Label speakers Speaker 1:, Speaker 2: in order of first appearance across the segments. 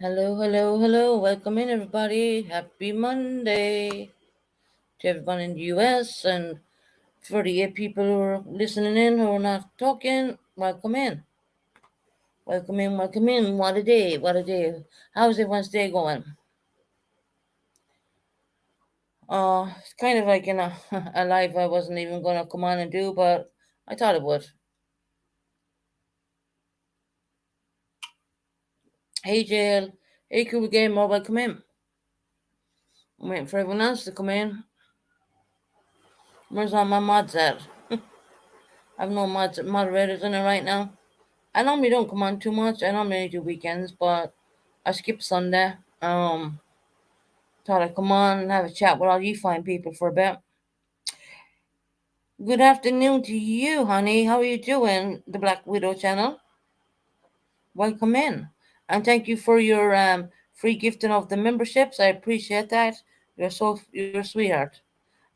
Speaker 1: Hello, hello, hello. Welcome in, everybody. Happy Monday to everyone in the US and for the people who are listening in who are not talking. Welcome in. Welcome in, welcome in. What a day, what a day. How's everyone's day going? It's kind of like a live I wasn't even going to come on and do, but I thought it would. Hey, Jail. Hey, cool gamer. Welcome in. I'm waiting for everyone else to come in. Where's all my mods at? I have no moderators in it right now. I normally don't come on too much. I normally do weekends, but I skipped Sunday. Thought I'd come on and have a chat with all you fine people for a bit. Good afternoon to you, honey. How are you doing? The Black Widow channel. Welcome in, and thank you for your free gifting of the memberships. I appreciate that. You're a sweetheart.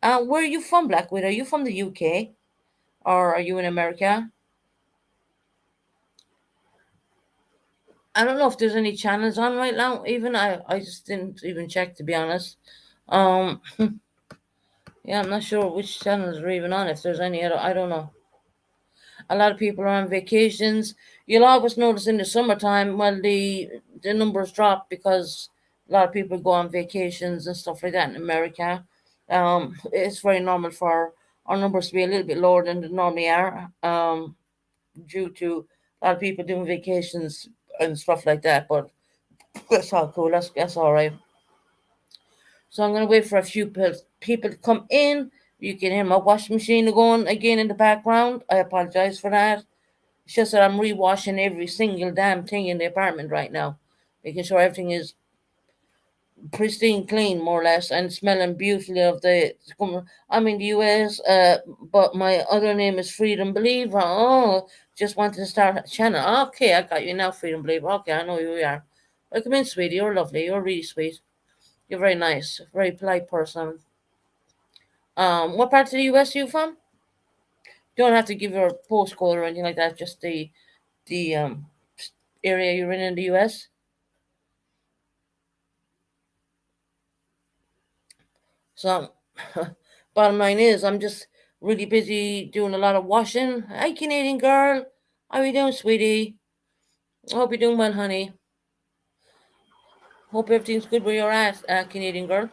Speaker 1: Where are you from, Black Widow? Are you from the UK or are you in America? I don't know if there's any channels on right now. Even I just didn't even check, to be honest. Um, yeah, I'm not sure which channels are even on. If there's any, I don't know. A lot of people are on vacations. You'll always notice in the summertime, well, the numbers drop because a lot of people go on vacations and stuff like that in America. It's very normal for our numbers to be a little bit lower than they normally are, due to a lot of people doing vacations and stuff like that. But that's all cool. That's all right. So I'm gonna wait for a few people to come in. You can hear my washing machine going again in the background. I apologize for that. It's just that I'm rewashing every single damn thing in the apartment right now, making sure everything is pristine clean, more or less, and smelling beautifully of the. I'm in the US, but my other name is Freedom Believer. Oh, just wanted to start a channel. Okay, I got you now, Freedom Believer. Okay, I know who you are. Welcome in, sweetie. You're lovely. You're really sweet. You're very nice, very polite person. What part of the US are you from? You don't have to give your postcode or anything like that. Just the area you're in the US. So, bottom line is, I'm just really busy doing a lot of washing. Hi, Canadian girl. How are you doing, sweetie? I hope you're doing well, honey. Hope everything's good where you're at, Canadian girl.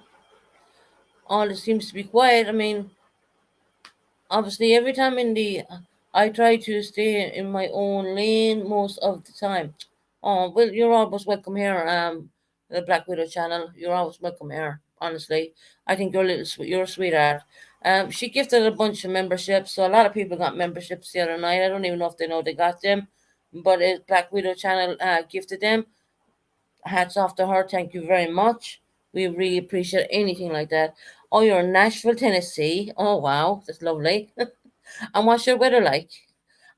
Speaker 1: All it seems to be quiet. I mean, obviously, every time I try to stay in my own lane most of the time. Oh, well, you're always welcome here. The Black Widow channel. You're always welcome here. Honestly, I think you're a sweetheart. She gifted a bunch of memberships, so a lot of people got memberships the other night. I don't even know if they know they got them, but Black Widow channel gifted them. Hats off to her. Thank you very much. We really appreciate anything like that. Oh, you're in Nashville, Tennessee. Oh, wow. That's lovely. And what's your weather like?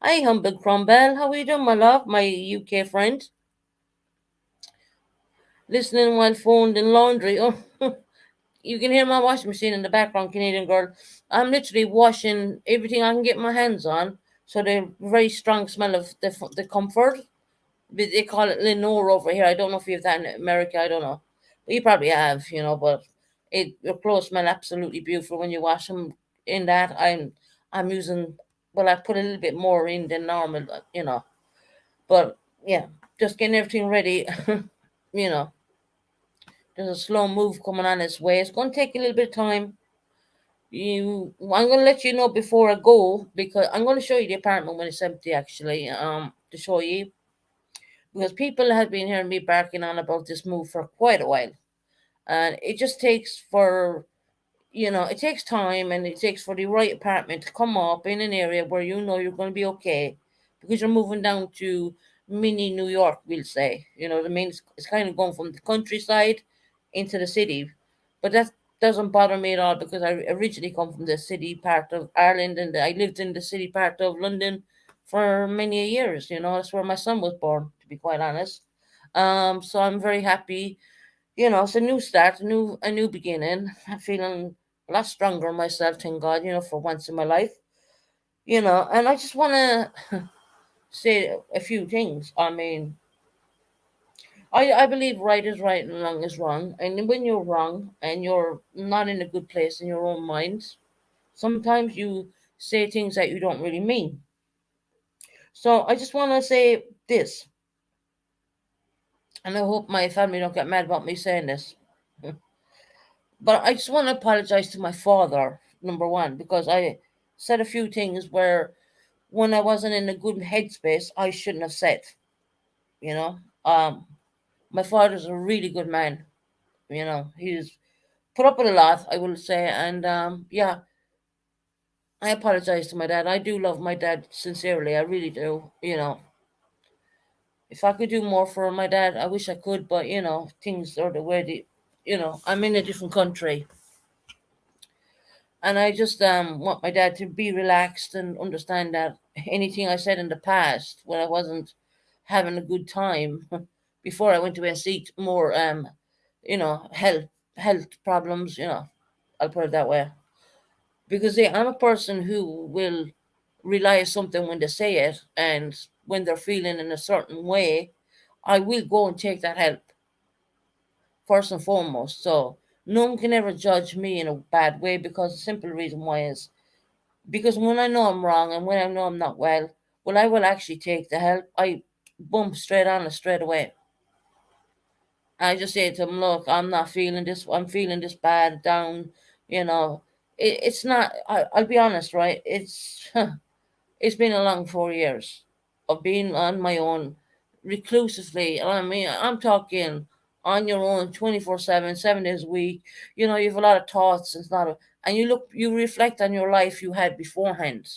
Speaker 1: Hi, Humble Crumble. How are you doing, my love? My UK friend. Listening while folding laundry. Oh, you can hear my washing machine in the background, Canadian girl. I'm literally washing everything I can get my hands on. So the very strong smell of the comfort. They call it Lenore over here. I don't know if you have that in America. I don't know. But you probably have, but your clothes smell absolutely beautiful when you wash them in that. I'm using, well, I put a little bit more in than normal, But yeah, just getting everything ready. you know, there's a slow move coming on its way. It's going to take a little bit of time. I'm going to let you know before I go because I'm going to show you the apartment when it's empty. Actually, to show you because people have been hearing me barking on about this move for quite a while, and it just takes for it takes time and it takes for the right apartment to come up in an area where you're going to be okay because you're moving down to mini New York, we'll say. You know what I mean? It's kind of going from the countryside into the city, but that doesn't bother me at all because I originally come from the city part of Ireland and I lived in the city part of London for many years. That's where my son was born, to be quite honest. So I'm very happy. It's a new start, a new beginning. I'm feeling a lot stronger myself, thank God, for once in my life. And I just want to say a few things. I mean, I believe right is right and wrong is wrong. And when you're wrong and you're not in a good place in your own mind, sometimes you say things that you don't really mean. So I just want to say this, and I hope my family don't get mad about me saying this. But I just want to apologize to my father, number one, because I said a few things where when I wasn't in a good headspace, I shouldn't have said, you know. Um, my father's a really good man, he's put up with a lot, I will say, and yeah, I apologize to my dad. I do love my dad sincerely, I really do, If I could do more for my dad, I wish I could, but things are the way I'm in a different country. And I just want my dad to be relaxed and understand that anything I said in the past when I wasn't having a good time before I went to seek more health problems, I'll put it that way. Because I'm a person who will rely on something when they say it, and when they're feeling in a certain way, I will go and take that help first and foremost. So no one can ever judge me in a bad way, because the simple reason why is because when I know I'm wrong and when I know I'm not well, I will actually take the help. I bump straight on it straight away. I just say to him, look, I'm not feeling this. I'm feeling this bad down. You know, it's not. I'll be honest, right? It's been a long 4 years of being on my own, reclusively. I mean, I'm talking on your own, 24/7, 7 days a week. You have a lot of thoughts and not, and you reflect on your life you had beforehand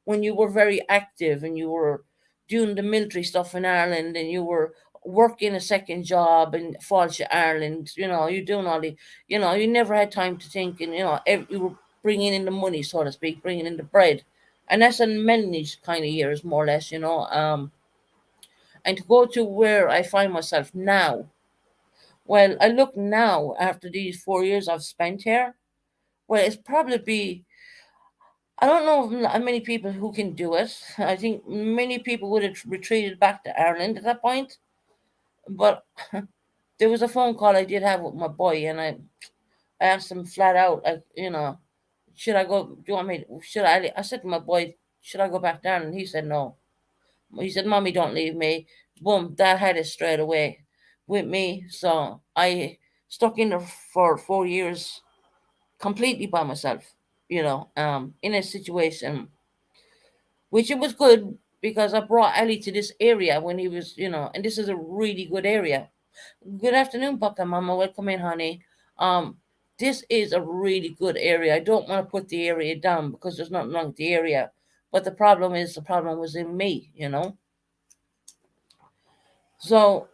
Speaker 1: when you were very active and you were doing the military stuff in Ireland and you were working a second job in Falls Ireland, you're doing all you never had time to think, and you were bringing in the money, so to speak, bringing in the bread, and that's in many kind of years, more or less, and to go to where I find myself now. Well, I look now after these 4 years I've spent here. Well, it's probably be I don't know of many people who can do it. I think many people would have retreated back to Ireland at that point. But there was a phone call I did have with my boy, and I asked him flat out, like, should I go? Do you want me? Should I? I said to my boy, should I go back down? And he said no. He said, "Mommy, don't leave me." Boom, that had it straight away with me. So I stuck in there for 4 years completely by myself. In a situation which it was good, because I brought Ali to this area when he was, and this is a really good area. Good afternoon, Papa, Mama. Welcome in, honey. Um, this is a really good area. I don't want to put the area down because there's nothing wrong with the area, but the problem was in me. So,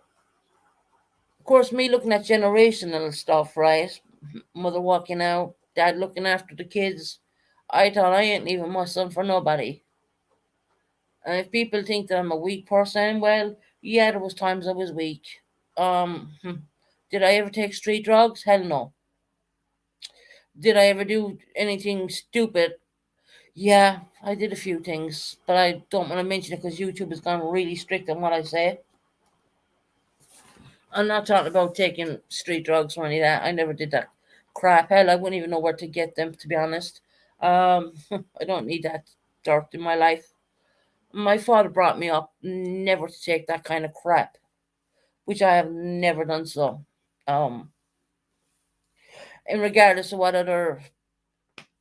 Speaker 1: of course, me looking at generational stuff, right? Mother walking out, dad looking after the kids. I thought I ain't leaving my son for nobody. And if people think that I'm a weak person, well, yeah, there was times I was weak. Did I ever take street drugs? Hell no. Did I ever do anything stupid? Yeah, I did a few things, but I don't want to mention it because YouTube has gone really strict on what I say. I'm not talking about taking street drugs or any of that. I never did that crap. Hell, I wouldn't even know where to get them, to be honest. I don't need that dirt in my life. My father brought me up never to take that kind of crap, which I have never done so. Um, and regardless of what other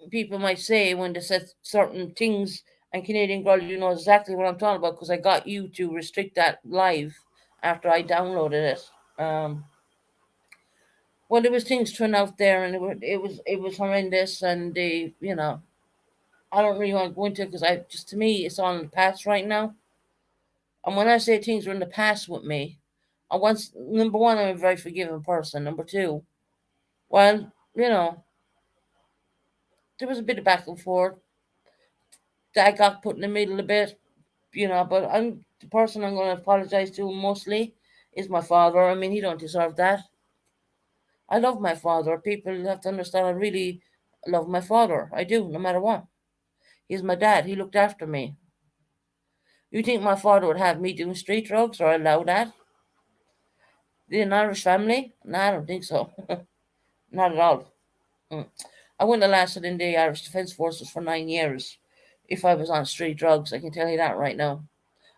Speaker 1: people might say when they said certain things, and Canadian Girl, you know exactly what I'm talking about because I got you to restrict that live after I downloaded it. Well, there was things thrown out there, and it was horrendous, and I don't really want to go into it because I just to me it's all in the past right now. And when I say things are in the past with me, I once number one, I'm a very forgiving person. Number two, well, there was a bit of back and forth that I got put in the middle a bit, but I'm the person I'm going to apologize to mostly is my father. I mean, he don't deserve that. I love my father. People have to understand I really love my father. I do, no matter what. He's my dad. He looked after me. You think my father would have me doing street drugs or allow that? They're an Irish family? No, I don't think so. Not at all. Mm. I wouldn't have lasted in the Irish Defence Forces for 9 years if I was on street drugs. I can tell you that right now.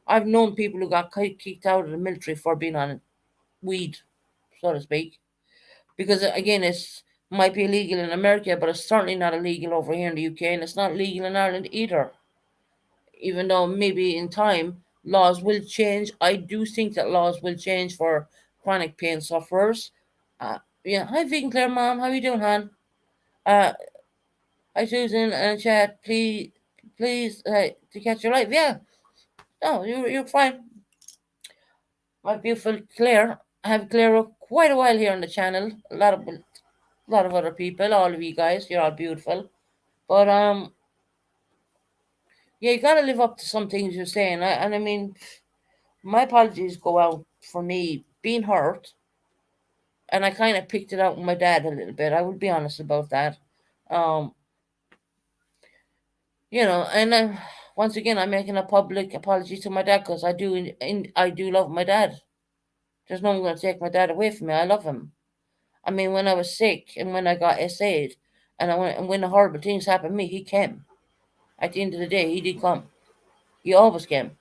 Speaker 1: I've known people who got kicked out of the military for being on weed, so to speak, because again, it's might be illegal in America, but it's certainly not illegal over here in the UK, and it's not legal in Ireland either. Even though maybe in time laws will change, I do think that laws will change for chronic pain sufferers. Yeah, hi Vegan Claire, mom, how you doing, hon? Uh, Hi Susan and chat, please, to catch your life. Yeah, no, you're fine. My beautiful Claire, I have Claire quite a while here on the channel. A lot of other people, all of you guys, you're all beautiful. But yeah, you gotta live up to some things you're saying. And I mean, my apologies go out for me being hurt, and I kind of picked it out with my dad a little bit. I would be honest about that. Um, and once again, I'm making a public apology to my dad because I do love my dad. There's no one going to take my dad away from me. I love him. I mean, when I was sick and when I got SA'd, and when the horrible things happened to me, he came. At the end of the day, he did come. He always came.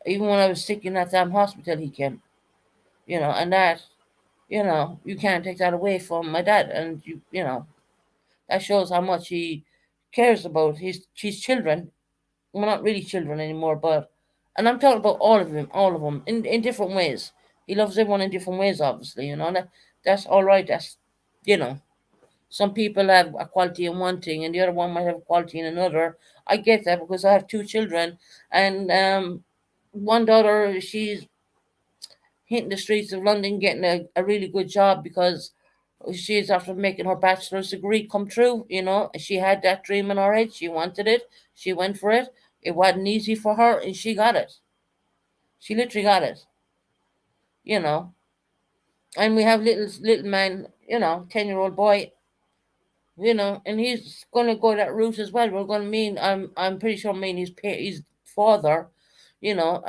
Speaker 1: Even when I was sick in that damn hospital, he came. And that, you can't take that away from my dad. And that shows how much he cares about his children. Well, not really children anymore, but and I'm talking about all of them in different ways. He loves everyone in different ways, obviously. That's all right. That's you know, some people have a quality in one thing, and the other one might have a quality in another. I get that because I have two children, and one daughter, she's hitting the streets of London, getting a really good job because she's after making her bachelor's degree come true. She had that dream in her head. She wanted it. She went for it. It wasn't easy for her, and she got it. She literally got it. You know. And we have little man, 10-year-old boy, and he's gonna go that route as well. We're gonna mean I'm pretty sure mean his father, you know,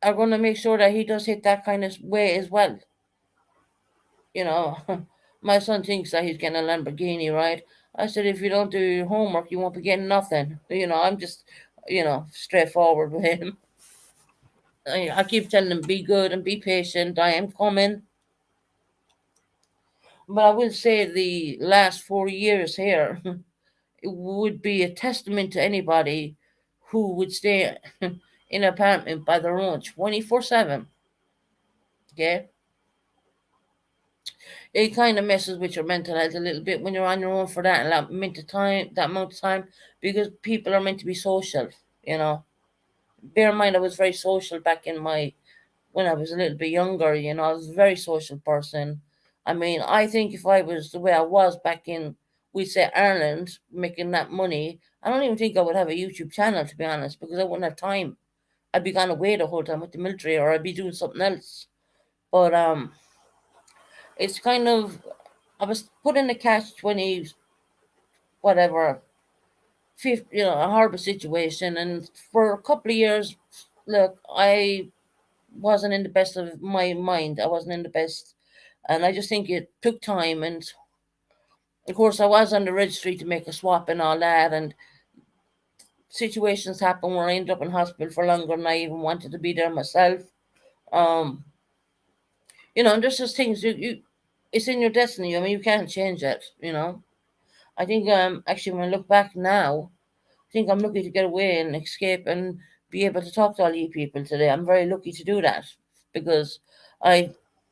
Speaker 1: are gonna make sure that he does hit that kind of way as well. You know. My son thinks that he's getting a Lamborghini, right? I said if you don't do your homework you won't be getting nothing. I'm just straightforward with him. I keep telling him be good and be patient. I am coming. But I will say the last 4 years here it would be a testament to anybody who would stay in an apartment by their own 24/7. Okay? It kind of messes with your mental health a little bit when you're on your own for that amount of time, because people are meant to be social, you know. Bear in mind I was very social back in my when I was a little bit younger, I was a very social person. I mean, I think if I was the way I was back in, we say Ireland, making that money, I don't even think I would have a YouTube channel, to be honest, because I wouldn't have time. I'd be gone away the whole time with the military, or I'd be doing something else. But it's kind of I was put in the catch 20, whatever, 50, a horrible situation, and for a couple of years, look, I wasn't in the best of my mind. I wasn't in the best, and I just think it took time. And of course, I was on the registry to make a swap and all that, and situations happen where I ended up in hospital for longer than I even wanted to be there myself. Um, and there's just things it's in your destiny. I mean, you can't change it. I think actually when I look back now, I think I'm lucky to get away and escape and be able to talk to all you people today. I'm very lucky to do that because I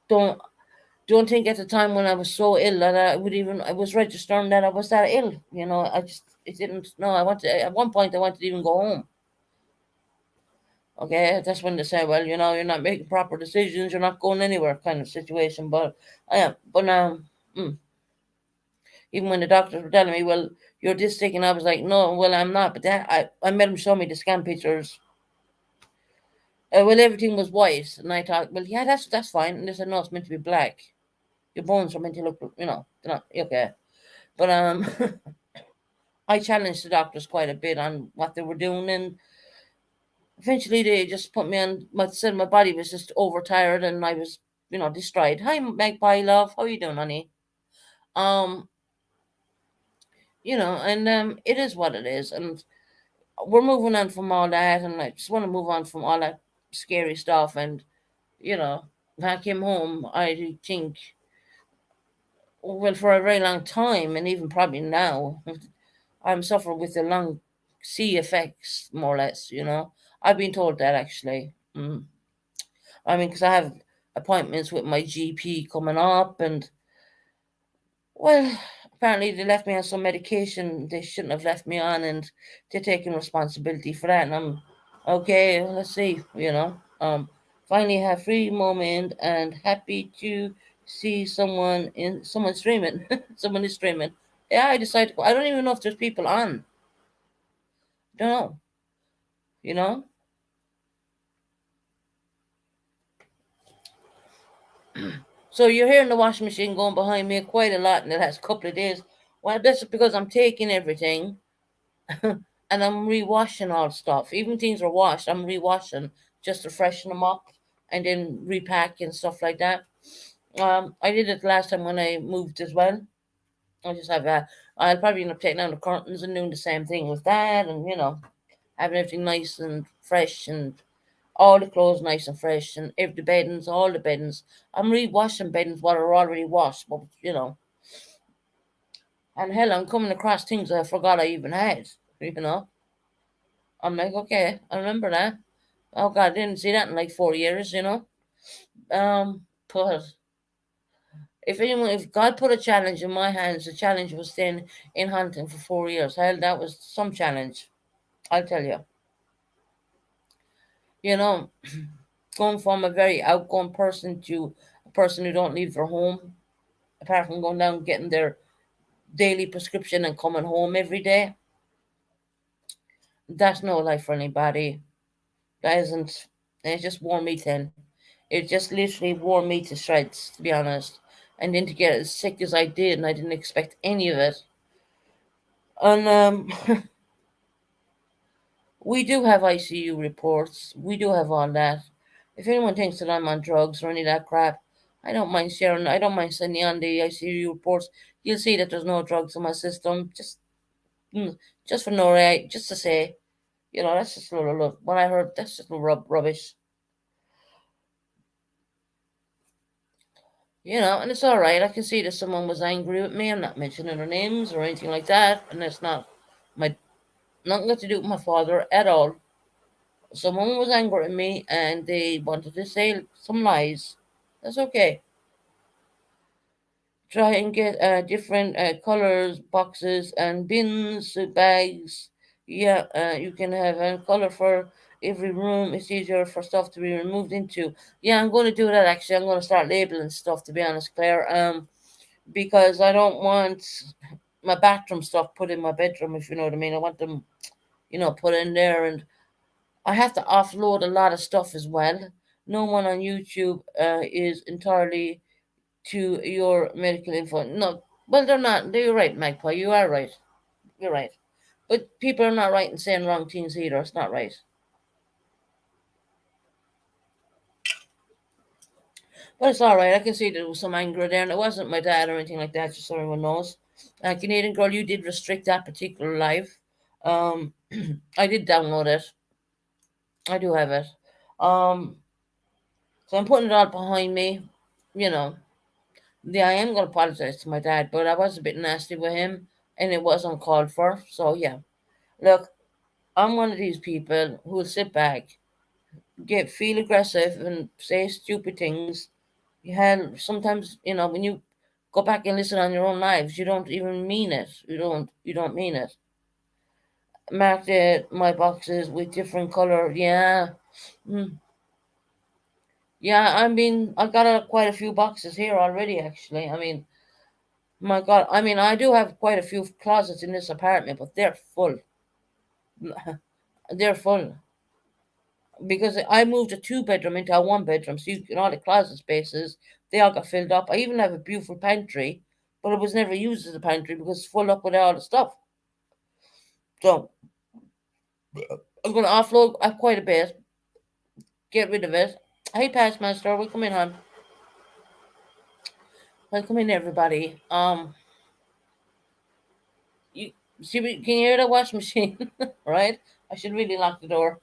Speaker 1: don't think at the time when I was so ill that I was registering that I was that ill. I just it didn't. No, I wanted at one point I wanted to even go home. Okay, that's when they say, well, you're not making proper decisions, you're not going anywhere, kind of situation. But I am. But mm, even when the doctors were telling me, well, you're this sick, and I was like, no, well, I'm not. But I made them show me the scan pictures. Well, everything was white, and I thought, well, yeah, that's fine. And they said, no, it's meant to be black. Your bones are meant to look, they're not okay. But I challenged the doctors quite a bit on what they were doing, and Eventually, they just put me on. Said my body was just overtired, and I was, destroyed. Hi, Magpie love, how you doing, honey? Um, and it is what it is, and we're moving on from all that, and I just want to move on from all that scary stuff, and you know, when I came home, I think, well, for a very long time, and even probably now, I'm suffering with the long C effects, more or less. I've been told that actually. I mean, because I have appointments with my GP coming up, and well, apparently they left me on some medication they shouldn't have left me on, and they're taking responsibility for that. And I'm okay. Let's see. Finally have free moment and happy to see someone streaming. Someone is streaming. Yeah, I decided. I don't even know if there's people on. Don't know. You know. So you're hearing the washing machine going behind me quite a lot in the last couple of days. Well, that's because I'm taking everything and I'm rewashing all stuff. Even things are washed, I'm rewashing just to freshen them up and then repack and stuff like that. I did it last time when I moved as well. I just have I'll probably end up taking down the curtains and doing the same thing with that, and having everything nice and fresh, and all the clothes nice and fresh, and every the beddings, all the beddings. I'm rewashing beddings what are already washed, but and hell, I'm coming across things I forgot I even had. You know, I'm like, okay, I remember that. Oh God, I didn't see that in like 4 years. But if God put a challenge in my hands, the challenge was staying in hunting for 4 years. Hell, that was some challenge. I'll tell you. You know, going from a very outgoing person to a person who don't leave their home, apart from going down and getting their daily prescription and coming home every day. That's no life for anybody. That isn't. It just wore me thin. It just literally wore me to shreds, to be honest. And then to get as sick as I did, and I didn't expect any of it. And we do have ICU reports. We do have all that. If anyone thinks that I'm on drugs or any of that crap, I don't mind sharing. I don't mind sending on the ICU reports. You'll see that there's no drugs in my system. Just for no right, just to say, that's just a little. What I heard, that's just a little rubbish. And it's all right. I can see that someone was angry with me. I'm not mentioning their names or anything like that, and it's not my nothing got to do with my father at all. Someone was angry at me, and they wanted to say some lies. That's okay. Try and get different colors, boxes, and bins, bags. Yeah, you can have a color for every room. It's easier for stuff to be removed into. Yeah, I'm going to do that actually. I'm going to start labeling stuff, to be honest, Claire. Because I don't want my bathroom stuff put in my bedroom, if you know what I mean. I want them, put in there, and I have to offload a lot of stuff as well. No one on YouTube is entirely to your medical info. No, well, they're not. You're right, Magpie. You are right. You're right. But people are not right in saying wrong things either. It's not right. But it's all right. I can see there was some anger there, and it wasn't my dad or anything like that, just so everyone knows. Canadian Girl, you did restrict that particular live. Um, I did download it. I do have it. Um, so I'm putting it all behind me. You know, yeah, I am going to apologize to my dad, but I was a bit nasty with him, and it was uncalled for. So yeah, look, I'm one of these people who will sit back, feel aggressive, and say stupid things. Sometimes when you go back and listen on your own lives, you don't even mean it. You don't mean it. Marked my boxes with different color. Yeah. Mm. Yeah, I got quite a few boxes here already, actually. I mean, my God, I mean, I do have quite a few closets in this apartment, but they're full. They're full because I moved a two-bedroom into a one-bedroom, so all the closet spaces they all got filled up. I even have a beautiful pantry, but it was never used as a pantry because it's full up with all the stuff. So I'm going to offload quite a bit, get rid of it. Hey, Patchmaster, welcome in, hon. Welcome in, everybody. You see, can you hear the washing machine? Right? I should really lock the door.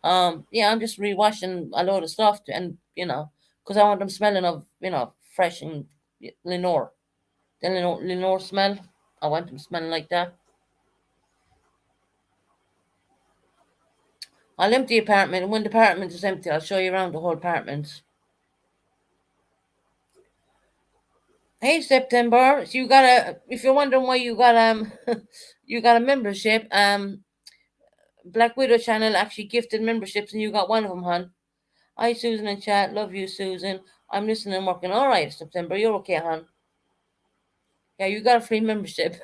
Speaker 1: Yeah, I'm just rewashing a load of stuff, and because I want them smelling of fresh and Lenore. The Lenore smell. I want them smelling like that. I'll empty the apartment, and when the apartment is empty, I'll show you around the whole apartment. Hey, September. So you got a. If you're wondering why you got you got a membership. Black Widow channel actually gifted memberships, and you got one of them, hon. Hi, Susan in chat. Love you, Susan. I'm listening and working. All right, September. You're okay, hon. Yeah, you got a free membership.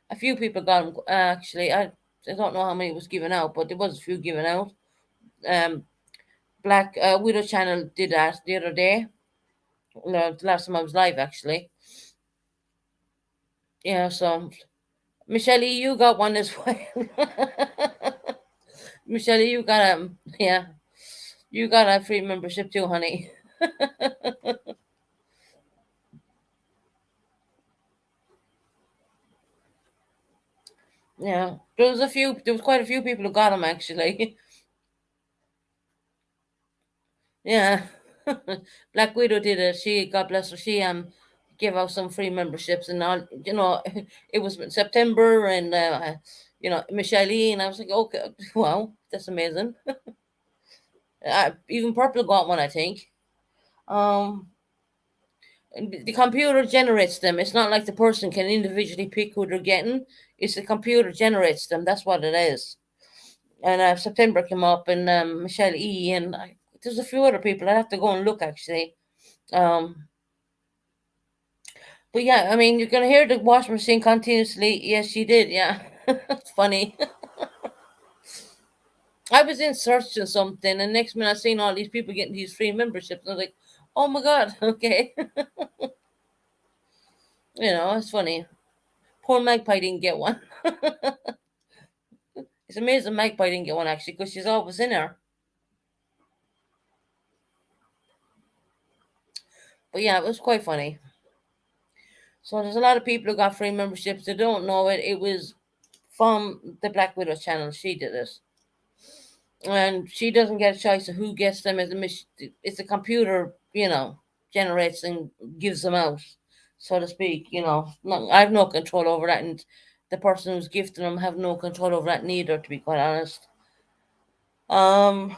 Speaker 1: A few people got them. Actually, I don't know how many was given out, but there was a few given out. Um, Black Widow channel did that the other day. The last time I was live, actually. Yeah, so Michelle, you got one as well. Michelle, you got yeah, you got a free membership too, honey. Yeah, there was quite a few people who got them actually. Yeah, Black Widow did it. She, God bless her, she gave out some free memberships and all. It was September and Michelle and I was like, okay, wow, that's amazing. Even Purple got one, I think. Um, and the computer generates them. It's not like the person can individually pick who they're getting. It's the computer generates them. That's what it is. And September came up, and Michelle and there's a few other people. I have to go and look actually. Um, but yeah, I mean, you're gonna hear the washing machine continuously. Yes, she did. Yeah, it's funny. I was in searching something, and next minute I seen all these people getting these free memberships. And I was like, oh my god, okay. It's funny. Poor Magpie didn't get one. It's amazing Magpie didn't get one actually, because she's always in there. But yeah, it was quite funny. So there's a lot of people who got free memberships. They don't know it. It was from the Black Widow channel. She did it, and she doesn't get a choice of who gets them. It's a computer, generates and gives them out, so to speak. I have no control over that, and the person who's gifting them have no control over that neither. To be quite honest. Um.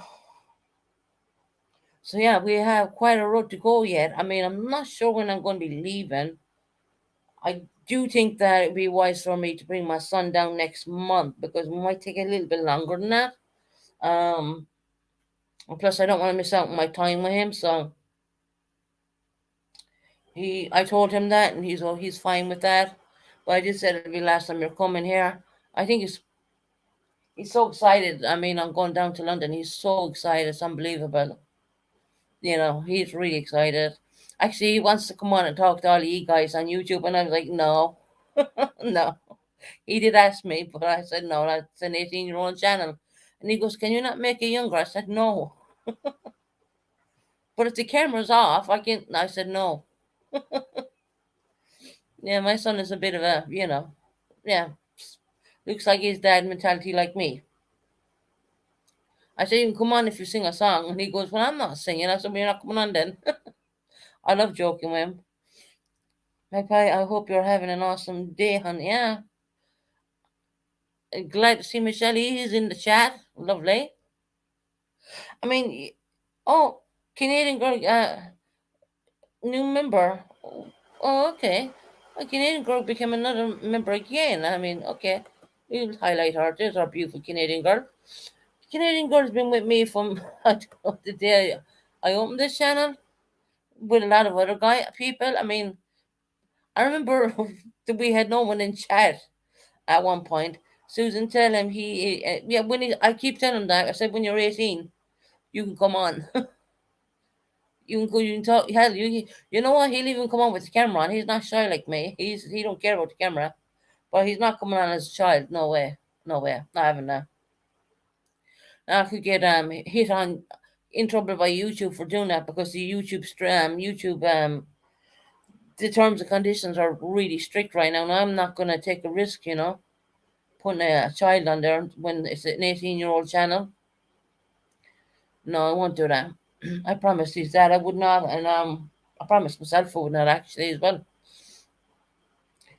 Speaker 1: So yeah, we have quite a road to go yet. I mean, I'm not sure when I'm going to be leaving. I do think that it'd be wise for me to bring my son down next month because it might take a little bit longer than that. Um, and plus, I don't want to miss out on my time with him. So I told him that, and he's fine with that. But I just said it'll be last time you're coming here. I think he's so excited. I mean, I'm going down to London. He's so excited. It's unbelievable. He's really excited. Actually, he wants to come on and talk to all you guys on YouTube, and I was like, no, no. He did ask me, but I said no. That's an 18-year-old channel, and he goes, "Can you not make it younger?" I said no. But if the camera's off, I can. I said no. Yeah, my son is a bit of yeah, looks like his dad mentality like me. I said, "You can come on if you sing a song," and he goes, "Well, I'm not singing." I said, "Well, you're not coming on then." I love joking with him. Okay, I hope you're having an awesome day, honey. Yeah. Glad to see Michelle is in the chat. Lovely. I mean, oh, Canadian girl, new member. Oh, okay. A Canadian girl became another member again. I mean, okay. We'll highlight her. There's our beautiful Canadian girl. Canadian girl's been with me from I don't know, the day I opened this channel with a lot of other people. I mean, I remember that we had no one in chat at one point. Susan, tell him yeah, I keep telling him that. I said, when you're 18, you can come on. You can go, you can talk. Hell, you know what? He'll even come on with the camera on. He's not shy like me. He don't care about the camera, but he's not coming on as a child. No way, no way. Not having that. I could get hit on in trouble by YouTube for doing that because the YouTube the terms and conditions are really strict right now, and I'm not gonna take a risk, putting a child on there when it's an 18-year-old channel. No, I won't do that. I promised his dad I would not, and I promised myself I would not actually as well.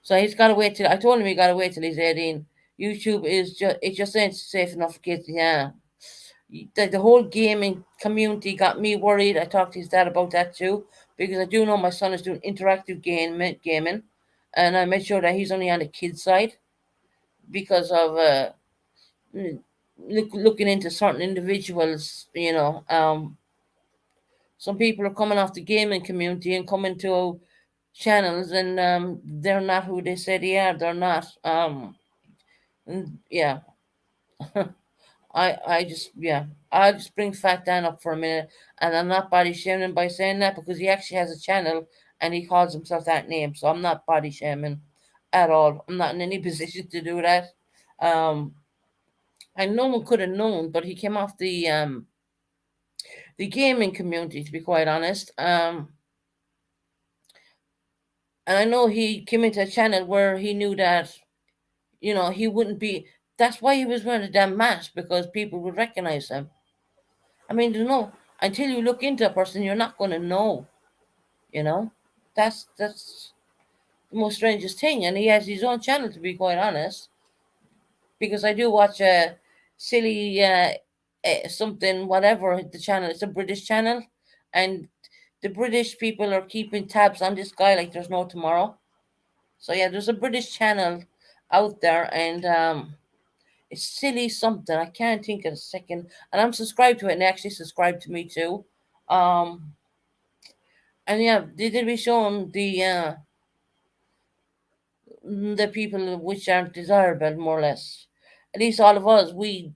Speaker 1: So he's got to wait till I told him he got to wait till he's 18. YouTube is just it just ain't safe enough for kids. Yeah, the whole gaming community got me worried. I talked to his dad about that too because I do know my son is doing interactive gaming, and I made sure that he's only on the kids side because of mm, looking into certain individuals. Some people are coming off the gaming community and coming to channels, and they're not who they say they are. They're not. Yeah. I'll just bring Fat Dan up for a minute, and I'm not body shaming by saying that because he actually has a channel and he calls himself that name. So I'm not body shaming at all. I'm not in any position to do that. Um, and no one could have known, but he came off the gaming community, to be quite honest. And I know he came into a channel where he knew that he wouldn't be. That's why he was wearing a damn mask because people would recognize him. I mean, until you look into a person, you're not going to know. You know, that's the most strangest thing. And he has his own channel, to be quite honest, because I do watch a silly something whatever the channel. It's a British channel, and the British people are keeping tabs on this guy like there's no tomorrow. So yeah, there's a British channel out there, and it's silly something. I can't think of a second. And I'm subscribed to it, and they actually subscribe to me too. Um, and yeah, they did be showing the people which aren't desirable, more or less. At least all of us, we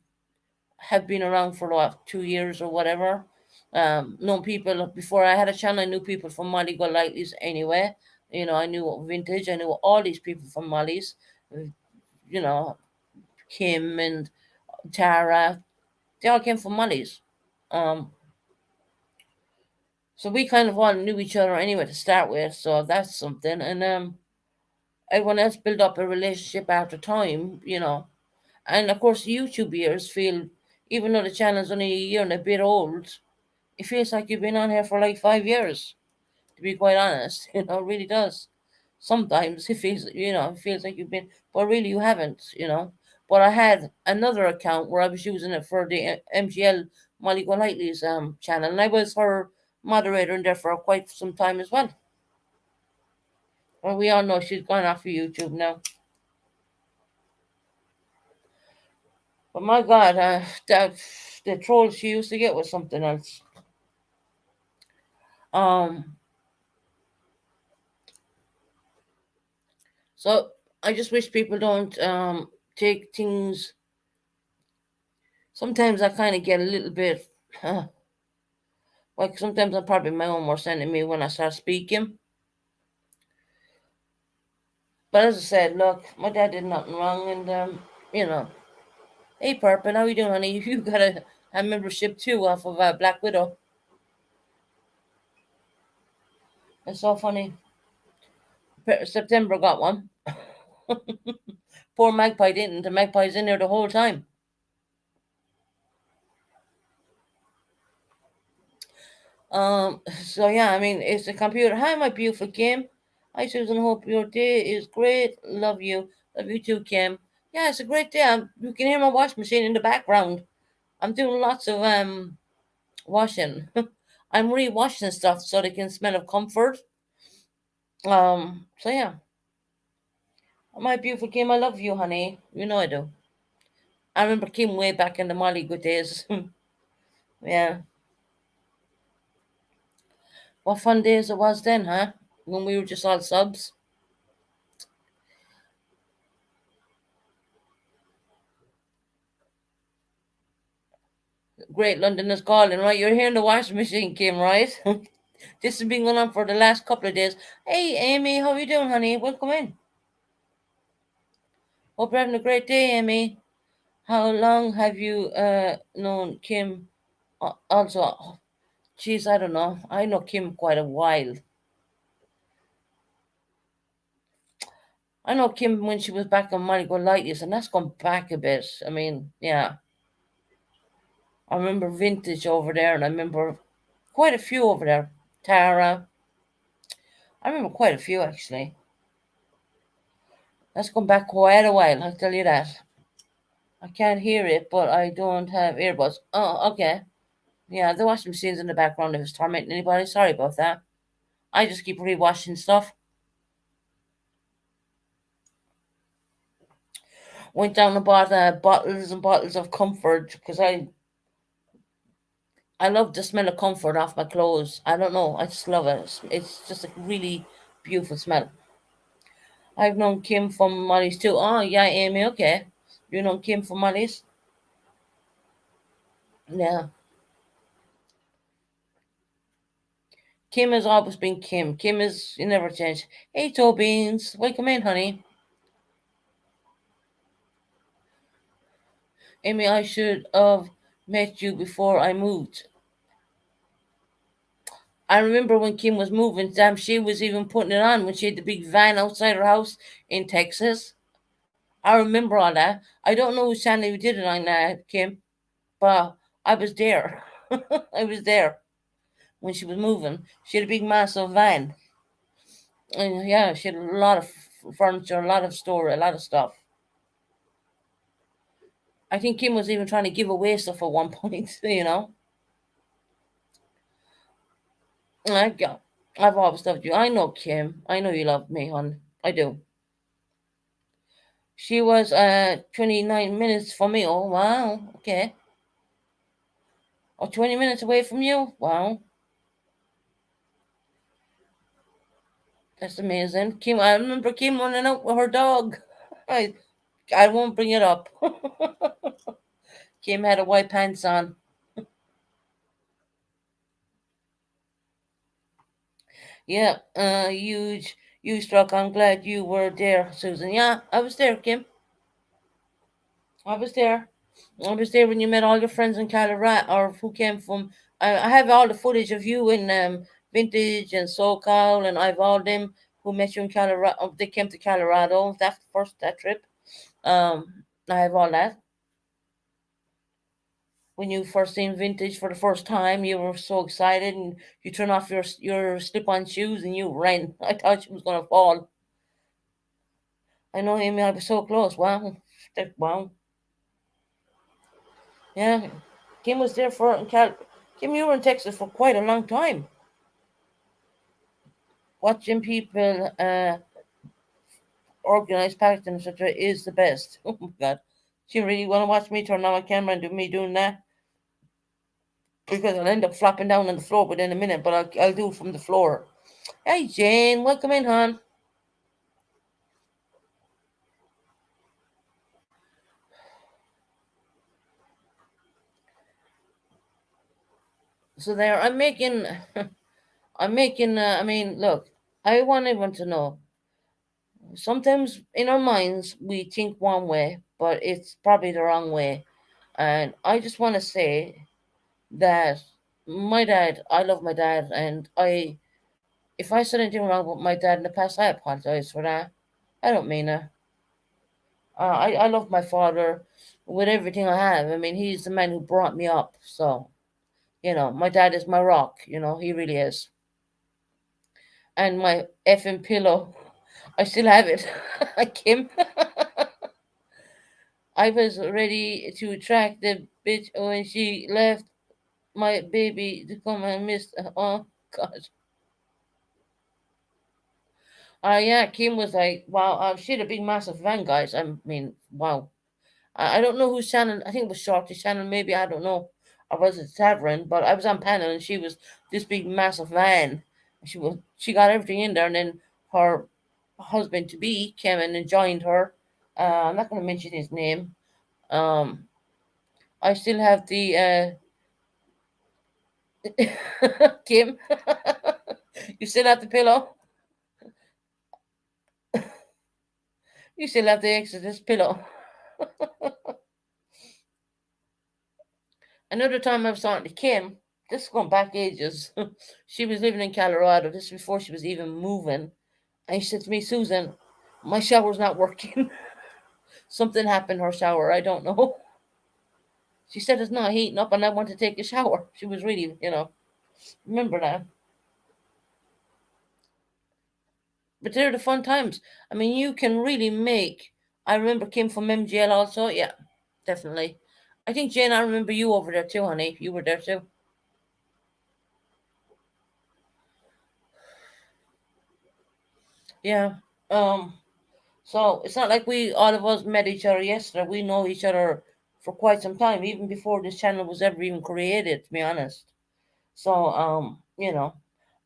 Speaker 1: have been around for what 2 years or whatever. Known people before I had a channel. I knew people from Molly Golightly's anyway. I knew Vintage. I knew all these people from Molly's. You know, Kim and Tara. They all came from Molly's. Um, so we kind of all knew each other anyway to start with. So that's something. And everyone else built up a relationship after time. And of course, YouTube viewers feel, even though the channel's only a year and a bit old, it feels like you've been on here for like 5 years, to be quite honest. It really does. Sometimes it feels like you've been, but really you haven't. But I had another account where I was using it for the MGL Molly Golightly's channel, and I was her moderator in there for quite some time as well. Well, we all know she's gone off of YouTube now. But my God, the troll she used to get was something else. Um, so I just wish people don't take things. Sometimes I kind of get a little bit, like sometimes I'm probably my own worst enemy when I start speaking. But as I said, look, my dad did nothing wrong, and you know, hey, Purple, how you doing, honey? You got a membership too off of Black Widow. It's so funny. September got one. Poor Magpie didn't. The Magpie's in there the whole time. So yeah, I mean, it's a computer. Hi, my beautiful Kim. Hi, Susan. Hope your day is great. Love you. Love you too, Kim. Yeah, it's a great day. You can hear my washing machine in the background. I'm doing lots of washing. I'm re-washing stuff so they can smell of comfort. So yeah, my beautiful Kim, I love you, honey. You know I do. I remember Kim way back in the Molly good days. Yeah, what fun days it was then, huh? When we were just all subs. Great London is calling, right? You're hearing the washing machine, Kim, right? This has been going on for the last couple of days. Hey, Amy, how you doing, honey? Welcome in. Hope you're having a great day, Amy. How long have you known Kim? Also, geez, I don't know. I know Kim quite a while. I know Kim when she was back on Molly Go Lighties, and that's gone back a bit. I mean, yeah. I remember Vintage over there, and I remember quite a few over there. Tara. I remember quite a few, actually. That's gone back quite a while, I'll tell you that. I can't hear it, but I don't have earbuds. Oh, okay. Yeah, the washing machine's in the background if it's tormenting anybody. Sorry about that. I just keep rewashing stuff. Went down and bought bottles and bottles of comfort because I love the smell of comfort off my clothes. I don't know. I just love it. It's just a really beautiful smell. I've known Kim from Molly's too. Oh, yeah, Amy, okay. You know Kim from Molly's? Yeah. Kim has always been Kim. Kim is, you never change. Hey, Toe Beans. Welcome in, honey. Amy, I should have met you before I moved. I remember when Kim was moving, damn, she was even putting it on when she had the big van outside her house in Texas. I remember all that. I don't know whose channel you did it on, Kim, but I was there. I was there when she was moving. She had a big, massive van. And yeah, she had a lot of furniture, a lot of store, a lot of stuff. I think Kim was even trying to give away stuff at one point, you know. I go. I've always loved you. I know, Kim. I know you love me, hon. I do. She was 29 minutes from me. Oh, wow. Okay. Oh, 20 minutes away from you? Wow. That's amazing. Kim, I remember Kim running out with her dog. I, I won't bring it up. Kim had a white pants on. Yeah, you struck. I'm glad you were there, Susan. Yeah, I was there, Kim. I was there. I was there when you met all your friends in Colorado, or who came from. I have all the footage of you in Vintage and SoCal, and I've all them who met you in Colorado. They came to Colorado that trip. I have all that. When you first seen Vintage for the first time, you were so excited, and you turned off your slip-on shoes and you ran. I thought you was gonna fall. I know, Amy. I was so close. Wow, wow. Yeah, Kim was there for Kim. You were in Texas for quite a long time. Watching people organize packaging, etc., is the best. Oh my god, she really want to watch me turn on my camera and do me doing that because I'll end up flopping down on the floor within a minute. But I'll do it from the floor. Hey Jane, welcome in, hon. So there, I'm making, I'm making. I mean, look, I want everyone to know. Sometimes in our minds we think one way, but it's probably the wrong way. And I just want to say that my dad, I love my dad, and if I said anything wrong with my dad in the past, I apologize for that. I don't mean it. I love my father with everything I have. I mean, he's the man who brought me up. So, my dad is my rock. He really is. And my effing pillow, I still have it. Kim, I was ready to track the bitch when she left my baby to come and miss. Oh, God. Yeah, Kim was like, wow, she had a big, massive van, guys. I mean, wow. I don't know who's Shannon. I think it was Shorty Shannon, maybe. I don't know. Or was it Tavern? But I was on panel and she was this big, massive van. She got everything in there, and then her husband to be came in and joined her. I'm not going to mention his name. Um, I still have the Kim. You still have the pillow. You still have the Exodus pillow. Another time I was talking to Kim, this is going back ages. She was living in Colorado. This is before she was even moving. And she said to me, Susan, my shower's not working. Something happened in her shower. I don't know. She said it's not heating up and I want to take a shower. She was really, remember that. But they're the fun times. I mean, you can really make. I remember Kim from MGL also. Yeah, definitely. I think, Jane, I remember you over there too, honey. You were there too. Yeah. Um, So it's not like we all of us met each other yesterday. We know each other for quite some time, even before this channel was ever even created, to be honest. So I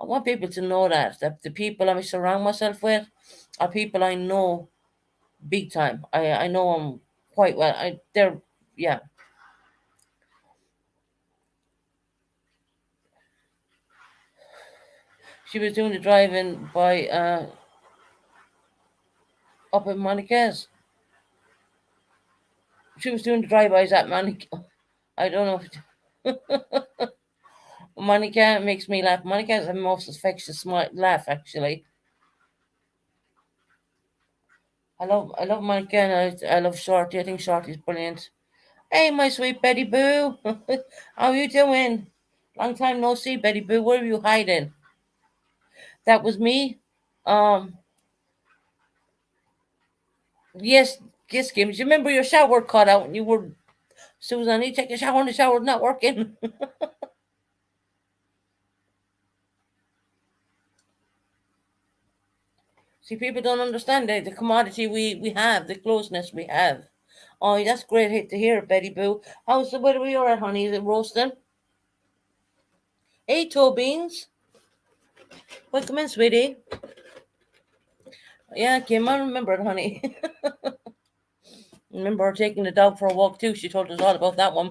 Speaker 1: want people to know that the people I surround myself with are people I know big time. I know them quite well. They're yeah. She was doing the driving by up in Monaca's. She was doing the drive-bys at Monica. I don't know. Monica makes me laugh. Monica has a most infectious smart laugh, actually. I love Monica and I love Shorty. I think Shorty's brilliant. Hey, my sweet Betty Boo. How you doing? Long time no see, Betty Boo. Where are you hiding? That was me. Um, yes, yes, Kim. Do you remember your shower cut out and you were, Susan, I need to take a shower and the shower's not working? See, people don't understand the commodity we have, the closeness we have. Oh, that's great hit to hear, Betty Boo. How's the weather where you're at, honey? Is it roasting? Hey, toe beans. Welcome in, sweetie. Yeah, Kim, I remember it, honey. Remember her taking the dog for a walk too. She told us all about that one.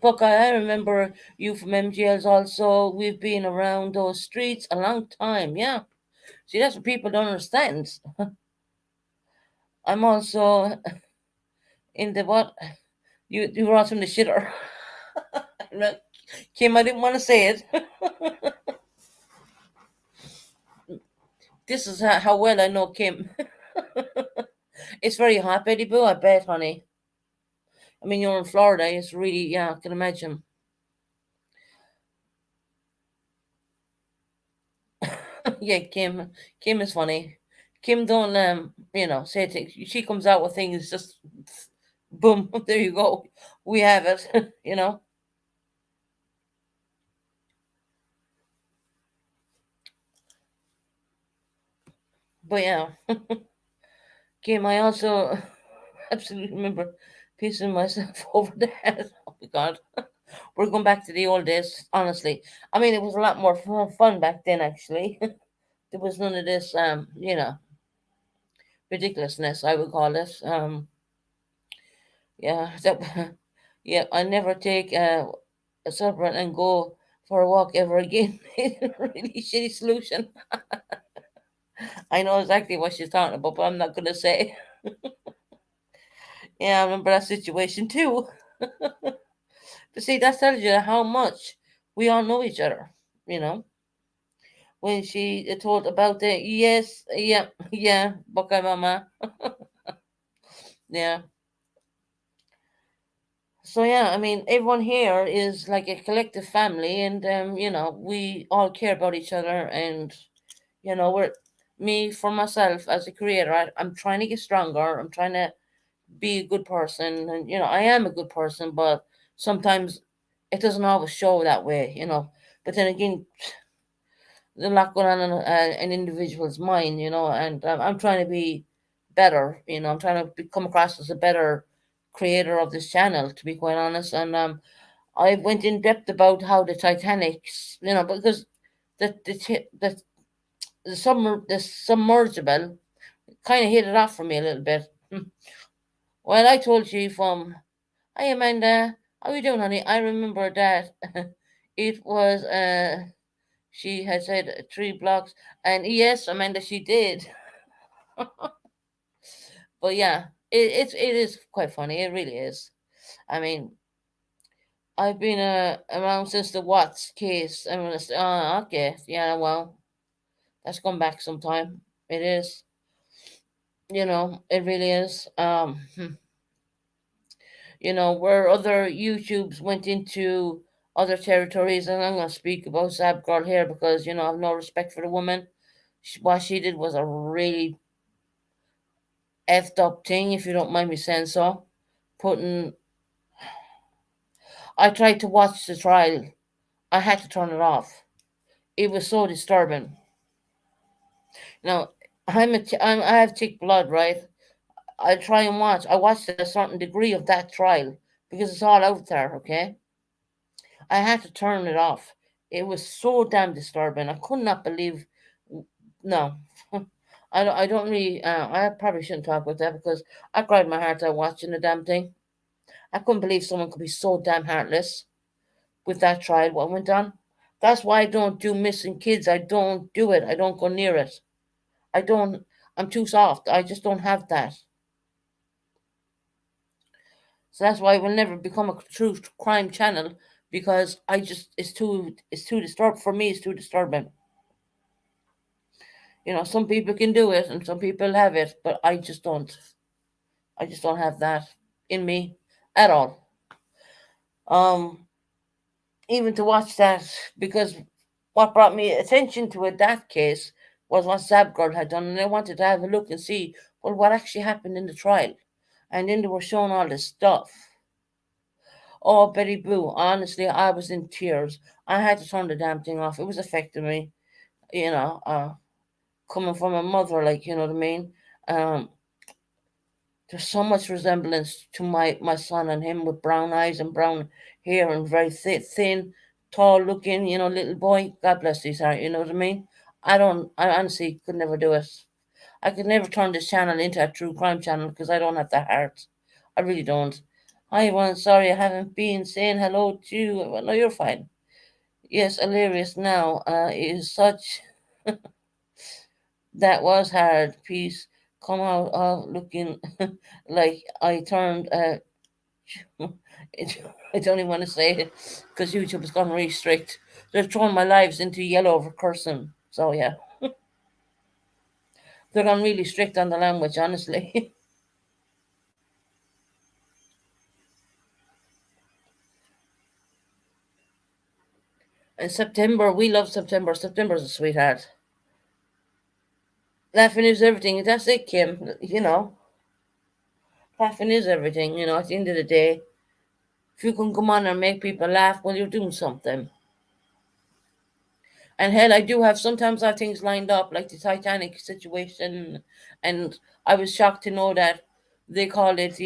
Speaker 1: Buckeye, I remember you from MGLs also. We've been around those streets a long time. Yeah. See, that's what people don't understand. I'm also in the what? You were also in the shitter. Kim, I didn't want to say it. This is how well I know Kim. It's very hot, Betty Boo, I bet, honey. I mean, you're in Florida. It's really, yeah, I can imagine. Yeah, Kim. Kim is funny. Kim don't say things. She comes out with things just boom. There you go. We have it. But yeah, Kim. I also absolutely remember pissing myself over the head. Oh my god. We're going back to the old days. Honestly, I mean, it was a lot more fun back then. Actually, there was none of this ridiculousness. I would call it. Yeah, yeah. I never take a supplement and go for a walk ever again. It's a really shitty solution. I know exactly what she's talking about, but I'm not gonna say. Yeah, I remember that situation too. But see, that tells you how much we all know each other. You know, when she told about the yes, yeah, yeah, Buckeye Mama, yeah. So yeah, I mean, everyone here is like a collective family, and we all care about each other, and we're me for myself as a creator. I'm trying to get stronger. I'm trying to be a good person, and I am a good person, but sometimes it doesn't always show that way. But then again, there's a lot going on in an individual's mind, and I'm trying to be better. I'm trying to come across as a better creator of this channel, to be quite honest, and I went in depth about how the Titanic, because the submergible kind of hit it off for me a little bit. Well, I told you from, hi Amanda, how you doing, honey? I remember that it was she had said 3 blocks, and yes, Amanda, she did. But yeah. it is quite funny. It really is. I mean, I've been around since the Watts case. I'm gonna say, oh, okay, yeah, well, that's gone back some time. It is, it really is. Where other YouTubes went into other territories, and I'm gonna speak about Zab Girl here because I have no respect for the woman. What she did was a really effed up thing, if you don't mind me saying so. Putting, I tried to watch the trial. I had to turn it off. It was so disturbing. Now, I have thick blood, right? I try and watch. I watched a certain degree of that trial because it's all out there. Okay, I had to turn it off. It was so damn disturbing. I could not believe. No, I don't really. I probably shouldn't talk about that because I cried my heart out watching the damn thing. I couldn't believe someone could be so damn heartless with that trial. What went on. That's why I don't do missing kids. I don't do it. I don't go near it. I don't. I'm too soft. I just don't have that. So that's why it will never become a true crime channel because I just it's too disturbing for me. It's too disturbing. Some people can do it and some people have it, but I just don't. I just don't have that in me at all. Um, Even to watch that because what brought me attention to it that case was what Zab Girl had done, and I wanted to have a look and see what actually happened in the trial, and then they were showing all this stuff. Oh, Betty Boo, honestly, I was in tears. I had to turn the damn thing off. It was affecting me, you know, uh, coming from a mother, like, you know what I mean? Um, there's so much resemblance to my son and him with brown eyes and brown hair and very thin, tall looking, little boy. God bless his heart, you know what I mean? I honestly could never do it. I could never turn this channel into a true crime channel because I don't have the heart. I really don't. Hi, everyone. Sorry I haven't been saying hello to you. Well, no, you're fine. Yes, hilarious now. It is such that was hard piece. Come out looking like I turned. I don't even want to say it because YouTube has gone really strict. They're throwing my lives into yellow over cursing. So yeah, they're gone really strict on the language, honestly. And September, we love September. September's a sweetheart. Laughing is everything. That's it, Kim. Laughing is everything. At the end of the day, if you can come on and make people laugh, well, you're doing something. And hell, I do have sometimes I have things lined up, like the Titanic situation, and I was shocked to know that they called it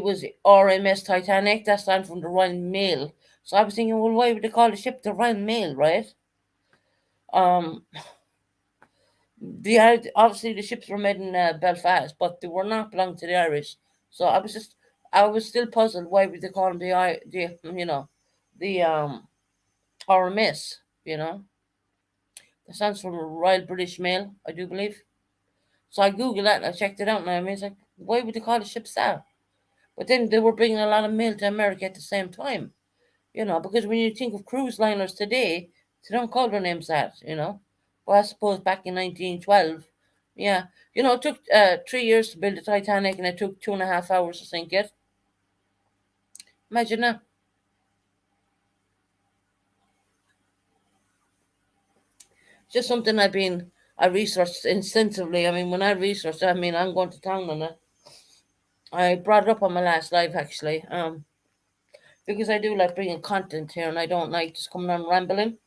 Speaker 1: was RMS Titanic. That stands from the Royal Mail. So I was thinking, well, why would they call the ship the Royal Mail, right? Um, obviously the ships were made in Belfast, but they were not belong to the Irish. So I was still puzzled why would they call them the RMS, that stands for Royal British Mail, I do believe. So I googled that and I checked it out, and I mean, it's like, why would they call the ships that? But then they were bringing a lot of mail to America at the same time, because when you think of cruise liners today, they don't call their names that. Well, I suppose back in 1912, yeah, it took 3 years to build the Titanic and it took 2.5 hours to sink it. Imagine that. Just something I researched extensively. I mean, when I researched, I mean, I'm going to town on it. I brought it up on my last live actually, because I do like bringing content here, and I don't like just coming on rambling.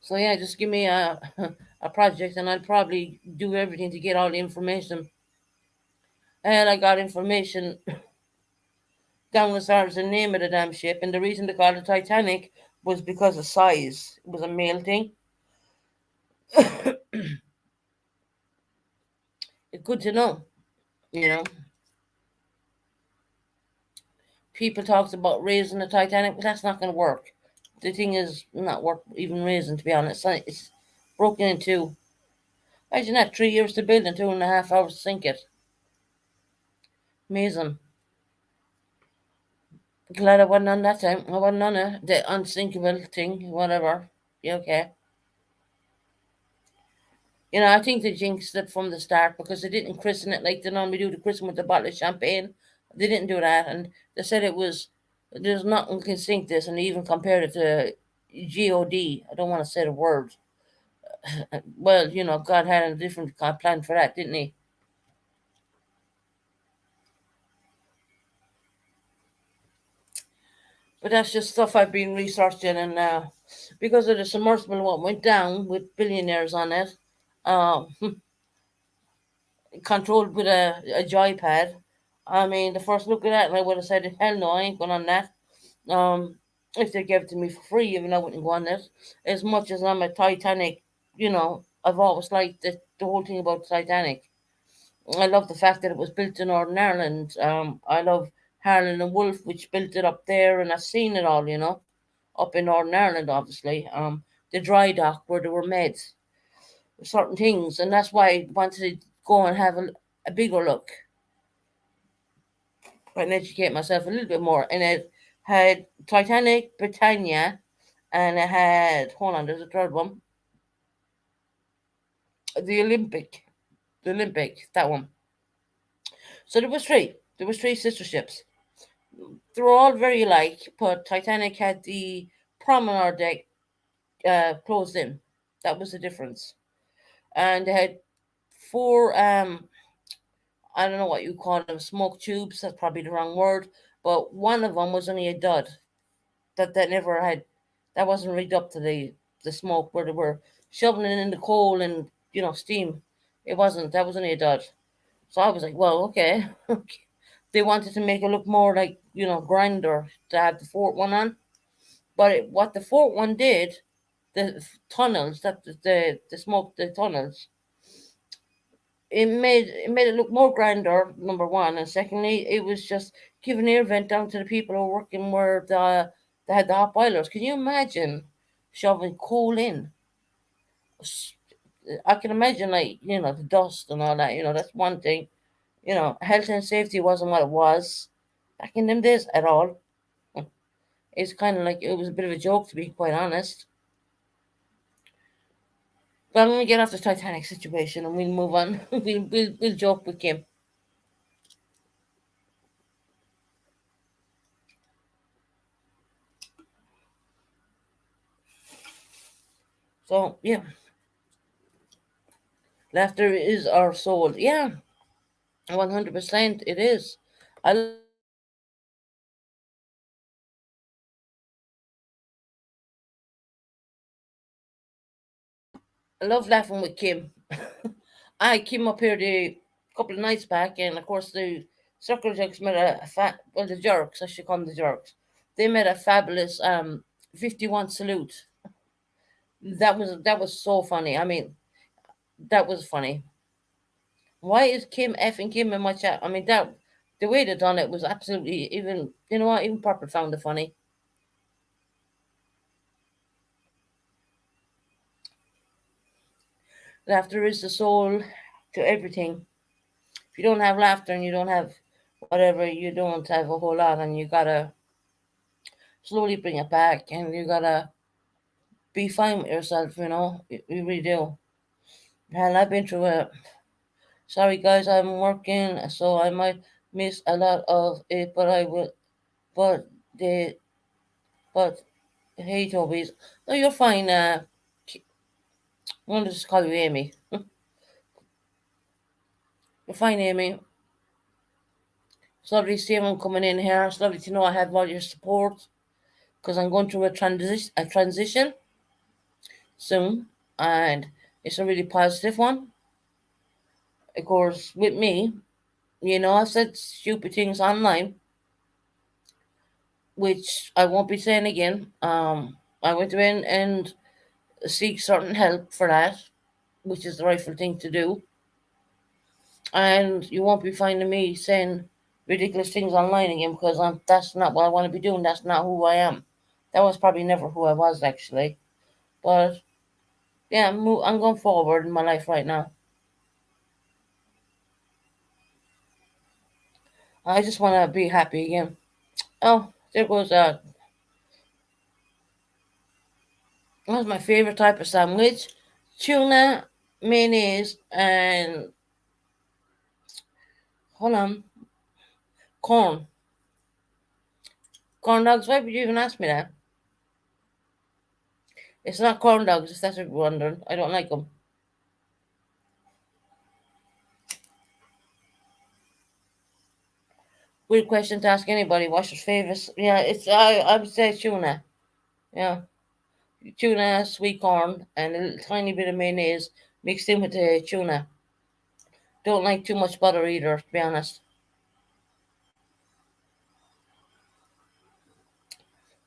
Speaker 1: So yeah, just give me a a project, and I'll probably do everything to get all the information. And I got information down as far as the name of the damn ship, and the reason they called it Titanic was because of size. It was a male thing. It's good to know. You know, people talks about raising the Titanic, but that's not going to work. The thing is not worth even raising, to be honest. It's broken in two. Imagine that, 3 years to build and 2.5 hours to sink it. Amazing. Glad I wasn't on that time. I wasn't on it. The unsinkable thing, whatever. Yeah, okay. I think they jinxed it from the start because they didn't christen it like they normally do, the christen with a bottle of champagne. They didn't do that, and they said there's nothing can sink this, and they even compared it to God. I don't want to say the word. Well, God had a different plan for that, didn't he? But that's just stuff I've been researching, and because of the submersible what went down with billionaires on it, um, controlled with a joypad. I mean, the first look at that, and I would have said, "Hell no, I ain't going on that." Um, if they gave it to me for free, even I wouldn't go on it. As much as I'm a Titanic, I've always liked the whole thing about Titanic. I love the fact that it was built in Northern Ireland. I love Harlan and Wolff, which built it up there, and I've seen it all, up in Northern Ireland, obviously. The dry dock where they were made, certain things, and that's why I wanted to go and have a bigger look and educate myself a little bit more. And it had Titanic, Britannia, and it had, hold on, there's a third one, the Olympic, that one. So there was three sister ships. They were all very alike, but Titanic had the promenade deck closed in. That was the difference. And they had four, I don't know what you call them, smoke tubes. That's probably the wrong word. But one of them was only a dud. That never had, that wasn't rigged up to the smoke where they were shoveling it in the coal and steam. It wasn't. That was only a dud. So I was like, well, okay. They wanted to make it look more like grinder to have the fourth one on. But what the fourth one did, the tunnels, that the smoke, the tunnels, it made it look more grander. Number one, and secondly, it was just giving air vent down to the people who were working where they had the hot boilers. Can you imagine shoving coal in? I can imagine, like, the dust and all that. That's one thing. Health and safety wasn't what it was back in them days at all. It's kind of like it was a bit of a joke, to be quite honest. But I'm gonna get off the Titanic situation and we'll move on. We'll joke with Kim. So yeah, laughter is our soul. Yeah, 100% it is. I love laughing with Kim. I came up here the couple of nights back, and of course the circle jerks made a fat. Well, the jerks, I should call them the jerks. They made a fabulous 51 salute. That was so funny. I mean, that was funny. Why is Kim effing Kim in my chat? I mean, that the way they done it was absolutely, even what, even Purple found it funny. Laughter is the soul to everything. If you don't have laughter and you don't have whatever, you don't have a whole lot, and you gotta slowly bring it back, and you gotta be fine with yourself. You really do. And I've been through it. Sorry guys, I'm working, so I might miss a lot of it, but I will. But the but hey, Toby's. No, you're fine. I'm gonna just call you Amy. You're fine, Amy. It's lovely to see everyone coming in here. It's lovely to know I have all your support because I'm going through a transition soon, and it's a really positive one. Of course, with me, I've said stupid things online, which I won't be saying again. I went in and seek certain help for that, which is the rightful thing to do. And you won't be finding me saying ridiculous things online again because that's not what I want to be doing. That's not who I am. That was probably never who I was, actually. But yeah, I'm going forward in my life right now. I just want to be happy again. Oh, there goes what's my favorite type of sandwich? Tuna, mayonnaise, and hold on, corn. Corn dogs. Why would you even ask me that? It's not corn dogs. If that's what you're wondering, I don't like them. Weird question to ask anybody. What's your favorite? Yeah, it's I would say tuna. Yeah, tuna, sweet corn, and a little tiny bit of mayonnaise mixed in with the tuna. Don't like too much butter either, to be honest.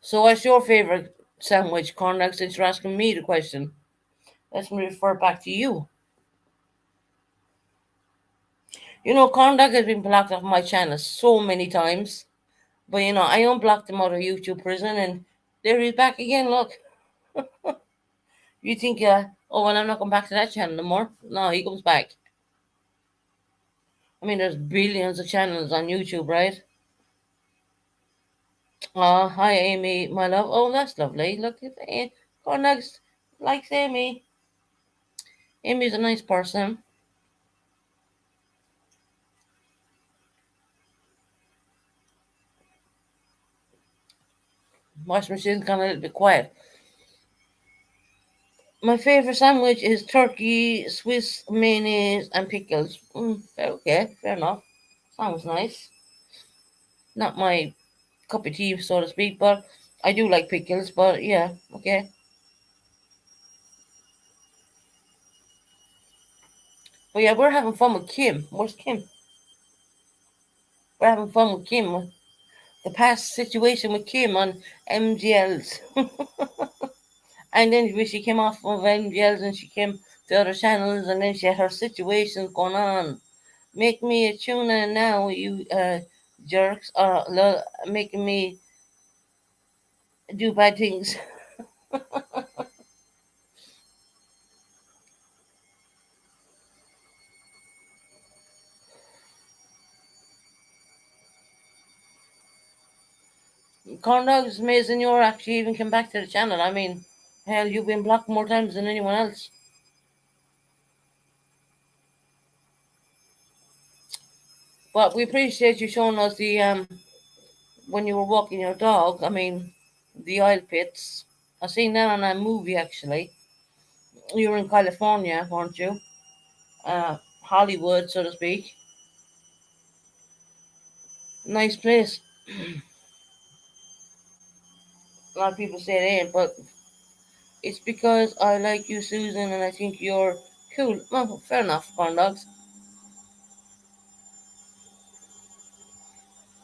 Speaker 1: So, what's your favorite sandwich? Corn dogs. Since you're asking me the question, let me refer back to you. You know, corn dog has been blocked off my channel so many times, but I unblocked him out of YouTube prison, and there he's back again. Look, you think, oh well, I'm not going back to that channel no more. No, he comes back. I mean, there's billions of channels on YouTube, right? Hi Amy, my love. Oh, that's lovely. Look at Cornex likes Amy. Amy's a nice person. Washing machine's gone a little bit quiet. My favorite sandwich is turkey, Swiss mayonnaise, and pickles. Okay, fair enough. Sounds nice. Not my cup of tea, so to speak, but I do like pickles. But yeah, okay. But yeah, we're having fun with Kim. Where's Kim? We're having fun with Kim. The past situation with Kim on MGLs. And then when she came off of MGLs and she came to other channels and then she had her situations going on. Make me a tuna now, you jerks. Making me do bad things. Corn Dogs, amazing you're actually even come back to the channel. I mean, hell, you've been blocked more times than anyone else. But we appreciate you showing us the when you were walking your dog. I mean, the oil pits. I seen that on a movie actually. You were in California, weren't you? Hollywood, so to speak. Nice place. A lot of people say it ain't, but it's because I like you, Susan, and I think you're cool. Well, fair enough, corn dogs.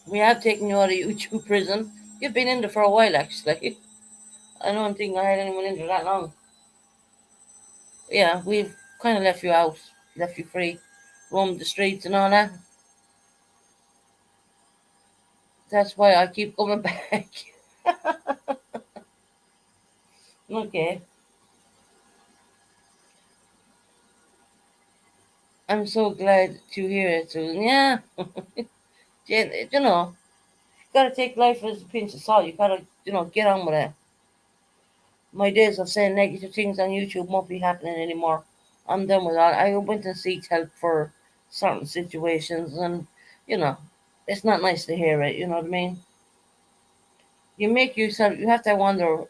Speaker 1: We have taken you out of YouTube prison. You've been in there for a while, actually. I don't think I had anyone in there that long. Yeah, we've kind of left you out, left you free, roam the streets and all that. That's why I keep coming back. Okay, I'm so glad to hear it, Susan. Yeah, you know, you gotta take life as a pinch of salt. You gotta, get on with it. My days of saying negative things on YouTube won't be happening anymore. I'm done with that. I went and seeked help for certain situations, and you know, it's not nice to hear it. You know what I mean? You make yourself. You have to wonder.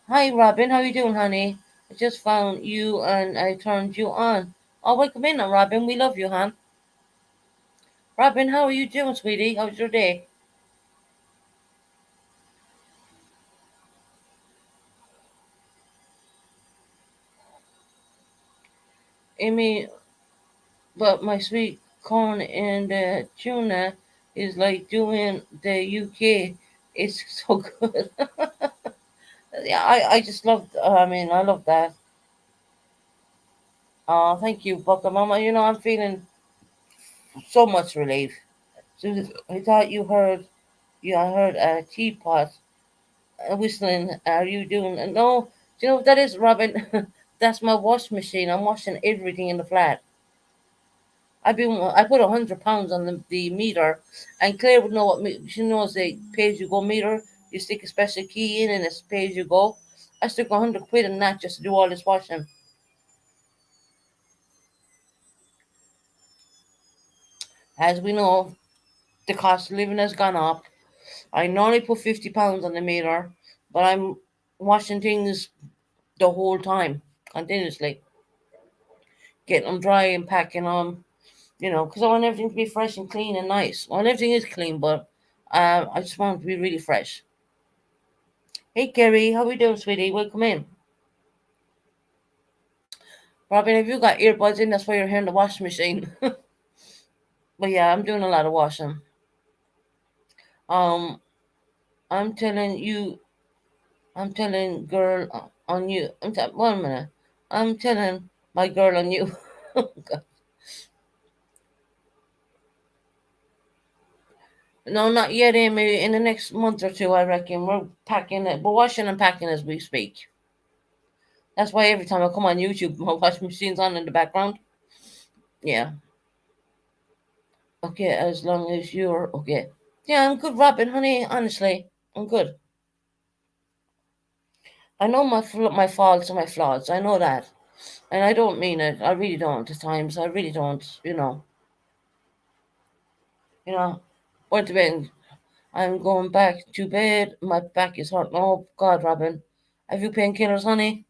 Speaker 1: Hi, Robin. How you doing, honey? I just found you, and I turned you on. Oh, welcome in, Robin. We love you, hon. Robin, how are you doing, sweetie? How's your day? Amy, but my sweet corn and tuna is like doing the UK. It's so good. Yeah, I just love. I mean, I love that. Thank you, Bucka Mama. I'm feeling so much relief. So I thought you heard. Yeah, I heard a teapot whistling. Are you doing? No, do you know what that is, Robin? That's my wash machine. I'm washing everything in the flat. I put £100 on the meter, and Claire would know she knows the pay as you go meter. You stick a special key in, and it's pay as you go. I stuck £100 in that just to do all this washing. As we know, the cost of living has gone up. I normally put £50 on the meter, but I'm washing things the whole time, continuously, getting them dry and packing them. Because I want everything to be fresh and clean and nice. Well, everything is clean, but I just want it to be really fresh. Hey, Kerry, how we doing, sweetie? Welcome in. Robin, have you got earbuds in? That's why you're hearing the washing machine. But yeah, I'm doing a lot of washing. Um, I'm telling you, I'm telling girl on you. One minute. I'm telling my girl on you. No, not yet, Amy. In the next month or two, I reckon we're packing it. We're washing and packing as we speak. That's why every time I come on YouTube, my washing machine's on in the background. Yeah. Okay, as long as you're okay. Yeah, I'm good, Robin, honey. Honestly, I'm good. I know my faults and my flaws. I know that, and I don't mean it. I really don't. At times, I really don't. You know. Went to bed. I'm going back to bed. My back is hurting. Oh God, Robin, have you painkillers, honey?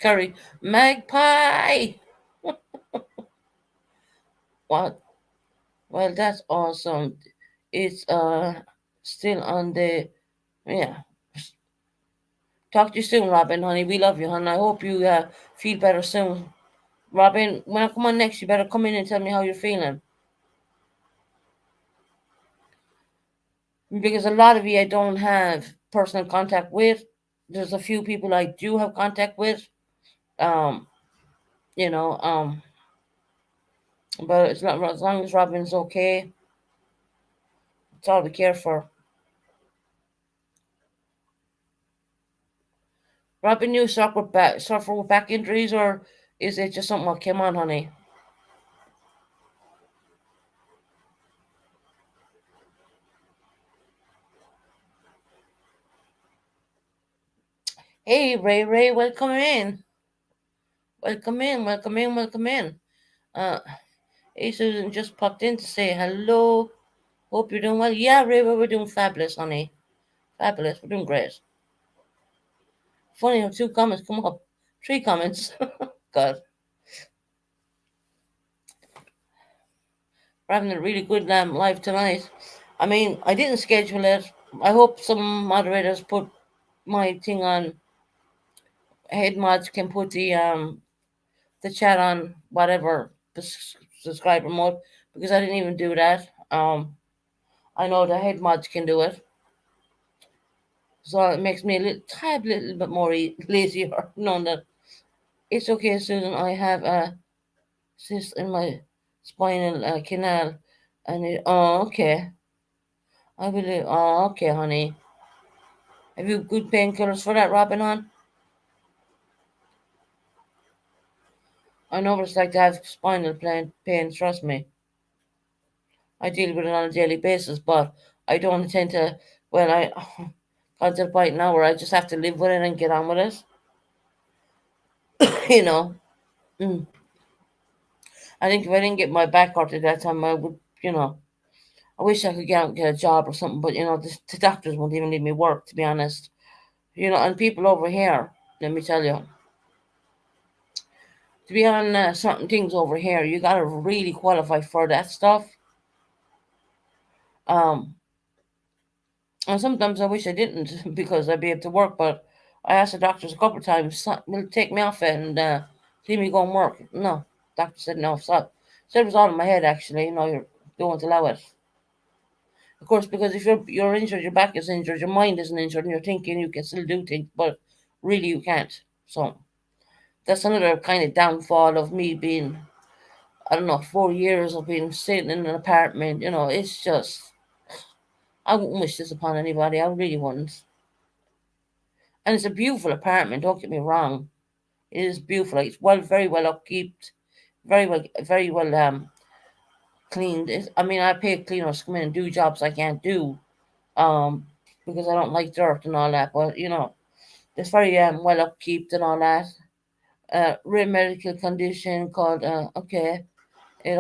Speaker 1: Curry, magpie. What? Well, that's awesome. It's still on the yeah. Talk to you soon, Robin, honey. We love you, honey. I hope you feel better soon. Robin, when I come on next, you better come in and tell me how you're feeling. Because a lot of you I don't have personal contact with. There's a few people I do have contact with. Um, you know, but it's not as long as Robin's okay. It's all we care for. Robin, you suffer with back injuries, or is it just something that came on, honey? Hey, Ray, Ray, welcome in. Welcome in, welcome in, welcome in. Uh, hey, Susan just popped in to say hello. Hope you're doing well. Yeah, Ray, we're doing fabulous, honey. Fabulous. We're doing great. Funny how two comments come up. Three comments. God, we're having a really good live tonight. I mean, I didn't schedule it. I hope some moderators put my thing on. Head mods can put the chat on whatever subscriber mode, because I didn't even do that. I know the head mods can do it, so it makes me a little bit more lazier knowing that it's okay, Susan. I have a cyst in my spinal canal, and okay. I believe. Oh, okay, honey. Have you good painkillers for that, Robin? On. I know what it's like to have spinal pain. Trust me, I deal with it on a daily basis, but I don't intend to. Well, I got to the point now where I just have to live with it and get on with it. you know. Mm. I think if I didn't get my back hurt at that time, I would. I wish I could get out and get a job or something, but the doctors won't even let me work. To be honest, and people over here. Let me tell you, to be on certain things over here, you gotta really qualify for that stuff. Um, and sometimes I wish I didn't because I'd be able to work. But I asked the doctors a couple of times, will take me off it and see me go and work. No, doctor said no. So it was all in my head actually. You don't allow it. Of course, because if you're injured, your back is injured, your mind isn't injured, and you're thinking you can still do things, but really you can't. So that's another kind of downfall of me being, I don't know, 4 years of being sitting in an apartment. It's just, I wouldn't wish this upon anybody. I really wouldn't. And it's a beautiful apartment, don't get me wrong. It is beautiful. Like, it's very well upkept, very well cleaned. I mean, I pay cleaners to come in and do jobs I can't do, um, because I don't like dirt and all that. But it's very well upkept and all that. Rare medical condition called okay. It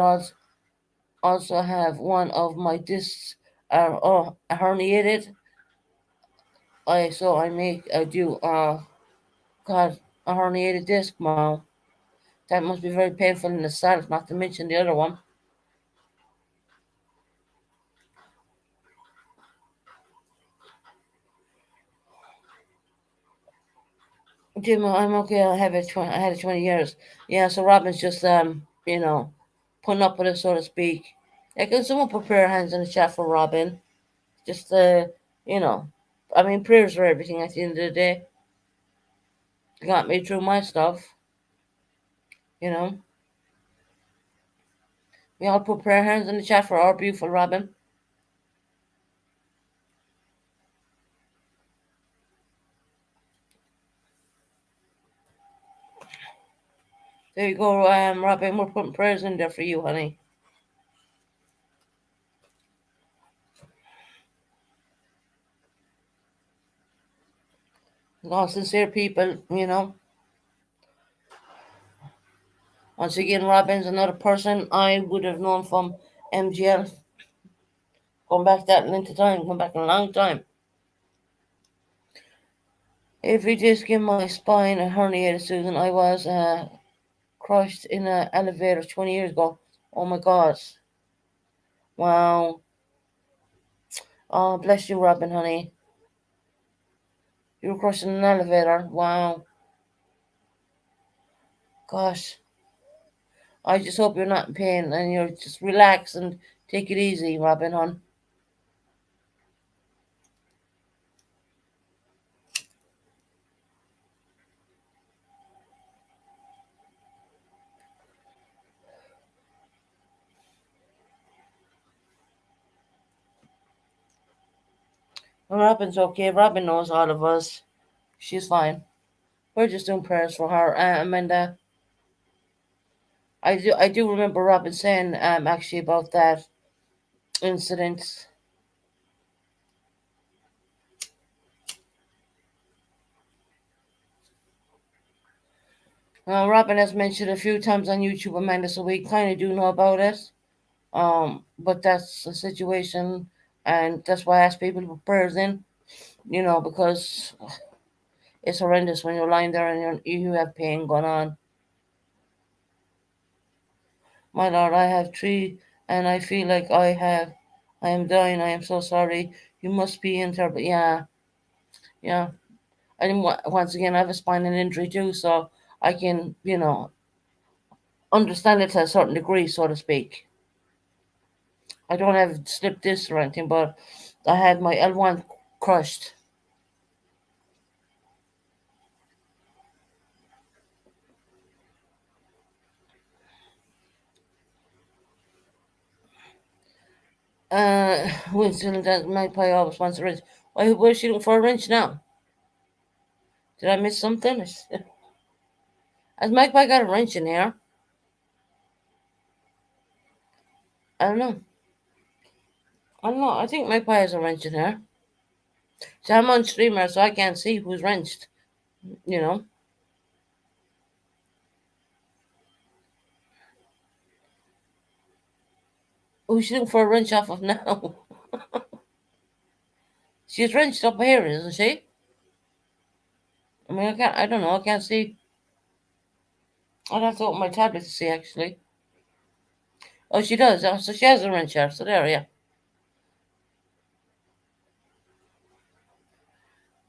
Speaker 1: also have one of my discs are herniated. I do God, a herniated disc now. That must be very painful in itself, not to mention the other one. Jim, I'm okay. I had it 20 years. Yeah, so Robin's just putting up with it, so to speak. Can someone put prayer hands in the chat for Robin? Just you know, I mean, prayers are everything at the end of the day. Got me through my stuff. You know, we all put prayer hands in the chat for our beautiful Robin. There you go, Robin. We're putting prayers in there for you, honey. All sincere people, Once again, Robin's another person I would have known from MGL, going back that length of time, going back a long time. Every disc in my spine a herniated, Susan. I was crushed in an elevator 20 years ago. Oh my God. Wow. Oh, bless you, Robin, honey. You were crushed in an elevator. Wow. Gosh. I just hope you're not in pain and you're just relax and take it easy, Robin, hon. Robin's okay. Robin knows all of us. She's fine. We're just doing prayers for her. Amanda, I do remember Robin saying actually about that incident. Robin has mentioned a few times on YouTube, Amanda, so we kind of do know about it. But that's a situation, and that's why I ask people to put prayers in. Because it's horrendous when you're lying there and you have pain going on. My Lord, I have three, and I feel like I am dying. I am so sorry. You must be in terrible. Yeah, yeah. And once again, I have a spinal injury too, so I can, understand it to a certain degree, so to speak. I don't have slip disc or anything, but I had my L1 crushed. Winston that Magpie always wants a wrench. Why, where's she looking for a wrench now? Did I miss something? Has Magpie got a wrench in here? I don't know. I don't know. I think Magpie has a wrench in here. So I'm on streamer, so I can't see who's wrenched. You know. Who's she looking for a wrench off of now? She's wrenched up here, isn't she? I mean, I can't. I don't know. I can't see. I'd have to open my tablet to see actually. Oh, she does. Oh, so she has a wrench here. So there, yeah.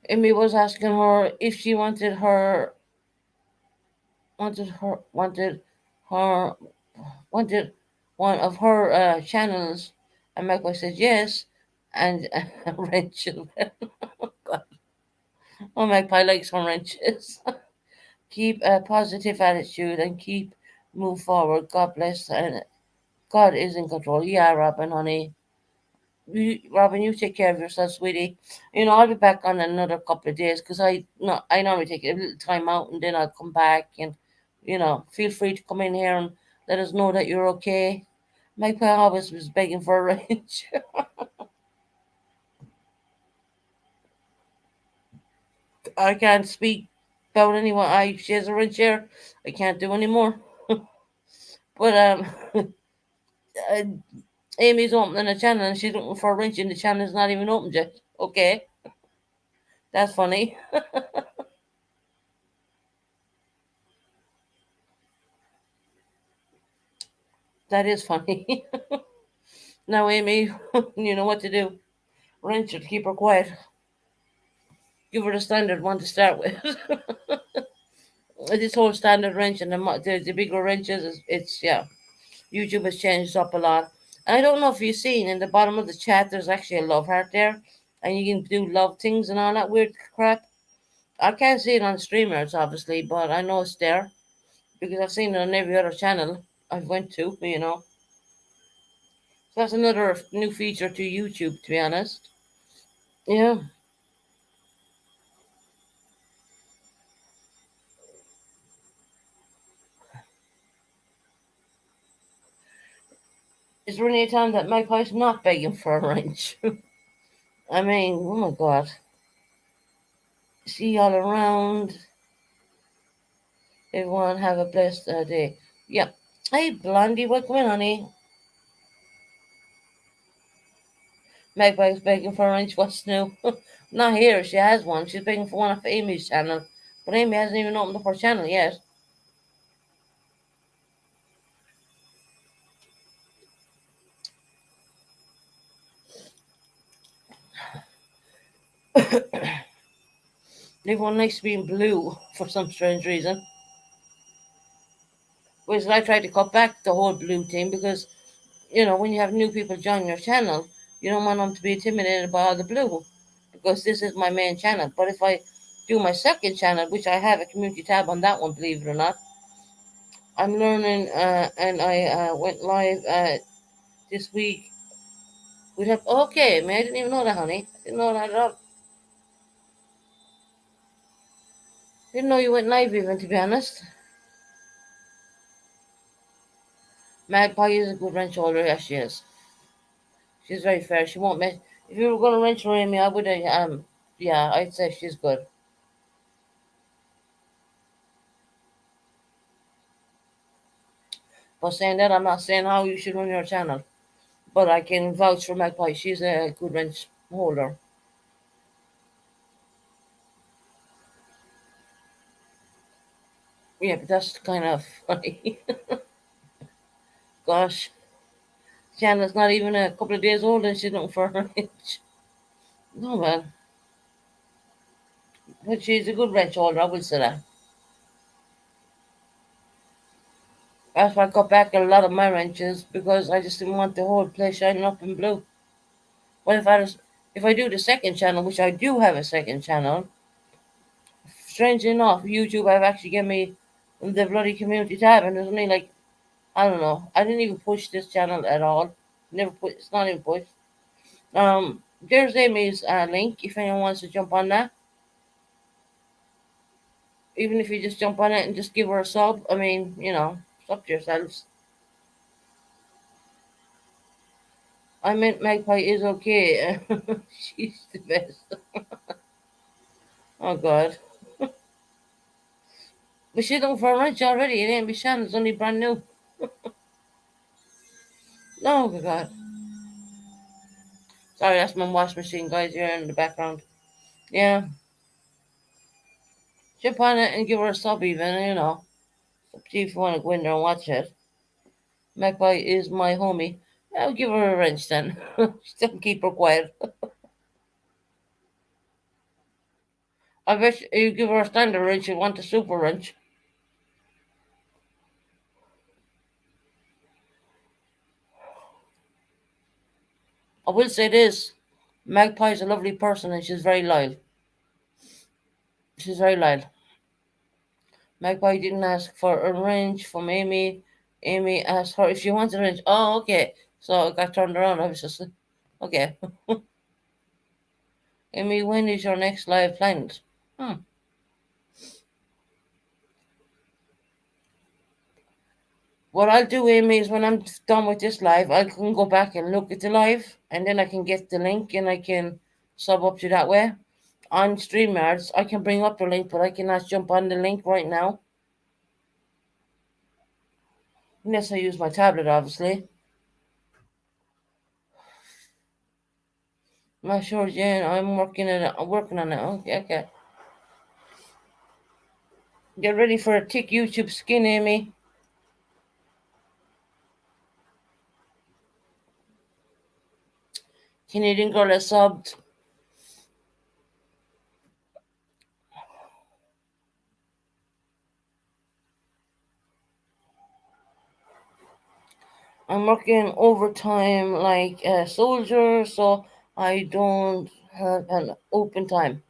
Speaker 1: Amy was asking her if she wanted her wanted one of her channels, and Michael said yes, and a wrench. Oh, Magpie likes her wrenches. Keep a positive attitude and keep move forward. God bless, and God is in control. Yeah, Robin, honey. Robin, you take care of yourself, sweetie. I'll be back on another couple of days because I normally take a little time out and then I'll come back and feel free to come in here and let us know that you're okay. My pa always was begging for a range. I can't speak about anyone. She has a wrench here. I can't do anymore. But uh, Amy's opening a channel and she's looking for a wrench and the channel is not even opened yet. Okay, that's funny. That is funny. Now, Amy, you know what to do. Wrench her to keep her quiet. Give her the standard one to start with. This whole standard wrench and the bigger wrenches, yeah. YouTube has changed up a lot. And I don't know if you've seen in the bottom of the chat, there's actually a love heart there, and you can do love things and all that weird crap. I can't see it on streamers, obviously, but I know it's there because I've seen it on every other channel I've went to. So that's another new feature to YouTube, to be honest. Yeah. Is there any time that Magpie's not begging for a wrench? I mean, oh my god. See y'all around. Everyone have a blessed day. Yeah. Hey, Blondie, welcome in, honey. Magpie's begging for a wrench. What's new? Not here. She has one. She's begging for one off Amy's channel. But Amy hasn't even opened up her channel yet. Everyone likes being blue for some strange reason. Whereas I try to cut back the whole blue thing because, when you have new people join your channel, you don't want them to be intimidated by all the blue because this is my main channel. But if I do my second channel, which I have a community tab on that one, believe it or not, I'm learning and I went live this week. We have okay, man. I didn't even know that, honey. I didn't know that at all. Didn't know you went live even, to be honest. Magpie is a good wrench holder. Yes, she is. She's very fair. She won't mess. If you were going to wrench her, Amy, I would. Yeah, I'd say she's good. But saying that, I'm not saying how you should run your channel. But I can vouch for Magpie. She's a good wrench holder. Yeah, but that's kind of funny. Gosh, Channel's not even a couple of days old and she's looking for a wrench. No, man. But she's a good wrench holder, I will say that. That's why I got back a lot of my wrenches because I just didn't want the whole place shining up in blue. But if I do the second channel, which I do have a second channel, strangely enough, YouTube have actually given me the bloody community tab, and there's only like I don't know. I didn't even push this channel at all. Never put. It's not even pushed. There's Amy's link if anyone wants to jump on that. Even if you just jump on it and just give her a sub. I mean, it's up to yourselves. I meant Magpie is okay. She's the best. Oh God. But she's looking for a wrench already. It ain't be Shannon's only brand new. Oh God. Sorry, that's my wash machine, guys. You're in the background. Yeah. Jump on it and give her a sub, even. See if you want to go in there and watch it. Magpie is my homie. I'll give her a wrench then. Still keep her quiet. I bet you give her a standard wrench, you want a super wrench. I will say this Magpie's a lovely person and she's very loyal. She's very loyal. Magpie didn't ask for a wrench from Amy. Amy asked her if she wants a wrench. Oh, okay. So I got turned around, obviously. Okay. Amy, when is your next live planned? Hmm. What I'll do, Amy, is when I'm done with this live, I can go back and look at the live, and then I can get the link and I can sub up to that way. On StreamYards, I can bring up the link, but I cannot jump on the link right now. Unless I use my tablet, obviously. I'm not sure, Jen. I'm working on it. I'm working on it. Okay, okay. Get ready for a thick YouTube skin, Amy. Canadian girl has subbed. I'm working overtime like a soldier, so I don't have an open time.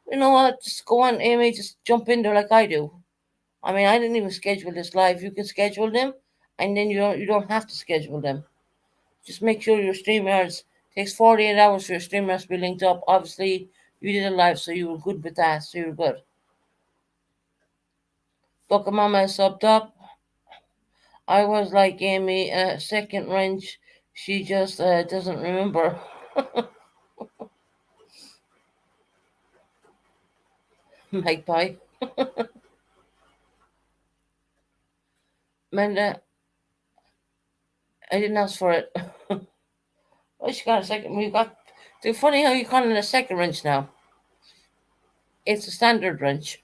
Speaker 1: You know what? Just go on, Amy. Just jump in there like I do. I mean, I didn't even schedule this live. You can schedule them, and then you don't have to schedule them. Just make sure your StreamYards takes 48 hours for your StreamYards to be linked up. Obviously, you did a live, so you were good with that. So you're good. Mama is subbed up. I was like Amy, second range. She just doesn't remember. Magpie. Manda, I didn't ask for it. Oh, she got a second. We got. It's funny how you call it a second wrench now. It's a standard wrench.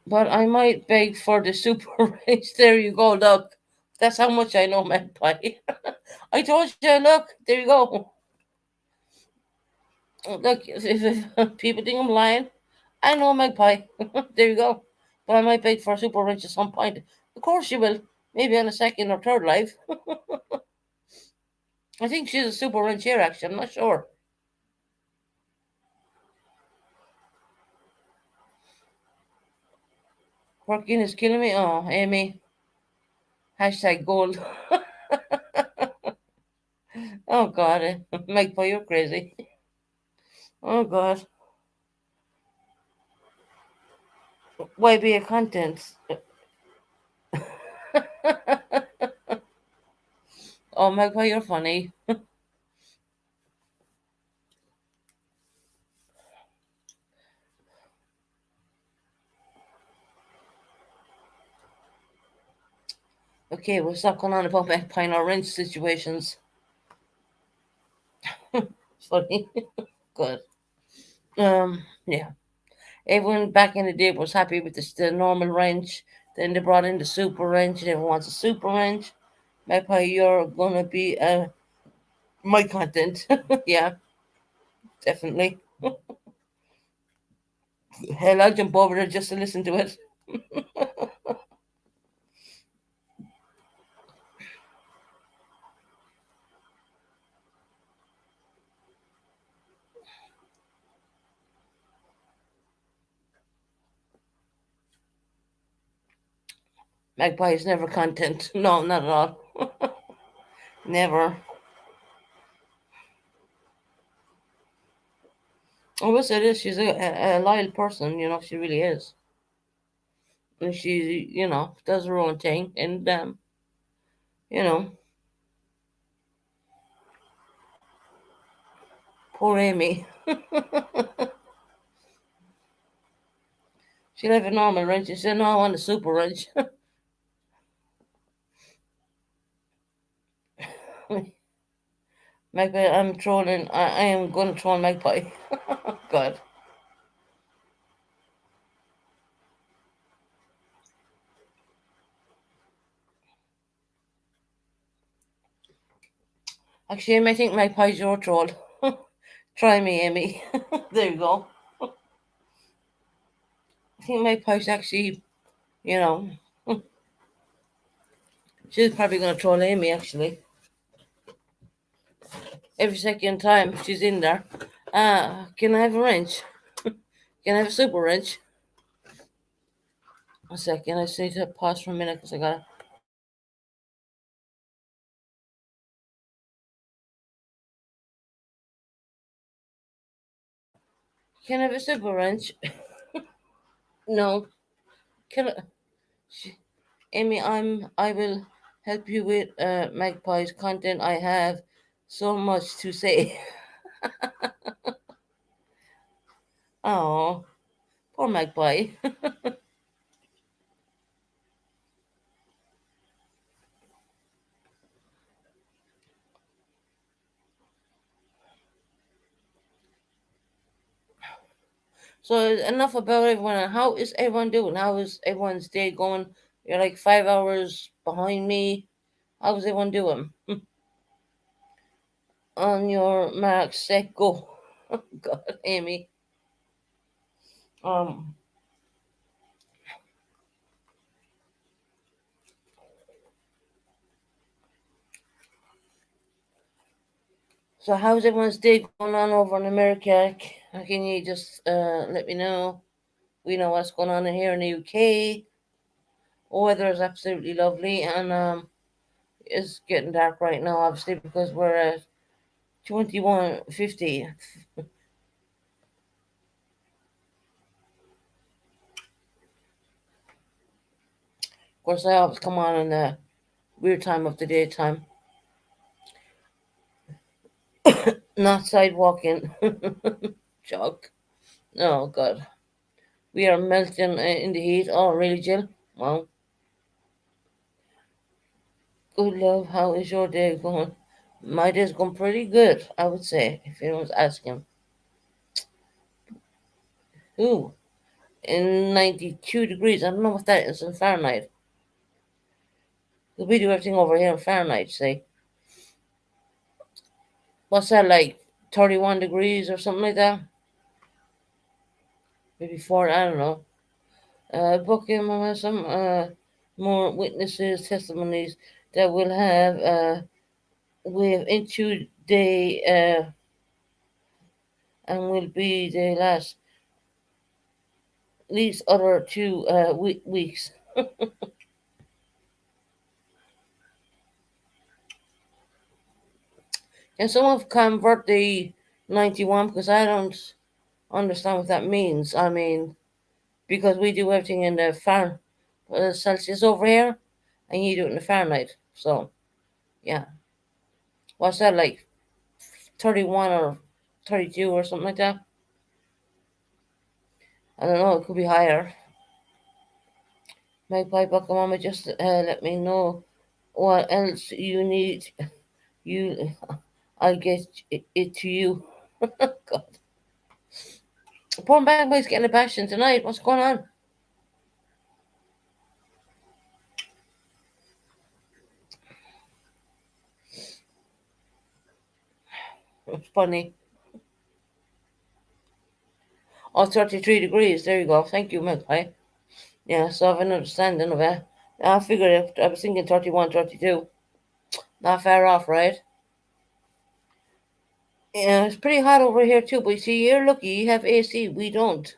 Speaker 1: But I might beg for the super wrench. There you go, look. That's how much I know Magpie. I told you, look, there you go. Look, if people think I'm lying, I know Magpie. There you go. But I might beg for a super wrench at some point. Of course you will. Maybe on a second or third life. I think she's a super wrench here, actually. I'm not sure. Working is killing me. Oh, Amy. Hashtag gold. Oh, God. Magpie, you're crazy. Oh, God. Why be a content? Oh, Magpie, you're funny. Okay, we'll stop going on about Magpie and our wrench situations. Funny. Good. Yeah. Everyone back in the day was happy with the normal wrench. Then they brought in the super wrench. Everyone wants a super wrench. Magpie, you're gonna be my content. Yeah, definitely. Hell, I'll jump over there just to listen to it. Magpie is never content. No, not at all. Never. I will say this: she's a loyal person. She really is. And she, does her own thing. And you know, poor Amy. She'll have a normal wrench. She said, "No, I want a super wrench." Magpie, I'm trolling. I am going to troll Magpie. God. Actually, Amy, I think Magpie's your troll. Try me, Amy. There you go. I think Magpie's actually, you know, she's probably going to troll Amy, actually. Every second time she's in there. Can I have a wrench? Can I have a super wrench? A second, I just need to pause for a minute because I got Can I have a super wrench? No. Can I? Amy, I will help you with Magpie's content. I have so much to say. Oh, poor Magpie. So enough about everyone. How is everyone doing? How is everyone's day going? You're like 5 hours behind me. How's everyone doing? On your mark, set, go. God, Amy. Um. So how's everyone's day going on over in America? Can you just let me know? We know what's going on in here in the UK. Weather is absolutely lovely, and it's getting dark right now, obviously, because we're at 21:50. Of course, I always come on in the weird time of the daytime, not sidewalking. Joke. Oh God, we are melting in the heat. Oh, really, Jill? Well, good love. How is your day going? My day's going pretty good, I would say, if anyone's asking. Ooh, in 92 degrees. I don't know what that is in Fahrenheit. 'Cause we do everything over here in Fahrenheit, say. What's that, like 31 degrees or something like that? Maybe four, I don't know. Book him some more witnesses, testimonies that will have with into the and will be the last least other 2 weeks. Can someone convert the 91 because I don't understand what that means. I mean, because we do everything in the Celsius over here, and you do it in the Fahrenheit. So yeah, what's that like? 31 or 32 or something like that? I don't know. It could be higher. Magpie Mama, just let me know what else you need. You, I'll get it to you. God, poor Magpie's getting a bashing tonight. What's going on? It's funny. Oh, 33 degrees. There you go. Thank you, Magpie. Yeah, so I have an understanding of it. I figured it. I was thinking 31, 32. Not far off, right? Yeah, it's pretty hot over here too, but you see, you're lucky you have AC. We don't.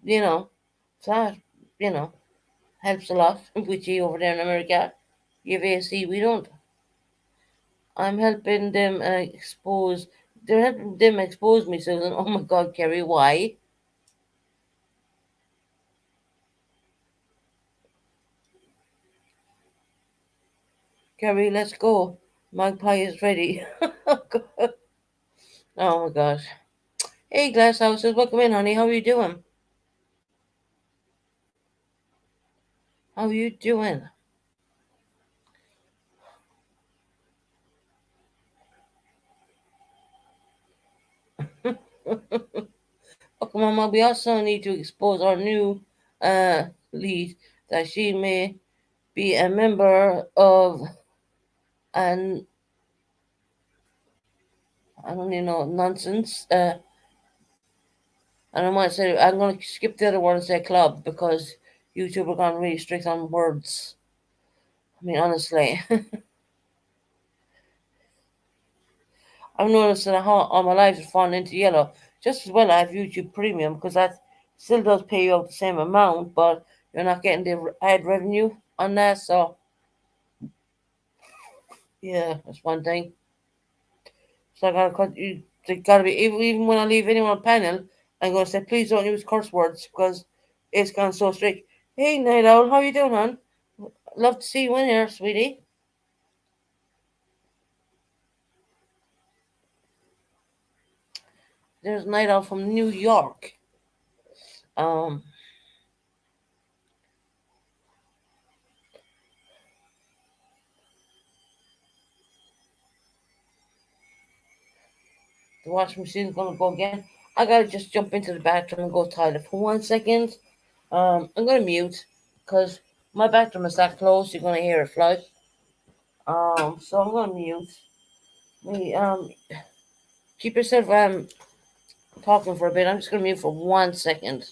Speaker 1: you know, so that, you know, helps a lot with you over there in America. You have AC, we don't. I'm helping them expose. They're helping them expose me, Susan. Oh my God, Kerry, why? Kerry, let's go. Magpie is ready. Oh my gosh. Hey, Glass Houses, welcome in, honey. How are you doing? How are you doing? Okay, Mama, we also need to expose our new lead that she may be a member of an I don't even know nonsense. And I might say I'm going to skip the other one and say club because YouTube are gone really strict on words. I mean, honestly, I've noticed that how all my life has fallen into yellow. Just as well, I have YouTube Premium because that still does pay you out the same amount, but you're not getting the ad revenue on that. So yeah, that's one thing. So I gotta cut you. They gotta be even when I leave anyone on panel, I'm going to say, please don't use curse words because it's gone so strict. Hey, Night Owl, how you doing, hon? Love to see you in here, sweetie. There's Night Owl from New York. Um, the washing machine's going to go again. I got to just jump into the bathroom and go toilet for 1 second. I'm going to mute because my bathroom is that close. You're going to hear it flush. So I'm going to mute. Me, keep yourself talking for a bit. I'm just going to mute for 1 second.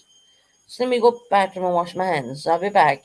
Speaker 1: So let me go bathroom and wash my hands. I'll be back.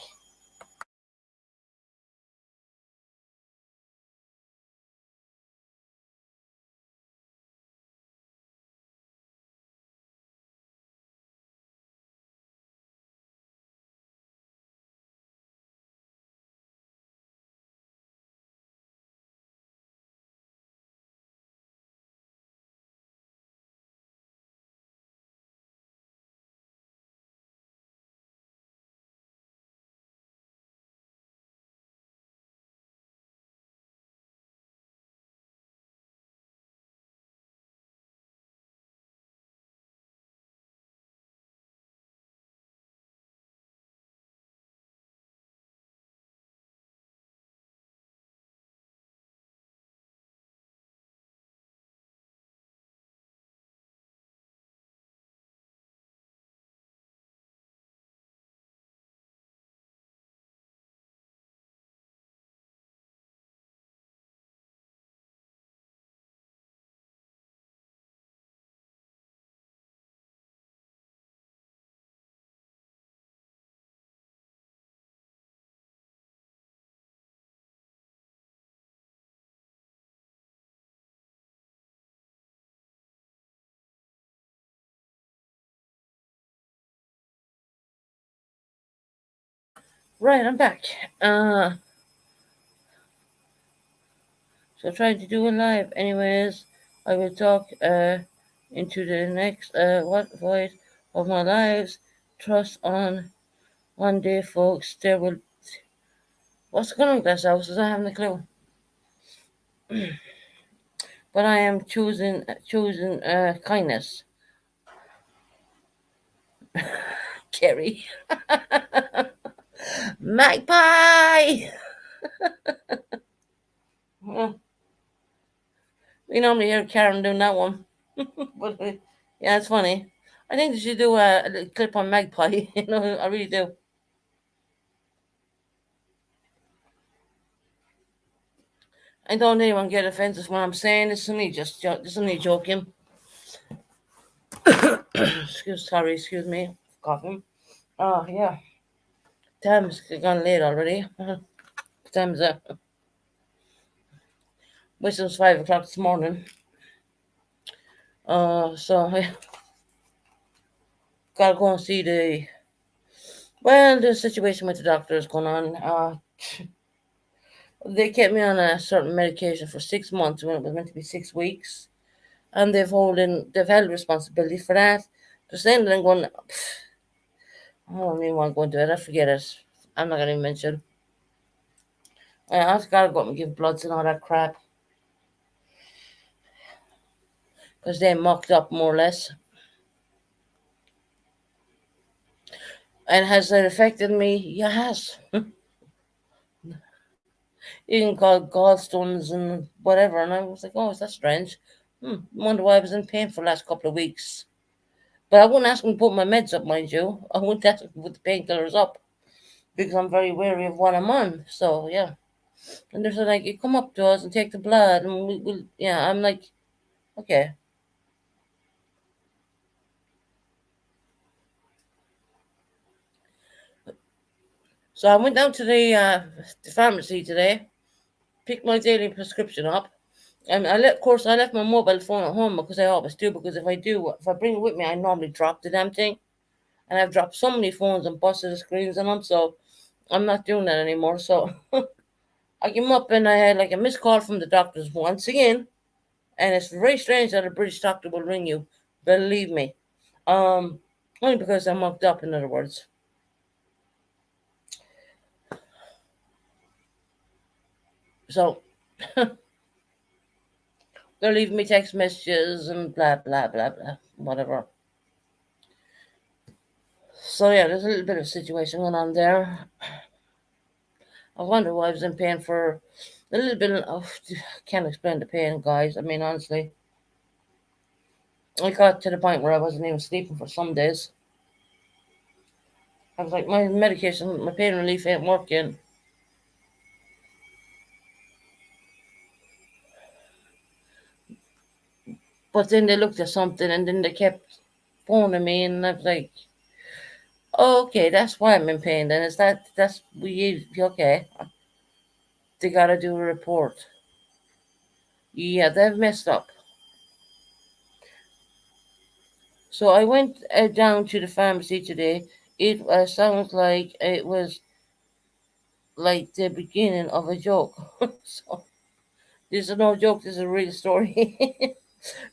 Speaker 1: Right, I'm back. So trying to do it live. Anyways, I will talk into the next what voice of my lives. Trust on one day, folks. There will. What's going on with this house? I haven't a clue. But I am choosing kindness. Kerry. Magpie. Well, we normally hear Karen doing that one. But yeah, it's funny. I think they should do a little clip on Magpie. I really do. I don't anyone get offended when I'm saying this. This is me joking. Excuse me, coughing. Oh yeah, time's gone late already. Time's up. Wish it was 5 o'clock this morning. So I gotta go and see the situation with the doctor is going on. They kept me on a certain medication for 6 months when it was meant to be 6 weeks, and they've held responsibility for that. They're saying that I'm going. I don't even want to go into it. I forget it. I'm not gonna mention. I just gotta go up and give bloods and all that crap because they mucked up more or less. And has it affected me? Yes. You can call gallstones and whatever. And I was like, oh, is that strange? Wonder why I was in pain for the last couple of weeks. But I wouldn't ask them to put my meds up, mind you. I wouldn't ask them to put the painkillers up because I'm very wary of what I'm on. So, yeah. And they're like, you come up to us and take the blood. And we'll, yeah, I'm like, okay. So I went down to the pharmacy today, picked my daily prescription up. And of course, I left my mobile phone at home because I always do. Because if I bring it with me, I normally drop the damn thing. And I've dropped so many phones and busted the screens on them, so I'm not doing that anymore. So I came up and I had like a missed call from the doctors once again. And it's very strange that a British doctor will ring you. Believe me. Um, Only because I'm mucked up, in other words. So they're leaving me text messages and blah blah blah blah, whatever. So yeah, there's a little bit of situation going on there. I wonder why I was in pain for a little bit of. Can't explain the pain, guys. I mean, honestly, I got to the point where I wasn't even sleeping for some days. I was like, my medication, my pain relief ain't working. But then they looked at something and then they kept phoning me, and I was like, oh, okay, that's why I'm in pain. Then is that's we okay? They gotta do a report. Yeah, they've messed up. So I went down to the pharmacy today. It sounds like it was like the beginning of a joke. So this is no joke. This is a real story.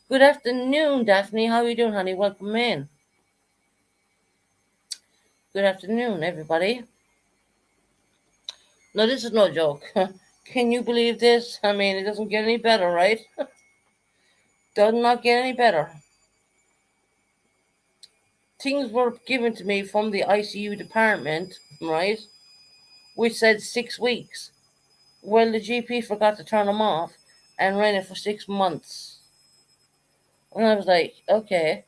Speaker 1: Good afternoon, Daphne. How are you doing, honey? Welcome in. Good afternoon, everybody. No, this is no joke. Can you believe this? I mean, it doesn't get any better, right? Does not get any better. Things were given to me from the ICU department, right? Which said 6 weeks. Well, the GP forgot to turn them off and ran it for 6 months. And I was like, okay,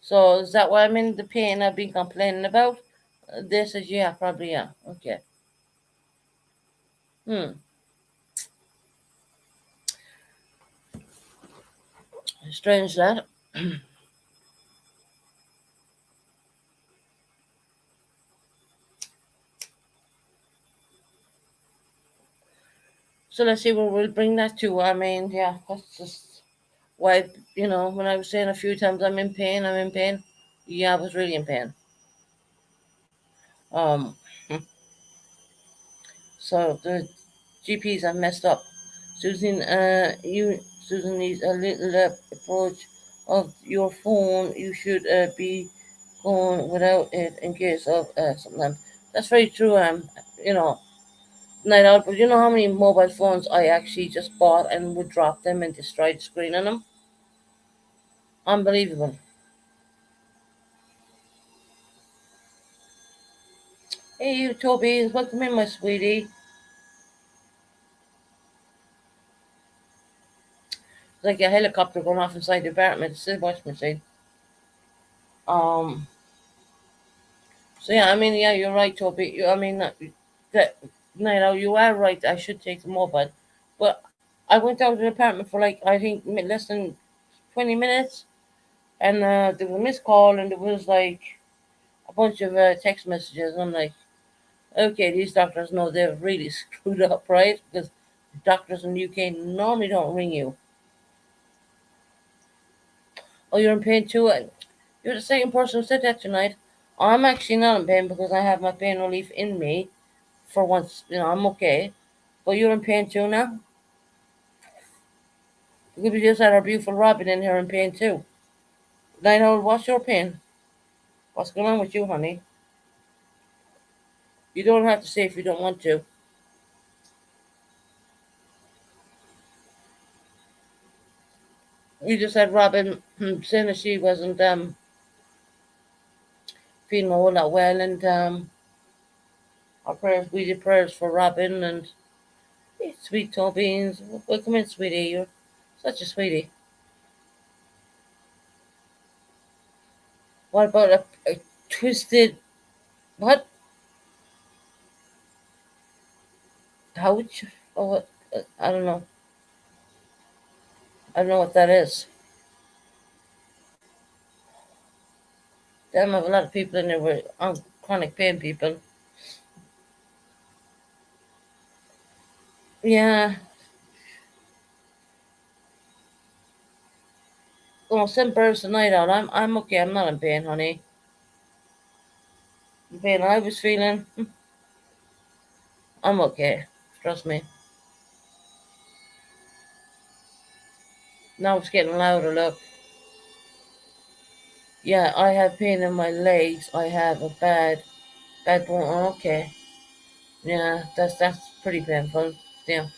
Speaker 1: so is that why I'm in the pain I've been complaining about? They said, yeah, probably, yeah. Okay. Hmm. Strange that. So let's see where we'll bring that to. I mean, yeah, that's just why, when I was saying a few times I'm in pain, I'm in pain. Yeah, I was really in pain. Um, so the GPs have messed up. Susan, Susan needs a little approach of your phone. You should be going without it in case of something. That's very true. You know, night out. But you know how many mobile phones I actually just bought and would drop them and destroy the screen on them? Unbelievable. Hey, you, Toby. Welcome in, my sweetie. It's like a helicopter going off inside the apartment. It's a washing machine. Um. So yeah, I mean, yeah, you're right, Toby. I mean, that you are right. I should take the mobile, but I went out to the apartment for like I think less than 20 minutes, and there was a missed call, and there was like a bunch of text messages. And I'm like, okay, these doctors know they've really screwed up, right? Because doctors in the UK normally don't ring you. Oh, you're in pain too. You're the second person who said that tonight. I'm actually not in pain because I have my pain relief in me. For once, I'm okay. But you're in pain too now? Because we just had our beautiful Robin in here in pain too. Night what's your pain? What's going on with you, honey? You don't have to say if you don't want to. You just had Robin saying that she wasn't feeling all that well, and we did prayers for Robin, and hey, sweet Tobies. Welcome in, sweetie. You're such a sweetie. What about a twisted what? Couch? Oh, what? I don't know. I don't know what that is. Damn, I have a lot of people in there with chronic pain people. Yeah. Well, send birds the night out. I'm okay. I'm not in pain, honey. The pain I was feeling, I'm okay. Trust me. Now it's getting louder. Look. Yeah, I have pain in my legs. I have a bad bone. Oh, okay. Yeah, that's pretty painful. Yeah,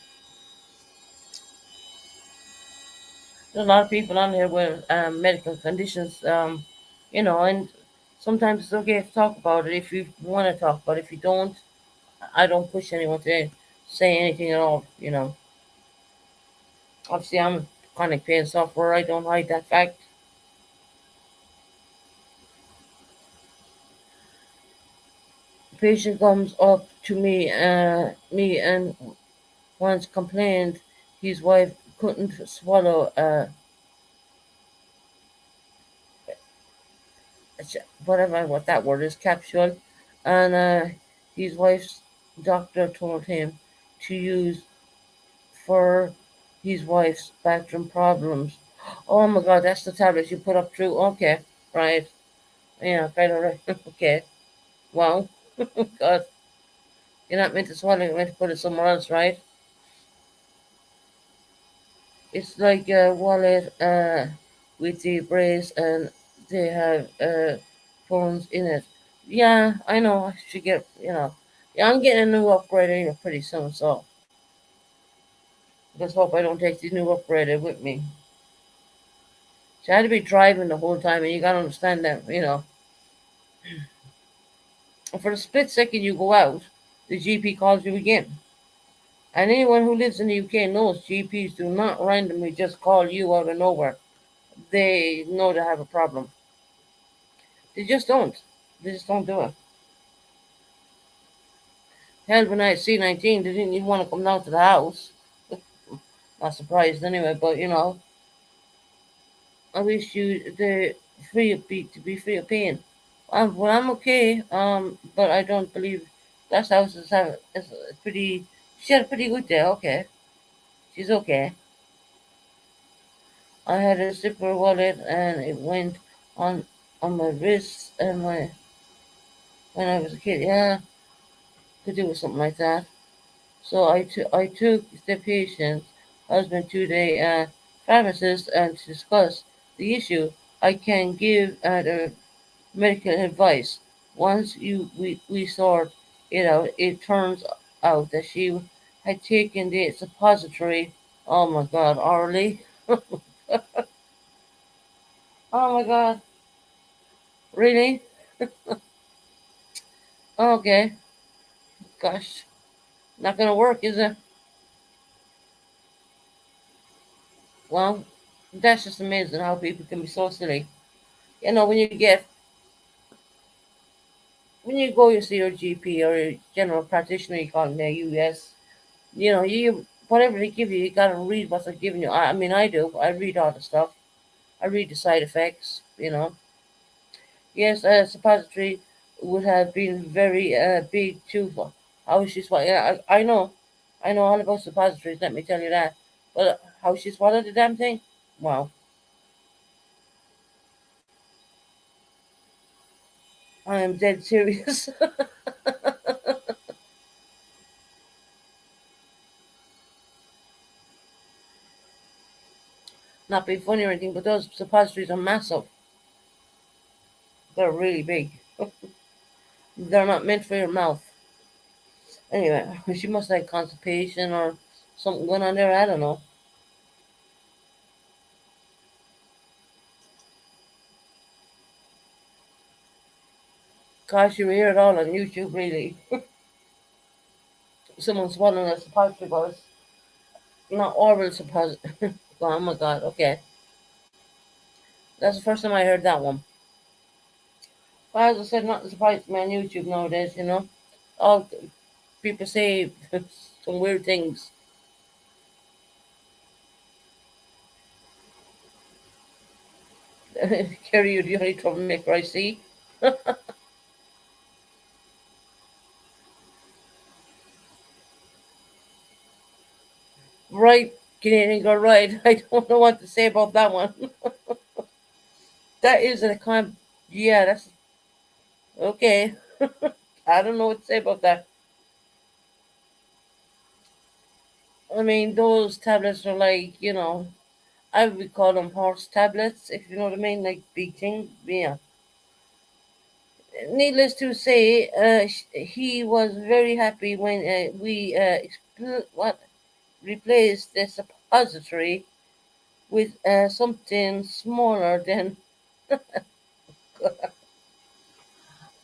Speaker 1: there's a lot of people on here with medical conditions. And sometimes it's okay to talk about it if you want to talk. But if you don't, I don't push anyone to say anything at all. Obviously, I'm a chronic pain sufferer. I don't hide that fact. Patient comes up to me and once complained his wife couldn't swallow whatever what that word is, capsule, and his wife's doctor told him to use for his wife's bathroom problems. Oh my God, that's the tablet you put up through. Okay, right, yeah, kind of right. Okay, wow, God, you're not meant to swallow. You're meant to put it somewhere else, right? It's like a wallet with the brace, and they have phones in it. Yeah, I know. I should get. Yeah, I'm getting a new upgrade anyway pretty soon, so just hope I don't take the new upgrade with me. So I had to be driving the whole time, and you gotta understand that. For a split second you go out, the GP calls you again. And anyone who lives in the UK knows GPs do not randomly just call you out of nowhere. They know they have a problem. They just don't. They just don't do it. Hell, when I had C19, they didn't even want to come down to the house. Not surprised anyway, but I wish you the free of to be free of pain. Well, I'm okay. But I don't believe that house is pretty. She had a pretty good day. Okay, she's okay. I had a zipper wallet and it went on my wrist and my when I was a kid. Yeah, could do with something like that. So I took the patient's husband to the pharmacist and to discuss the issue. I can give the medical advice. Once we sort it out, it turns out that she had taken the suppository. Oh my God, orally. Oh my God, really? Okay, gosh, not gonna work, is it? Well, that's just amazing how people can be so silly. When you go you see your GP or your general practitioner, you call them their US, you whatever they give you, you gotta read what they're giving you. I mean, I do. I read all the stuff. I read the side effects. Yes, suppository would have been very big too. For how she swallowed? Yeah, I know. I know all about suppositories. Let me tell you that. But how she swallowed the damn thing? Wow, I am dead serious. Not being funny or anything, but those suppositories are massive. They're really big. They're not meant for your mouth. Anyway, she must have constipation or something going on there. I don't know. Gosh, you hear it all on YouTube, really. Someone swallowing a suppository, but it's not oral suppository. Oh my God, okay. That's the first time I heard that one. But as I said, not surprised me on YouTube nowadays. All people say some weird things. Carry you the only troublemaker I see. Right, Canadian girl, right. I don't know what to say about that one. That is a kind. Yeah, that's okay. I don't know what to say about that. I mean, those tablets are like. I would call them horse tablets, if you know what I mean, like big thing. Yeah. Needless to say, he was very happy when we replaced the suppository with something smaller than.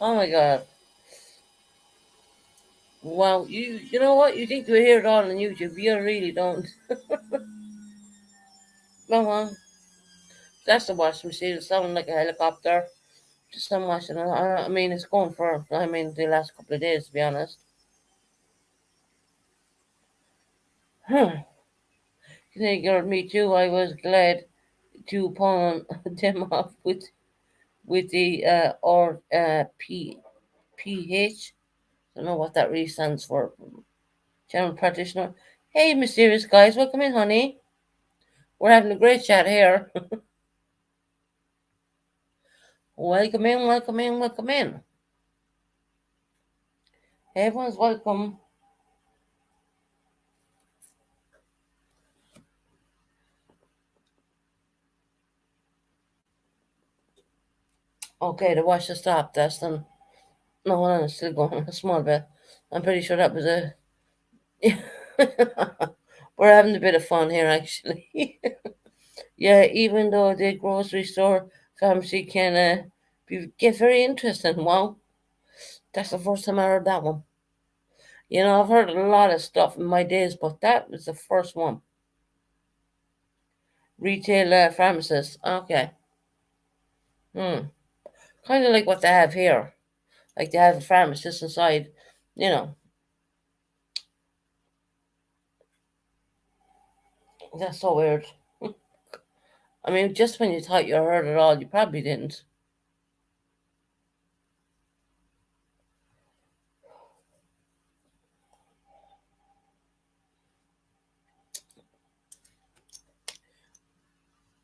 Speaker 1: Oh my god! Wow, you know what? You think you hear it all on YouTube? You really don't. Well, that's the washing machine. It sounded like a helicopter. Just I'm watching it. I mean, it's going for. I mean, the last couple of days, to be honest. Huh. Girl, me too. I was glad to pawn them off with the or PH. Don't know what that really stands for. General practitioner. Hey, mysterious guys, welcome in, honey. We're having a great chat here. Welcome in, welcome in, welcome in. Everyone's welcome. Okay, the wash has stopped. That's done. No, hold on, it's still going a small bit. I'm pretty sure that was a. We're having a bit of fun here, actually. Yeah, even though the grocery store pharmacy can get very interesting. Wow, that's the first time I heard that one. I've heard a lot of stuff in my days, but that was the first one. Retail pharmacist. Okay. Hmm. Kind of like what they have here. Like they have a pharmacist inside. You know, that's so weird. I mean, just when you thought you heard it all, you probably didn't.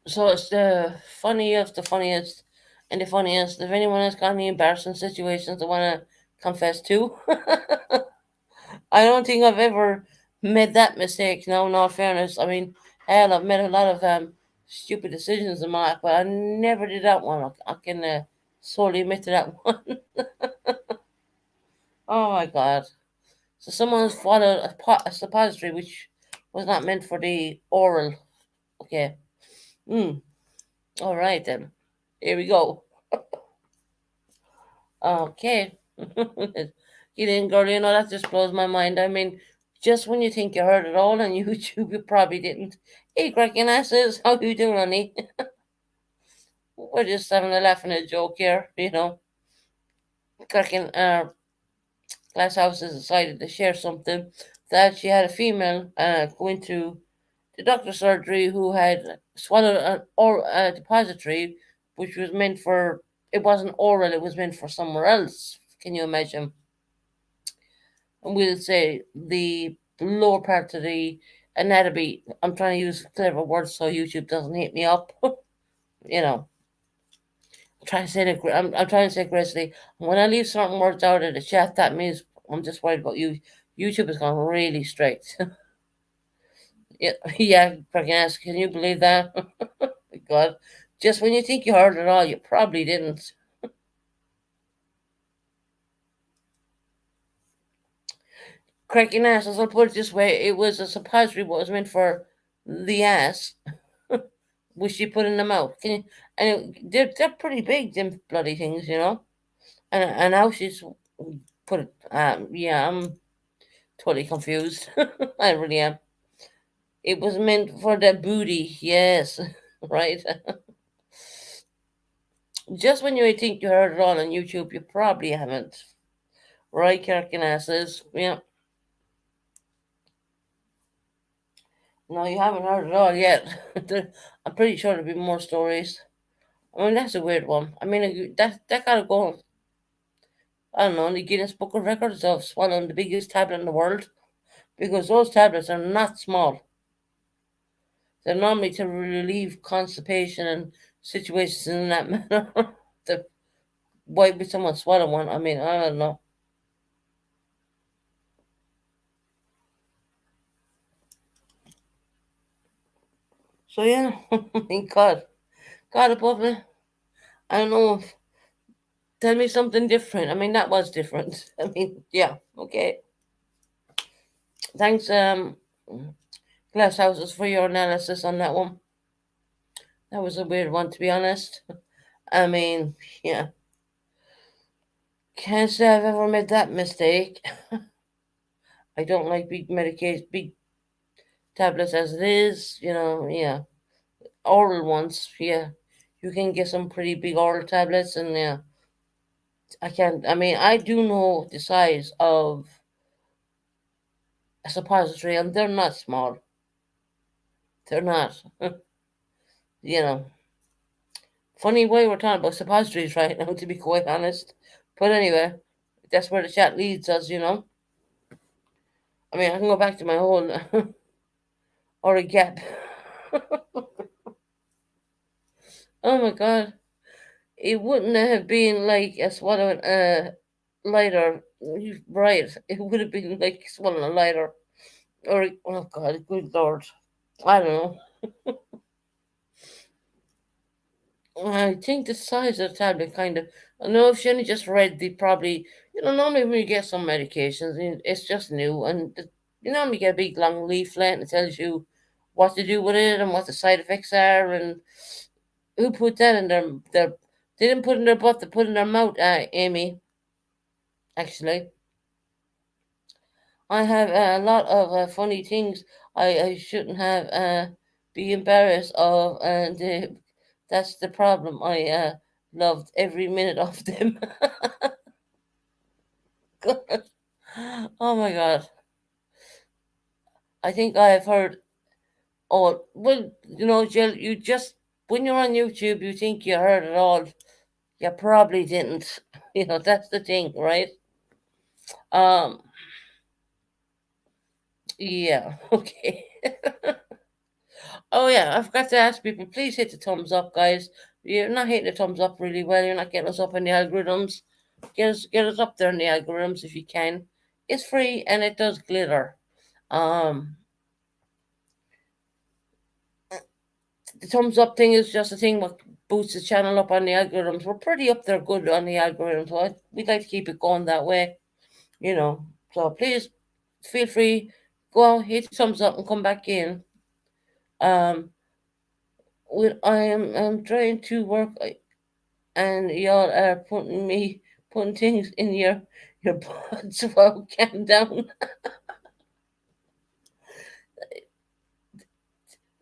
Speaker 1: So it's the funniest, and the funniest. If anyone has got any embarrassing situations they want to confess to, I don't think I've ever made that mistake. No, in all fairness. I mean, hell, I've made a lot of stupid decisions in my life, but I never did that one. I can solely admit to that one. Oh my god. So someone swallowed a suppository which was not meant for the oral. Okay. Mm. All right then. Here we go. Okay. You didn't, girl. That just blows my mind. I mean, just when you think you heard it all on YouTube, you probably didn't. Hey, cracking asses, how you doing, honey? We're just having a laugh and a joke here. Cracking glass houses decided to share something that she had a female going to the doctor's surgery who had swallowed a depository which was meant for, it wasn't oral, it was meant for somewhere else. Can you imagine? And we'll say the lower part of the anatomy. I'm trying to use clever words so YouTube doesn't hit me up. you know, trying to say it. I'm trying to say it gracefully. When I leave certain words out of the chat, that means I'm just worried about you. YouTube is going really straight. Yeah, yeah. Fucking ask. Can you believe that? God, just when you think you heard it all, you probably didn't. Cracking asses. I'll put it this way: it was a suppository, what was meant for the ass, which you put in the mouth. Can you? And they're pretty big, them bloody things. And now she's put it. Yeah, I'm totally confused. I really am. It was meant for the booty. Yes, right. Just when you think you heard it all on YouTube, you probably haven't. Right, cracking asses. Yeah. No, you haven't heard it all yet. I'm pretty sure there'll be more stories. I mean, that's a weird one. I mean, that gotta go. I don't know, in the Guinness Book of Records of swallowing the biggest tablet in the world, because those tablets are not small. They're normally to relieve constipation and situations in that manner. the Why would someone swallow one? I mean, I don't know. So yeah, thank God. God above me. I don't know. Tell me something different. I mean, that was different. I mean, yeah, okay. Thanks, Glass Houses, for your analysis on that one. That was a weird one, to be honest. I mean, yeah. Can't say I've ever made that mistake. I don't like big medication, big tablets as it is. Yeah. Oral ones, yeah. You can get some pretty big oral tablets, and yeah. I can't, I mean, I do know the size of a suppository, and they're not small. They're not. you know. Funny way we're talking about suppositories right now, to be quite honest. But anyway, that's where the chat leads us. I mean, I can go back to my whole or a gap. Oh my god. It wouldn't have been like a swallowing a lighter. Right. It would have been like swallowing a lighter. Oh god, good lord. I don't know. I think the size of the tablet kind of. I know if she only just read the probably. Normally when you get some medications, it's just new, and you normally get a big long leaflet and it tells you what to do with it and what the side effects are, and who put that in their they didn't put in their butt, they put in their mouth, Amy, actually. I have a lot of funny things I shouldn't have be embarrassed of, and that's the problem. I loved every minute of them. Oh my god. I think I have heard. Oh, well, Jill, you just, when you're on YouTube, you think you heard it all. You probably didn't. That's the thing, right? Um, yeah, okay. Oh yeah, I forgot to ask people, please hit the thumbs up, guys. You're not hitting the thumbs up really well. You're not getting us up in the algorithms. Get us up there in the algorithms if you can. It's free and it does glitter. Um, the thumbs up thing is just a thing what boosts the channel up on the algorithms. We're pretty up there good on the algorithms. So we'd like to keep it going that way, you know. So please feel free, go out, hit the thumbs up and come back in. Um, I'm trying to work, and y'all are putting things in your pods. Well, calm down.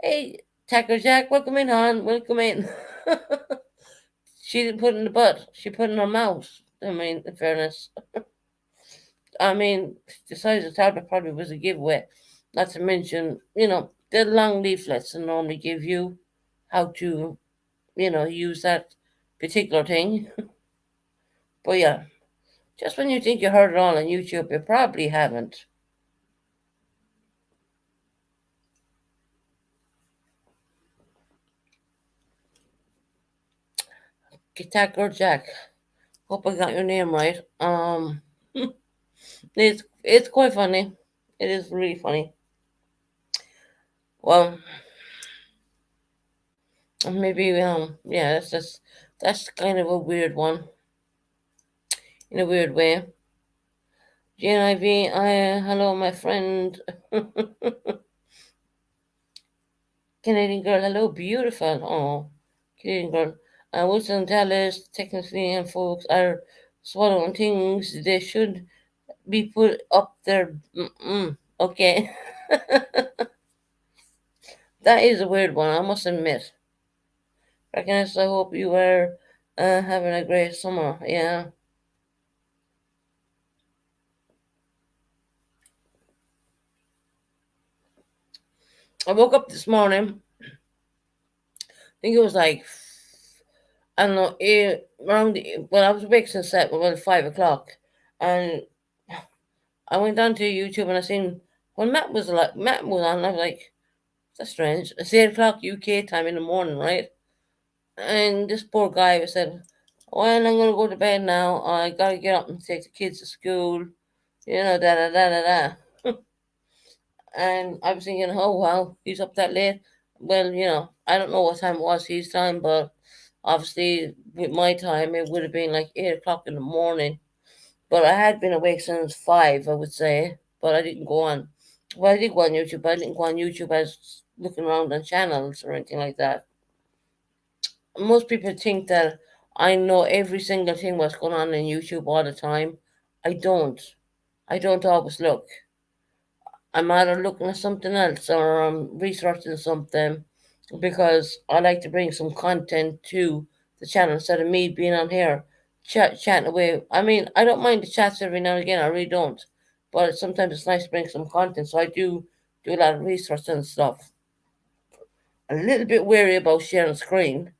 Speaker 1: Hey, Tacker Jack, welcome in, hon. Welcome in. She didn't put in the butt. She put in her mouth. I mean, in fairness. I mean, the size of the tablet probably was a giveaway. Not to mention, the long leaflets and normally give you how to, use that particular thing. But yeah, just when you think you heard it all on YouTube, you probably haven't. Tacker Jack. Hope I got your name right. It's quite funny. It is really funny. Well, maybe yeah, that's kind of a weird one in a weird way. GNIV, hello, my friend. Canadian girl, hello, beautiful. Oh, Canadian girl. Wilson Dallas, technically, and folks are swallowing things they should be put up there. Okay. That is a weird one, I must admit. Agnes, I hope you are having a great summer. Yeah. I woke up this morning. I think it was like, I don't know, well, I was awake since about 5 o'clock, and I went onto YouTube and I seen when Matt was on. I was like, that's strange. It's 8 o'clock UK time in the morning, right? And this poor guy said, "Well, I'm gonna go to bed now. I gotta get up and take the kids to school. Da da da da da." And I was thinking, oh wow, he's up that late. Well, I don't know what time it was his time, but obviously with my time it would have been like 8 o'clock in the morning. But I had been awake since 5, I would say. But I didn't go on. Well, I did go on YouTube, but I didn't go on YouTube as looking around on channels or anything like that. Most people think that I know every single thing what's going on in YouTube all the time. I don't. I don't always look. I'm either looking at something else or I'm researching something because I like to bring some content to the channel instead of me being on here chatting away. I mean, I don't mind the chats every now and again. I really don't, but sometimes it's nice to bring some content. So I do a lot of research and stuff. A little bit wary about sharing screen,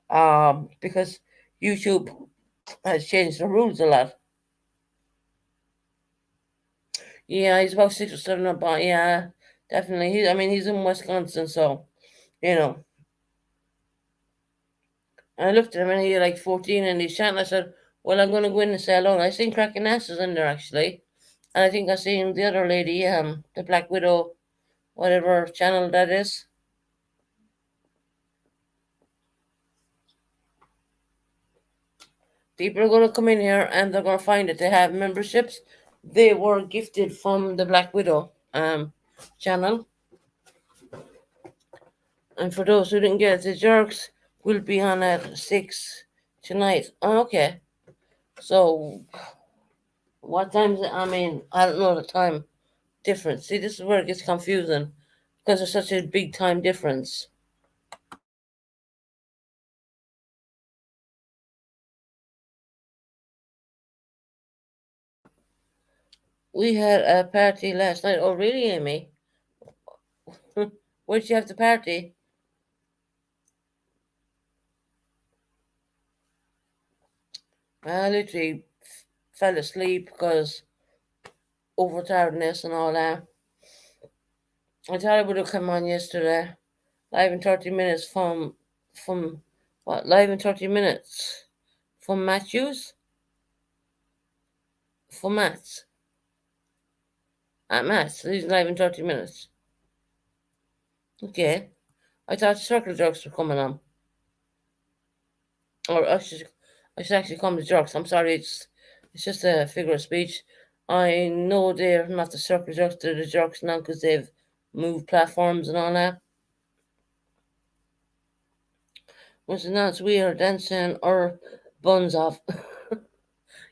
Speaker 1: because YouTube has changed the rules a lot. Yeah, he's about 6 or 7 about. Yeah, definitely. I mean, he's in Wisconsin, so you know. And I looked at him and he had like 14 and he's chatting. I said, well, I'm going to go in and say hello. And I seen cracking asses in there actually. And I think I seen the other lady, the Black Widow, whatever channel that is. People are going to come in here and they're going to find that they have memberships. They were gifted from the Black Widow channel. And for those who didn't get it, the jerks will be on at 6 tonight. Oh, okay. So, what time is it? I mean, I don't know the time difference. See, this is where it gets confusing because there's such a big time difference. We had a party last night. Oh, really, Amy? Where'd you have the party? I literally fell asleep because overtiredness and all that. I thought I would have come on yesterday, live in 30 minutes from what? Live in 30 minutes from Matthews for Matt's at Matt's. He's live in 30 minutes. Okay, I thought circle jerks were coming on. Or I should actually call them the jerks. I'm sorry, it's just a figure of speech. I know they're not the circle jerks, they're the jerks now because they've moved platforms and all that. Was announced we are dancing our buns off.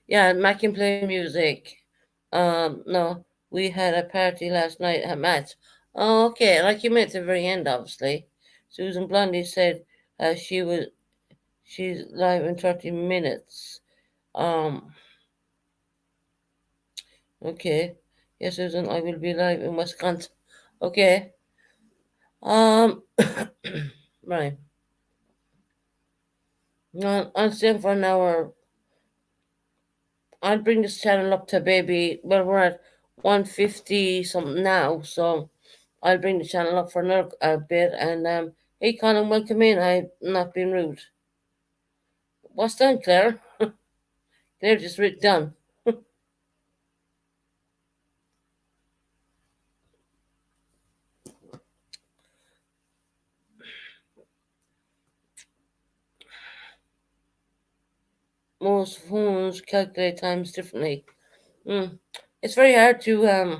Speaker 1: Yeah, Mac can play music. No, we had a party last night at Matt's. Oh, okay, like you meant at the very end, obviously. Susan Blondie said she's live in 30 minutes. Um, Okay. Yes, Susan, I will be live in Wisconsin. Okay. Um, right. I'll stay for an hour. I'll bring this channel up to baby. Well, we're at 150 something now, so I'll bring the channel up for another bit. And hey, Colin, welcome in. I've not been rude. What's done, Claire? Claire just writ done. Most phones calculate times differently. Mm. It's very hard to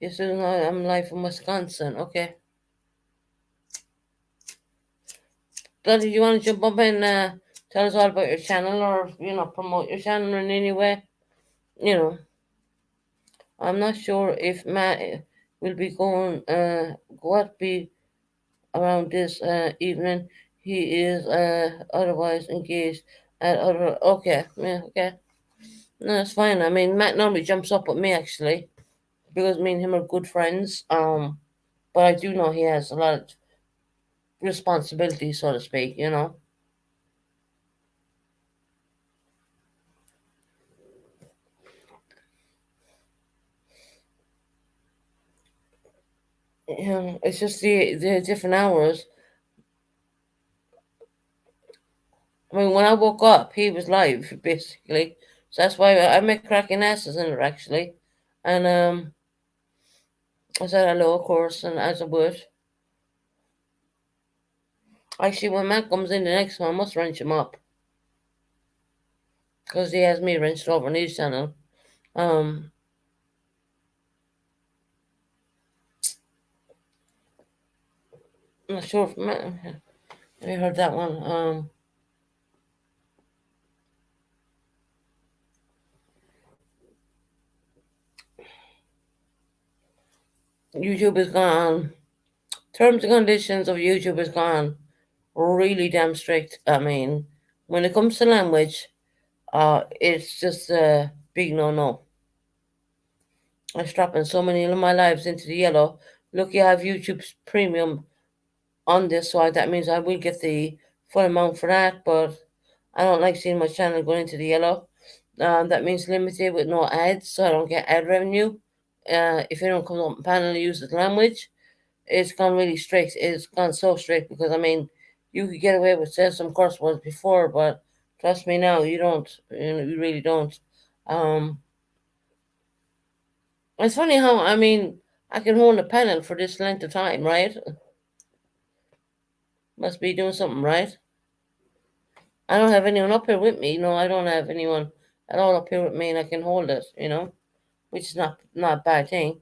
Speaker 1: Yes, I'm live from Wisconsin. Okay. Bloody, you want to jump up and tell us all about your channel or, promote your channel in any way? You know, I'm not sure if Matt will be what be around this evening. He is otherwise engaged at other. Okay, yeah, okay. No, that's fine. I mean, Matt normally jumps up with me actually because me and him are good friends. But I do know he has a lot of responsibility, so to speak. It's just the different hours. I mean, when I woke up, he was live basically. So that's why I make cracking asses in there actually, and I said hello, of course, and as I would. Actually, when Matt comes in the next one, I must wrench him up because he has me wrenched over on his channel. Um, I'm not sure if Matt, have you heard that one? YouTube is gone. Terms and conditions of YouTube is gone really damn strict. I mean, when it comes to language, it's just a big no-no. I'm strapping so many of my lives into the yellow. Look, you have YouTube's premium on this, so that means I will get the full amount for that, but I don't like seeing my channel going into the yellow. That means limited with no ads, so I don't get ad revenue. If anyone comes up and panel and uses language, it's gone really strict. It's gone so strict because I mean, you could get away with saying some curse words before, but trust me now, you don't. You really don't. Um, it's funny how I mean I can hold a panel for this length of time, right? Must be doing something right. I don't have anyone up here with me. No, I don't have anyone at all up here with me, and I can hold it. Which is not a bad thing.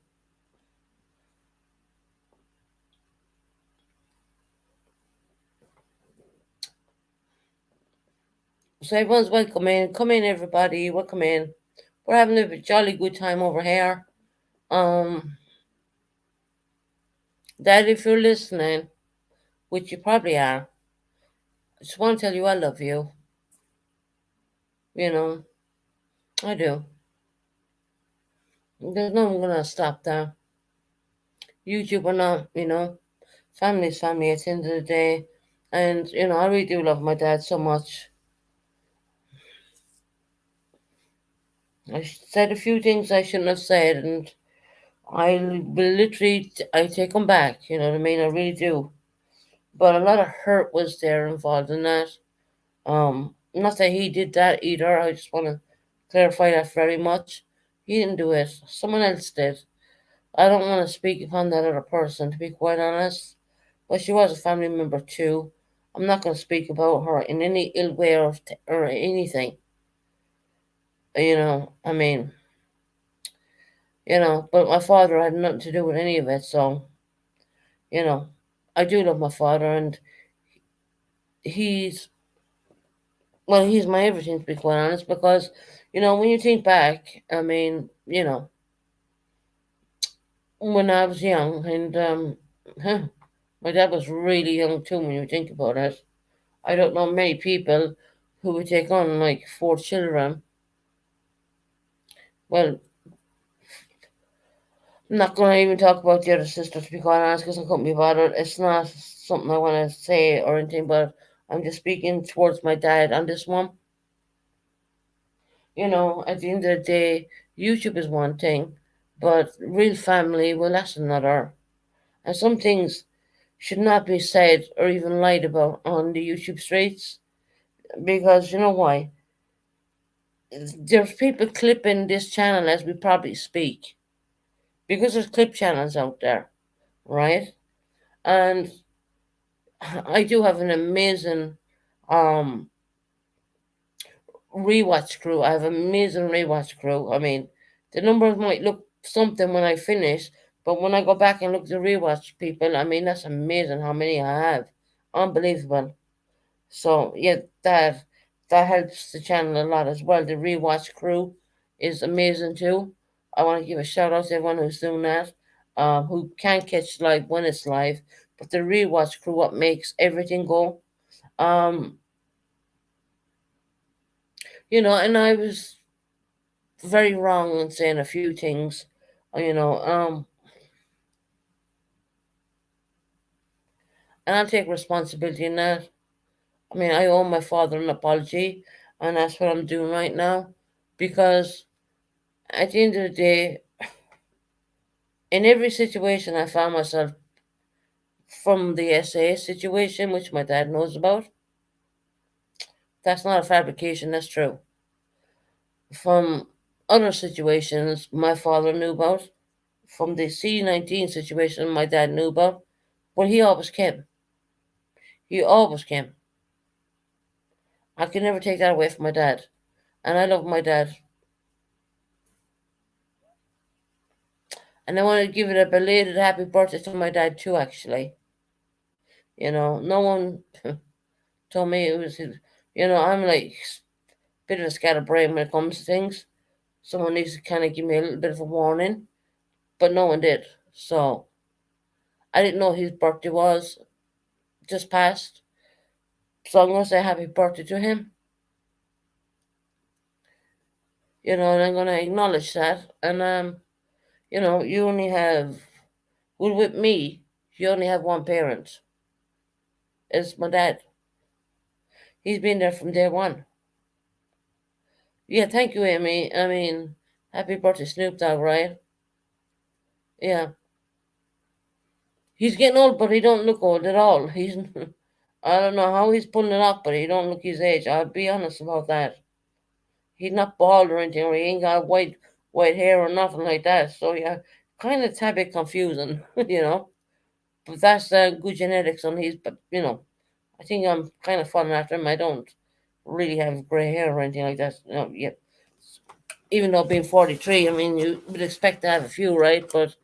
Speaker 1: So everyone's welcome in. Come in, everybody. Welcome in. We're having a jolly good time over here. Um, Dad, if you're listening, which you probably are, I just want to tell you I love you. You know, I do. There's no one gonna stop that. YouTube or not, family's family at the end of the day. And, I really do love my dad so much. I said a few things I shouldn't have said, and I will literally, I take them back, you know what I mean? I really do. But a lot of hurt was there involved in that. Not that he did that either. I just want to clarify that very much. He didn't do it. Someone else did. I don't want to speak upon that other person, to be quite honest. But she was a family member too. I'm not going to speak about her in any ill way or anything. I mean, but my father had nothing to do with any of it. So, you know, I do love my father, and he's, well, he's my everything, to be quite honest, because, when you think back, I mean, when I was young, and huh, my dad was really young too when you think about it. I don't know many people who would take on like four children. Well, I'm not going to even talk about the other sister, to be quite honest, because I couldn't be bothered. It's not something I want to say or anything, but I'm just speaking towards my dad on this one. At the end of the day, YouTube is one thing, but real family, well, that's another. And some things should not be said or even lied about on the YouTube streets, because you know why? There's people clipping this channel as we probably speak, because there's clip channels out there, right? And I do have an amazing um rewatch crew. I have an amazing rewatch crew. I mean, the numbers might look something when I finish, but when I go back and look at the rewatch people, I mean that's amazing how many I have. Unbelievable. So yeah, that helps the channel a lot as well. The rewatch crew is amazing too. I want to give a shout out to everyone who's doing that, who can't catch live when it's live, but the rewatch crew what makes everything go. Um, and I was very wrong in saying a few things, you know, um, and I'll take responsibility in that. I mean, I owe my father an apology, and that's what I'm doing right now, because at the end of the day, in every situation I found myself, from the SA situation, which my dad knows about, that's not a fabrication, that's true. From other situations my father knew about, from the C-19 situation my dad knew about, but he always came. He always came. I can never take that away from my dad. And I love my dad. And I want to give it a belated happy birthday to my dad too, actually. No one told me it was his. I'm like a bit of a scatterbrain when it comes to things. Someone needs to kind of give me a little bit of a warning, but no one did. So I didn't know his birthday was just passed. So I'm going to say happy birthday to him. And I'm going to acknowledge that. And, you only have, well, with me, you only have one parent. It's my dad. He's been there from day one. Yeah, thank you, Amy. I mean, happy birthday, Snoop Dogg, right? Yeah. He's getting old, but he don't look old at all. I don't know how he's pulling it off, but he don't look his age. I'll be honest about that. He's not bald or anything, or he ain't got white hair or nothing like that. So yeah, kind of a bit confusing, But that's good genetics on his. But I think I'm kind of following after him. I don't really have grey hair or anything like that. Yet. Even though being 43, I mean, you would expect to have a few, right? But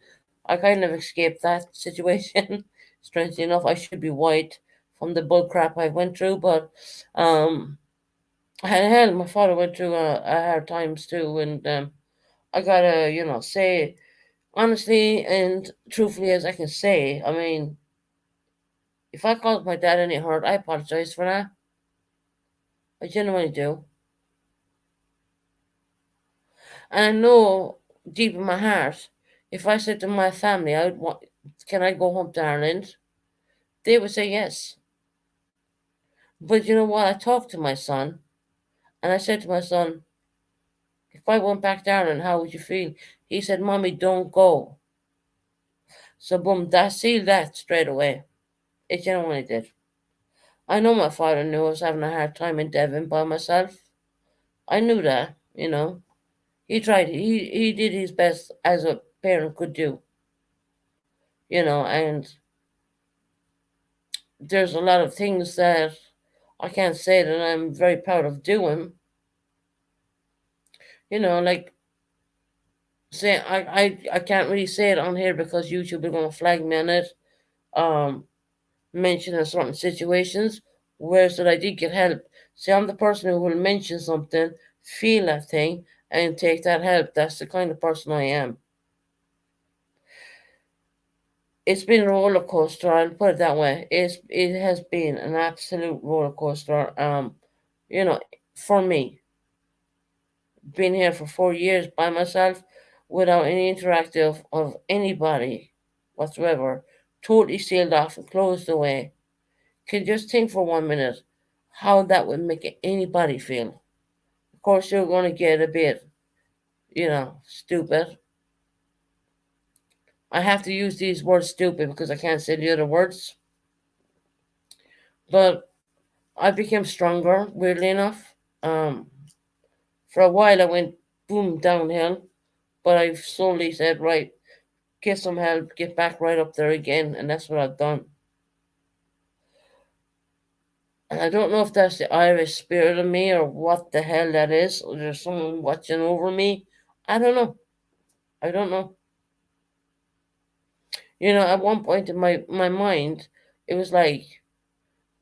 Speaker 1: I kind of escaped that situation. Strangely enough, I should be white from the bull crap I went through, but hell, my father went through a hard times too, and I gotta, say honestly and truthfully as I can say. I mean, if I caused my dad any hurt, I apologize for that. I genuinely do, and I know deep in my heart, if I said to my family, I would want, can I go home to Ireland? They would say yes. But you know what? I talked to my son, and I said to my son, if I went back to Ireland, how would you feel? He said, Mommy, don't go. So boom, that sealed that straight away. It genuinely did. I know my father knew I was having a hard time in Devon by myself. I knew that. He tried. He did his best as a parent could do. And there's a lot of things that I can't say that I'm very proud of doing. Like say I can't really say it on here because YouTube is gonna flag me on it. Um mentioning certain situations. Whereas that I did get help. See, I'm the person who will mention something, feel that thing, and take that help. That's the kind of person I am. It's been a roller coaster. I'll put it that way. It has been an absolute roller coaster. You know, for me, been here for 4 years by myself, without any interactive of anybody whatsoever, totally sealed off and closed away. Can just think for 1 minute how that would make anybody feel. Of course, you're going to get a bit, stupid. I have to use these words stupid because I can't say the other words. But I became stronger, weirdly enough. Um, for a while, I went boom downhill, but I've slowly said, right, get some help, get back right up there again, and that's what I've done. And I don't know if that's the Irish spirit of me or what the hell that is, or there's someone watching over me. I don't know. I don't know. At one point in my mind, it was like,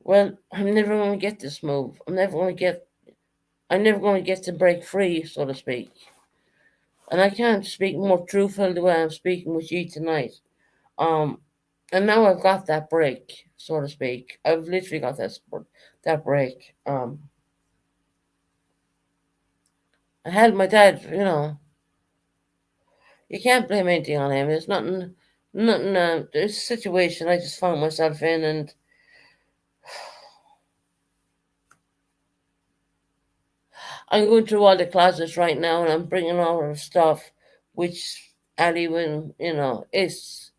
Speaker 1: well, I'm never going to get this move. I'm never going to get to break free, so to speak. And I can't speak more truthfully the way I'm speaking with you tonight. Um, and now I've got that break, so to speak. I've literally got that break. I had my dad. You can't blame anything on him. There's nothing. There's a situation I just found myself in, and I'm going through all the closets right now, and I'm bringing all of the stuff, which Ali, when it's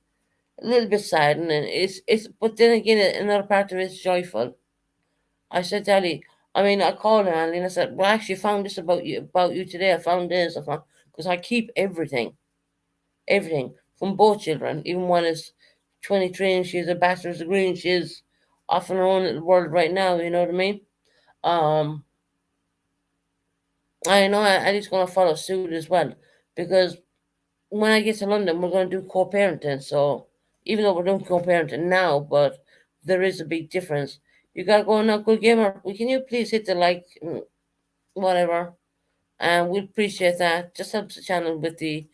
Speaker 1: a little bit saddening. And but then again, another part of it is joyful. I said to Ali, I mean, I called her Ali, and I said, well, I actually found this about you today. I found this, because I keep everything from both children. Even one is 23 and she's a bachelor's degree and she's off in her own little world right now, you know what I mean? Um, I know I just going to follow suit as well because when I get to London, we're going to do co-parenting. So even though we're doing co-parenting now, but there is a big difference. You got to go now, good gamer. Can you please hit the like, whatever, and we appreciate that. Just helps the channel with the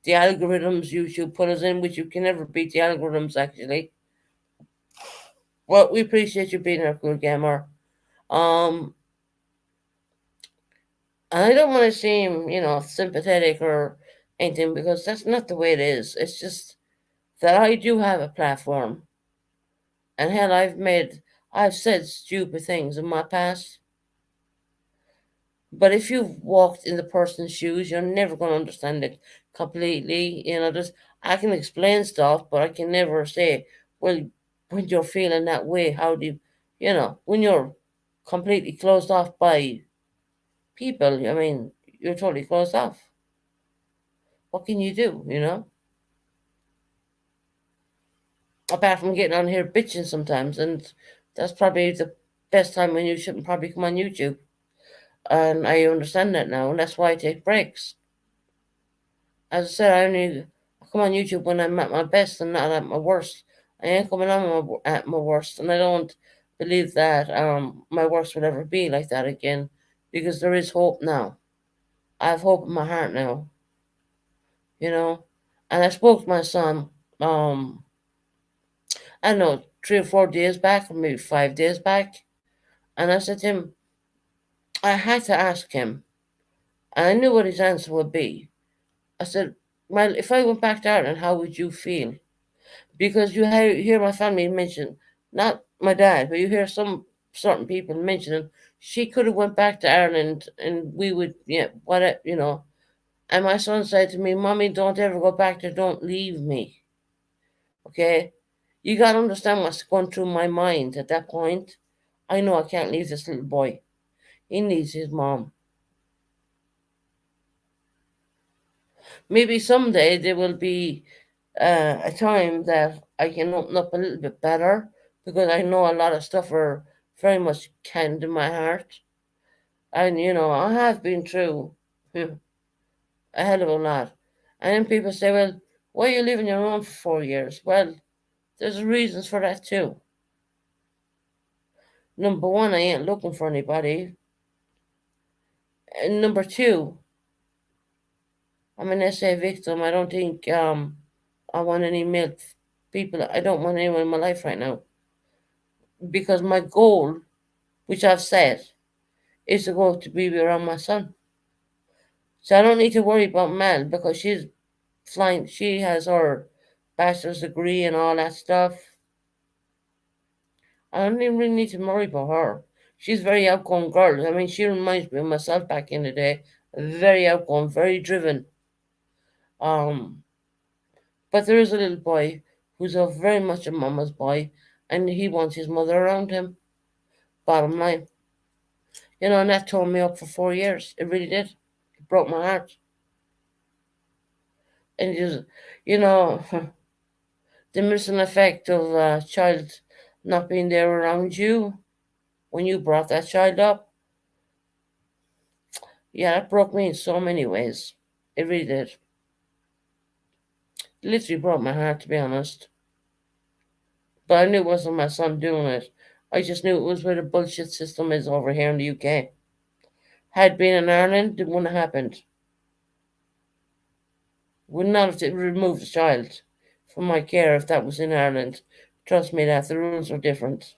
Speaker 1: algorithms YouTube put us in, which you can never beat the algorithms actually. Well, we appreciate you being our good gamer. Um, and I don't want to seem, sympathetic or anything because that's not the way it is. It's just that I do have a platform, and hell, I've said stupid things in my past. But if you've walked in the person's shoes, you're never going to understand it completely. Just I can explain stuff, but I can never say, well, when you're feeling that way, how do when you're completely closed off by people, I mean, you're totally closed off. What can you do, Apart from getting on here bitching sometimes, and that's probably the best time when you shouldn't probably come on YouTube. And I understand that now, and that's why I take breaks. As I said, I only come on YouTube when I'm at my best and not at my worst. I ain't coming on at my worst, and I don't believe that my worst will ever be like that again, because there is hope now. I have hope in my heart now, you know. And I spoke to my son, I don't know, 3 or 4 days back, or maybe 5 days back, and I said to him, I had to ask him, and I knew what his answer would be. I said, well, if I went back to Ireland, how would you feel? Because you hear my family mention, not my dad, but you hear some certain people mentioning she could have went back to Ireland and we would, yeah, what. And my son said to me, "Mommy, don't ever go back there. Don't leave me." Okay, you gotta understand what's going through my mind at that point. I know I can't leave this little boy. He needs his mom. Maybe someday there will be a time that I can open up a little bit better because I know a lot of stuff are very much canned in my heart. And, I have been through a hell of a lot. And then people say, well, why are you living your own for 4 years? Well, there's reasons for that too. Number one, I ain't looking for anybody. And number two, I'm an SA victim. I don't think I want any male people. I don't want anyone in my life right now. Because my goal, which I've set, is to go to be around my son. So I don't need to worry about Mel because she's flying. She has her bachelor's degree and all that stuff. I don't even really need to worry about her. She's a very outgoing girl. I mean, she reminds me of myself back in the day. Very outgoing, very driven. Um, but there is a little boy who's a very much a mama's boy, and he wants his mother around him. Bottom line, and that tore me up for 4 years. It really did. It broke my heart. And just, you know, the missing effect of a child not being there around you when you brought that child up, yeah, that broke me in so many ways. It really did. It literally broke my heart, to be honest. But I knew it wasn't my son doing it. I just knew it was where the bullshit system is over here in the UK. Had been in Ireland, it wouldn't have happened. Would not have removed the child from my care if that was in Ireland. Trust me that the rules are different.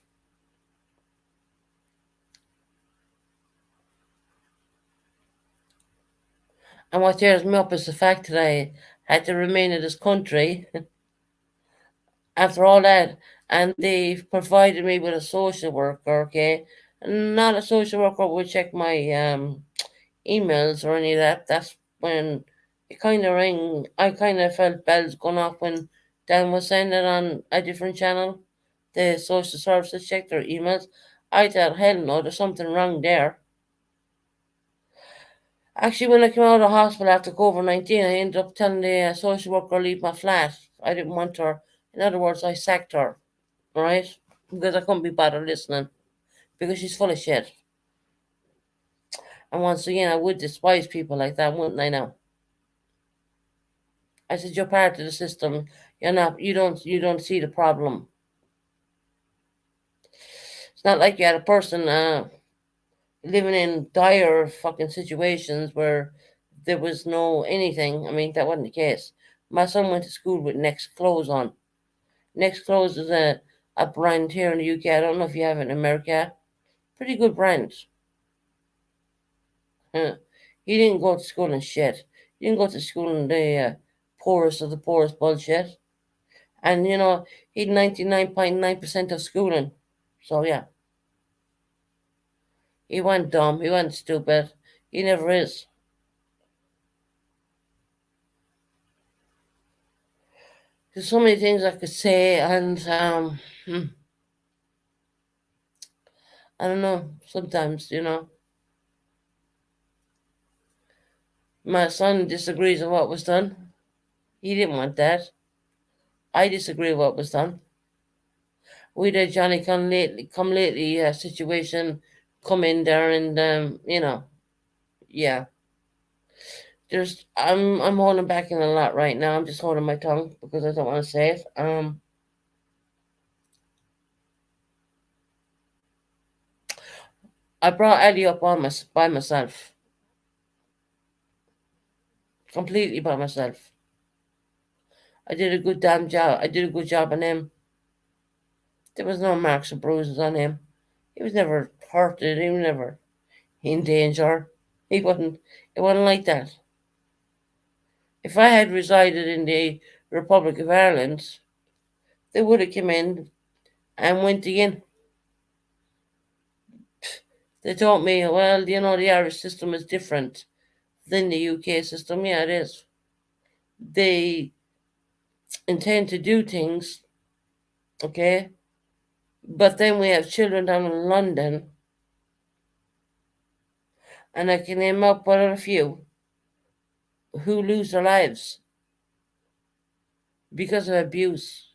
Speaker 1: And what tears me up is the fact that I had to remain in this country after all that, and they provided me with a social worker, okay? Not a social worker would check my emails or any of that. That's when it kind of rang. I kind of felt bells going off when Dan was saying it on a different channel. The social services checked their emails. I thought, hell no, there's something wrong there. Actually, when I came out of the hospital after COVID-19, I ended up telling the social worker to leave my flat. I didn't want her. In other words, I sacked her, right? Because I couldn't be bothered listening. Because she's full of shit. And once again, I would despise people like that, wouldn't I now? I said, you're part of the system. You're not. You don't see the problem. It's not like you had a person living in dire fucking situations where there was no anything. I mean, that wasn't the case. My son went to school with Next Clothes on. Next Clothes is a brand here in the UK. I don't know if you have it in America. Pretty good brand. Huh. He didn't go to school in shit. He didn't go to school in the poorest of the poorest bullshit. And he'd 99.9% of schooling. So yeah, he went dumb. He went stupid. He never is. There's so many things I could say, and I don't know. Sometimes, my son disagrees with what was done. He didn't want that. I disagree with what was done. We had a Johnny come lately situation come in there, and yeah. I'm holding back in a lot right now. I'm just holding my tongue because I don't want to say it. I brought Eddie up by myself, completely by myself. I did a good damn job. I did a good job on him. There was no marks or bruises on him. He was never hurted. He was never in danger. He wasn't. It wasn't like that. If I had resided in the Republic of Ireland, they would have come in and went again. They told me, well, the Irish system is different than the UK system. Yeah, it is. They intend to do things, okay? But then we have children down in London, and I can name up but a few who lose their lives because of abuse.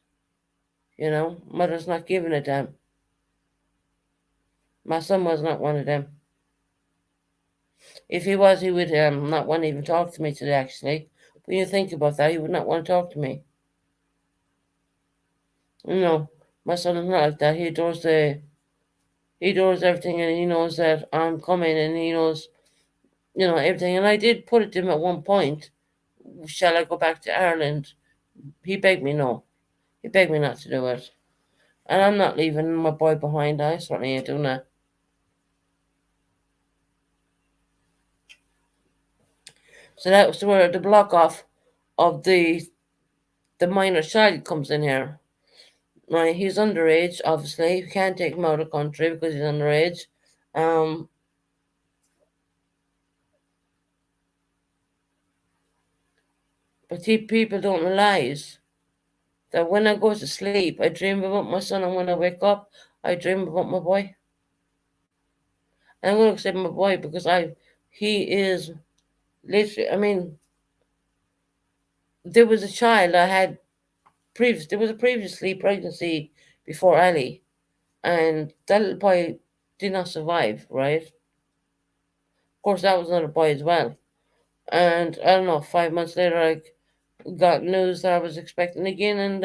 Speaker 1: Mother's not giving a damn. My son was not one of them. If he was, he would not want to even talk to me today, actually. When you think about that, he would not want to talk to me. No, my son is not like that. He adores everything, and he knows that I'm coming, and he knows, everything. And I did put it to him at one point, shall I go back to Ireland? He begged me no. He begged me not to do it. And I'm not leaving my boy behind. I certainly ain't doing that. So that was where the block off of the minor child comes in here. Right, he's underage, obviously. You can't take him out of the country because he's underage. Um, but people don't realize that when I go to sleep, I dream about my son, and when I wake up, I dream about my boy. And I'm going to say my boy because he is literally. I mean, there was a child I had there was a previously pregnancy before Ali, and that little boy did not survive. Right, of course, that was another boy as well. And I don't know, 5 months later, I got news that I was expecting again, and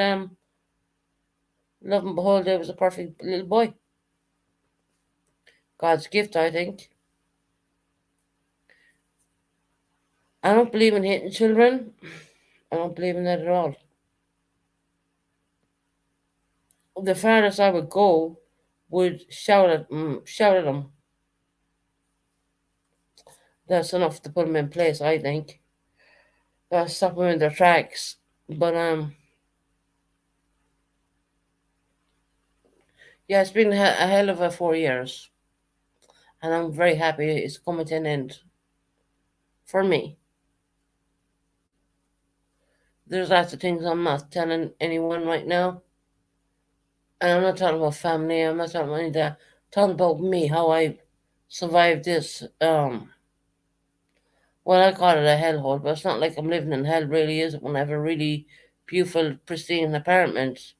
Speaker 1: lo and behold, there was a perfect little boy. God's gift, I think. I don't believe in hating children. I don't believe in that at all. The farthest I would go would shout at them. That's enough to put them in place, I think. Stop them in their tracks. But yeah, it's been a hell of a 4 years, and I'm very happy it's coming to an end for me. There's lots of things I'm not telling anyone right now. And I'm not talking about family, I'm not talking about any of that. I'm talking about me, how I survived this. Well, I call it a hellhole, but it's not like I'm living in hell, really, is it? When I have a really beautiful, pristine apartment.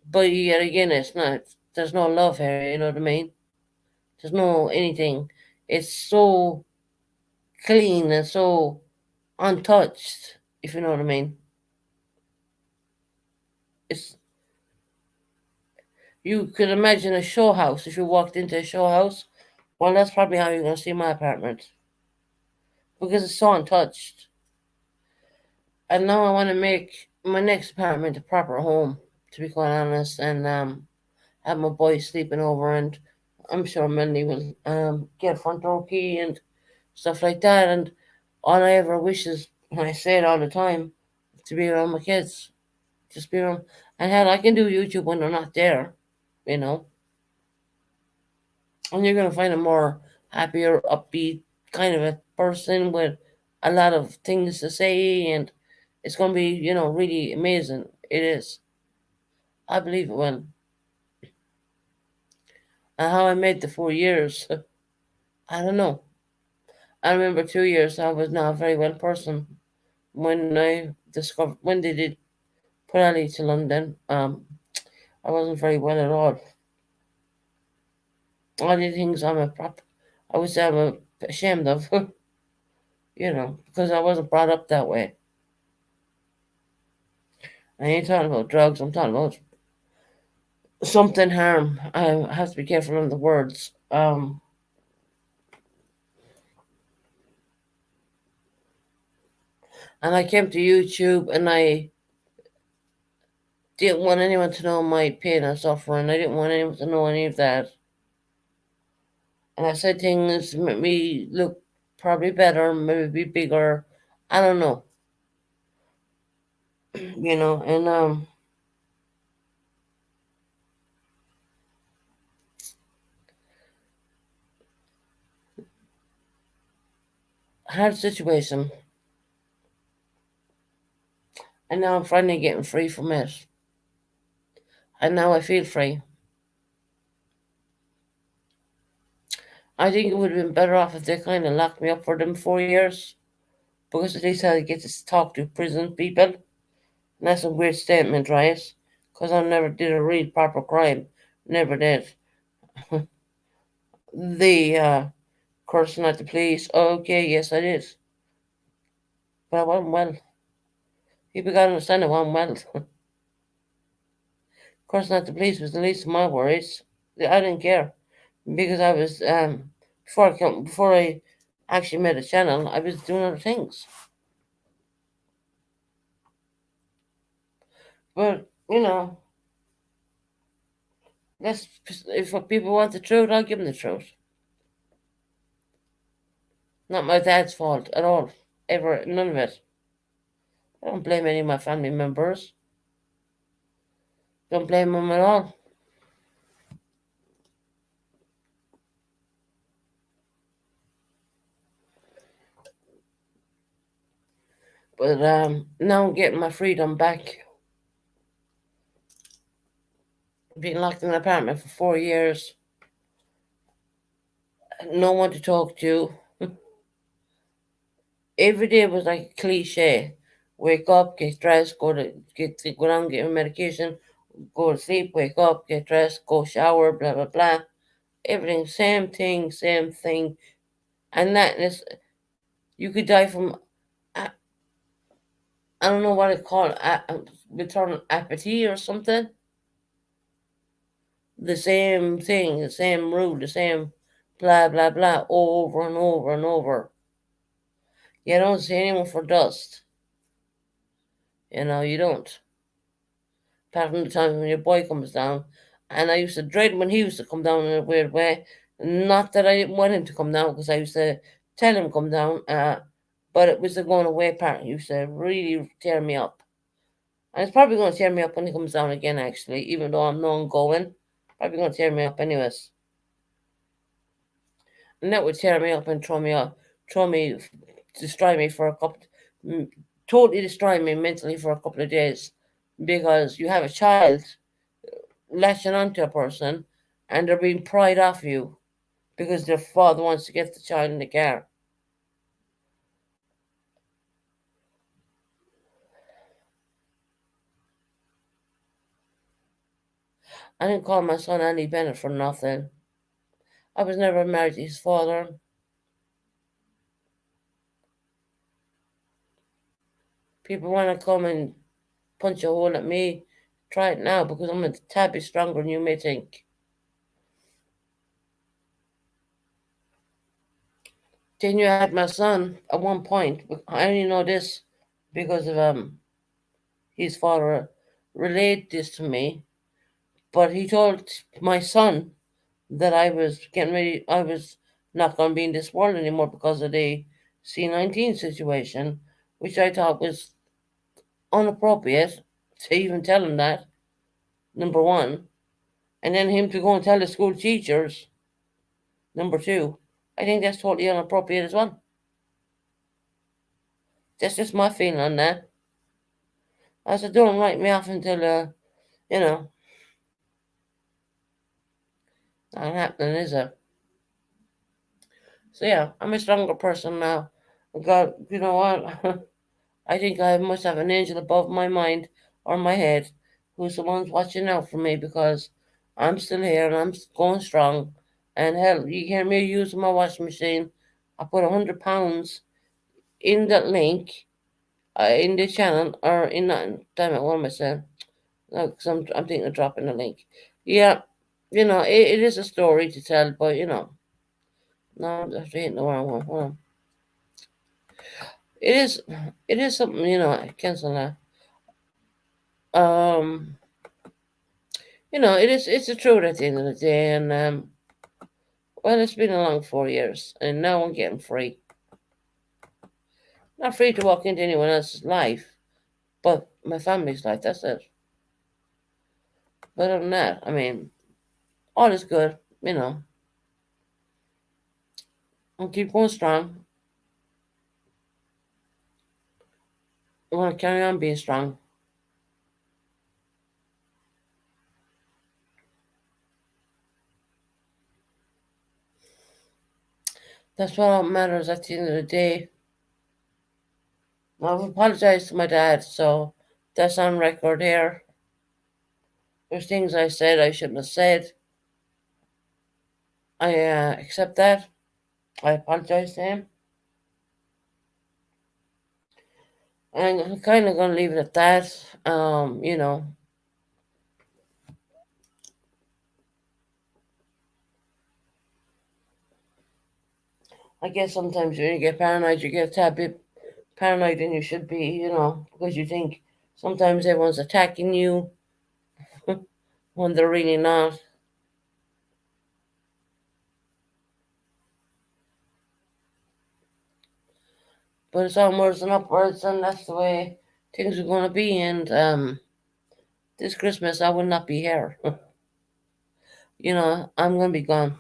Speaker 1: But yet again, it's not. There's no love here. You know what I mean? There's no anything. It's so clean and so untouched. If you know what I mean. It's You could imagine a show house if you walked into a show house. Well, that's probably how you're gonna see my apartment because it's so untouched. And now I want to make my next apartment a proper home, to be quite honest, and have my boys sleeping over, and I'm sure Melanie will get a front door key and stuff like that. And all I ever wish is, and I say it all the time, to be around my kids, just be around. And hell, I can do YouTube when they're not there, you know. And you're gonna find a more happier, upbeat kind of a person with a lot of things to say, and it's gonna be, really amazing. It is. I believe it will. And how I made the 4 years, I don't know. I remember 2 years. I was not a very well person when I discovered when they did put Ali to London. I wasn't very well at all. All the things I would say I'm ashamed of, because I wasn't brought up that way. I ain't talking about drugs. I'm talking about something harm. I have to be careful on the words. And I came to YouTube, and I didn't want anyone to know my pain and suffering. I didn't want anyone to know any of that. And I said things that made me look probably better, maybe be bigger. I don't know, and hard situation. And now I'm finally getting free from it. And now I feel free. I think it would have been better off if they kind of locked me up for them 4 years, because at least I get to talk to prison people. And that's a weird statement, right? Because I never did a real proper crime. Never did. The cursing at the police. Okay, yes, I did. But I wasn't well. People got to understand I wasn't well. Cursing at the police was the least of my worries. I didn't care because I was before I actually made a channel. I was doing other things. But that's if people want the truth, I'll give them the truth. Not my dad's fault at all. Ever, none of it. I don't blame any of my family members. Don't blame them at all. But now I'm getting my freedom back. Being locked in an apartment for 4 years, no one to talk to. Every day was like a cliche. Wake up, get dressed, go down, get your medication, go to sleep, wake up, get dressed, go shower, blah blah blah. Everything, same thing, and that is you could die from I, I don't know what it called, return apathy or something. The same thing, the same rule, the same blah blah blah over and over and over. You don't see anyone for dust. You don't. Apart from the time when your boy comes down. And I used to dread when he used to come down in a weird way. Not that I didn't want him to come down, because I used to tell him come down, but it was the going away part. He used to really tear me up. And it's probably going to tear me up when he comes down again, actually, even though I'm not going. Probably going to tear me up anyways. And that would tear me up and throw me, destroy me for a couple, totally destroy me mentally for a couple of days, because you have a child latching onto a person and they're being pried off you because their father wants to get the child in the car. I didn't call my son Andy Bennett for nothing. I was never married to his father. People want to come and punch a hole at me. Try it now because I'm a tad bit stronger than you may think. Then you had my son at one point. I only know this because of his father relayed this to me. But he told my son that I was getting ready. I was not going to be in this world anymore because of the C-19 situation, which I thought was inappropriate to even tell him that. Number one, and then him to go and tell the school teachers. Number two, I think that's totally inappropriate as well. That's just my feeling on that. I said, don't write me off until, you know, not happening, is it? So yeah, I'm a stronger person now. God, you know what? I think I must have an angel above my mind or my head who's the one's watching out for me because I'm still here and I'm going strong. And hell, you hear me using my washing machine. I put £100 in that link, in the channel, or in that. Damn it, what am I saying? No, because I'm thinking of dropping the link. Yeah, it is a story to tell, but no, I'm just hitting the wrong one. Hold on. It is, it is something, I cancel that. Um, it's the truth at the end of the day, and well, it's been a long 4 years, and now I'm getting free. Not free to walk into anyone else's life, but my family's life. That's it. But other than that, I mean, all is good. I'll keep going strong. I want to carry on being strong. That's what matters at the end of the day. I've apologized to my dad, so that's on record here. There's things I said I shouldn't have said. I accept that. I apologize to him. And I'm kind of going to leave it at that. I guess sometimes when you get paranoid, you get a tad bit paranoid than you should be, because you think sometimes everyone's attacking you when they're really not. But it's onwards and upwards, and that's the way things are going to be. And this Christmas, I will not be here. I'm going to be gone.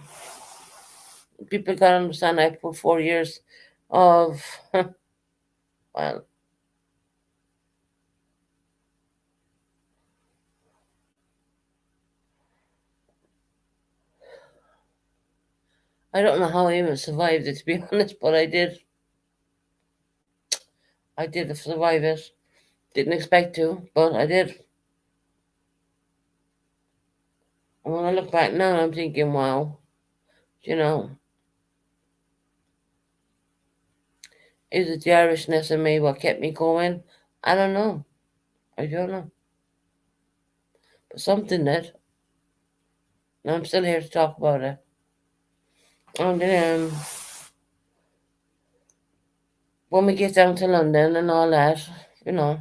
Speaker 1: People got to understand I put 4 years of, well, I don't know how I even survived it, to be honest, but I did. I did survive it. Didn't expect to, but I did. And when I look back now, I'm thinking, wow, you know, is it the Irishness in me what kept me going? I don't know. I don't know. But something did. And I'm still here to talk about it. And then when we get down to London and all that, you know,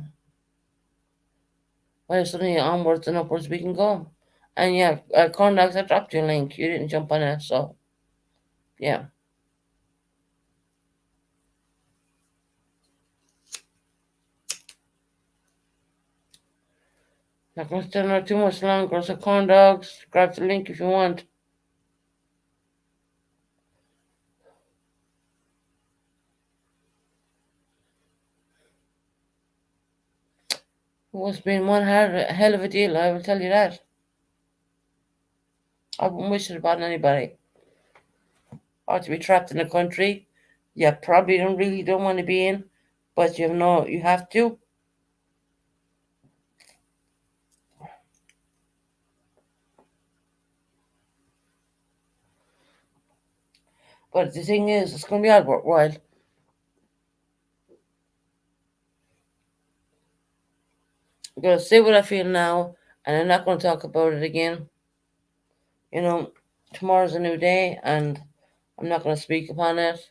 Speaker 1: well, suddenly onwards and upwards we can go. And yeah, Condogs, I dropped your link. You didn't jump on it, so yeah. Not gonna stand there too much longer. So Condogs, grab the link if you want. It was been one hell of a deal, I will tell you that. I wouldn't wish it upon anybody. Or to be trapped in a country you probably don't want to be in, but you have to. But the thing is, it's going to be all worthwhile. I'm going to say what I feel now, and I'm not going to talk about it again. You know, tomorrow's a new day, and I'm not going to speak upon it.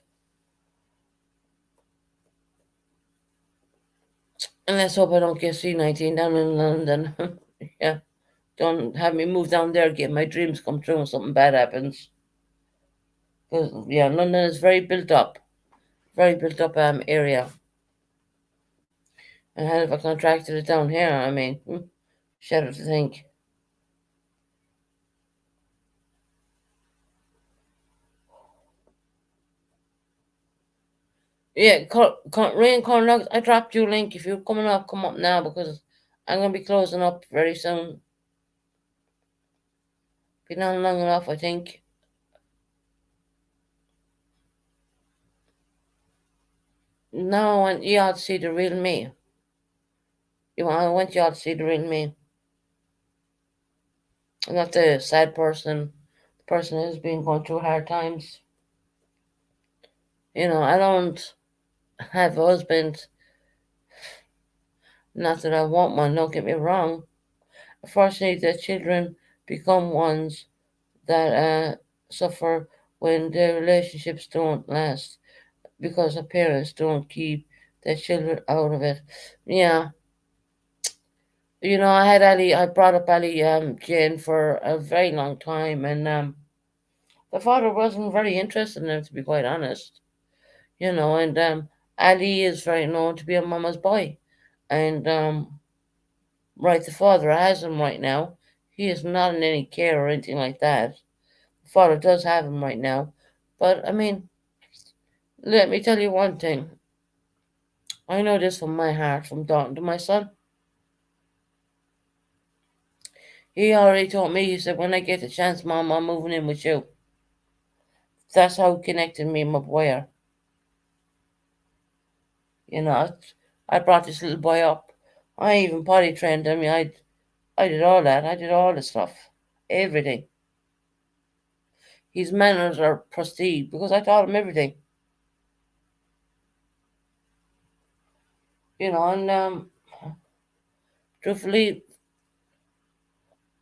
Speaker 1: And let's hope I don't get C19 down in London. Yeah, don't have me move down there, get my dreams come true, and something bad happens. Because, yeah, London is very built up area. And hell, if I contracted it down here, I mean, shudder to think. Yeah, Rain Corn Nuggets, I dropped you a link. If you're coming up, come up now because I'm going to be closing up very soon. Been on long enough, I think. Now I want you all to see the real me. I want you all to see the real me. I'm not the sad person, the person who's been going through hard times. I don't have a husband. Not that I want one, don't get me wrong. Unfortunately, the children become ones that suffer when their relationships don't last because the parents don't keep their children out of it. Yeah, I brought up Ali Jane for a very long time, and the father wasn't very interested in him, to be quite honest. And Ali is very known to be a mama's boy, and right, the father has him right now. He is not in any care or anything like that. The father does have him right now, but I mean, let me tell you one thing. I know this from my heart, from talking to my son. He already told me, he said, when I get the chance, Mom, I'm moving in with you. That's how connected me and my boy are. I brought this little boy up. I even potty trained him. I did all that. I did all the stuff. Everything. His manners are pristine because I taught him everything. And truthfully,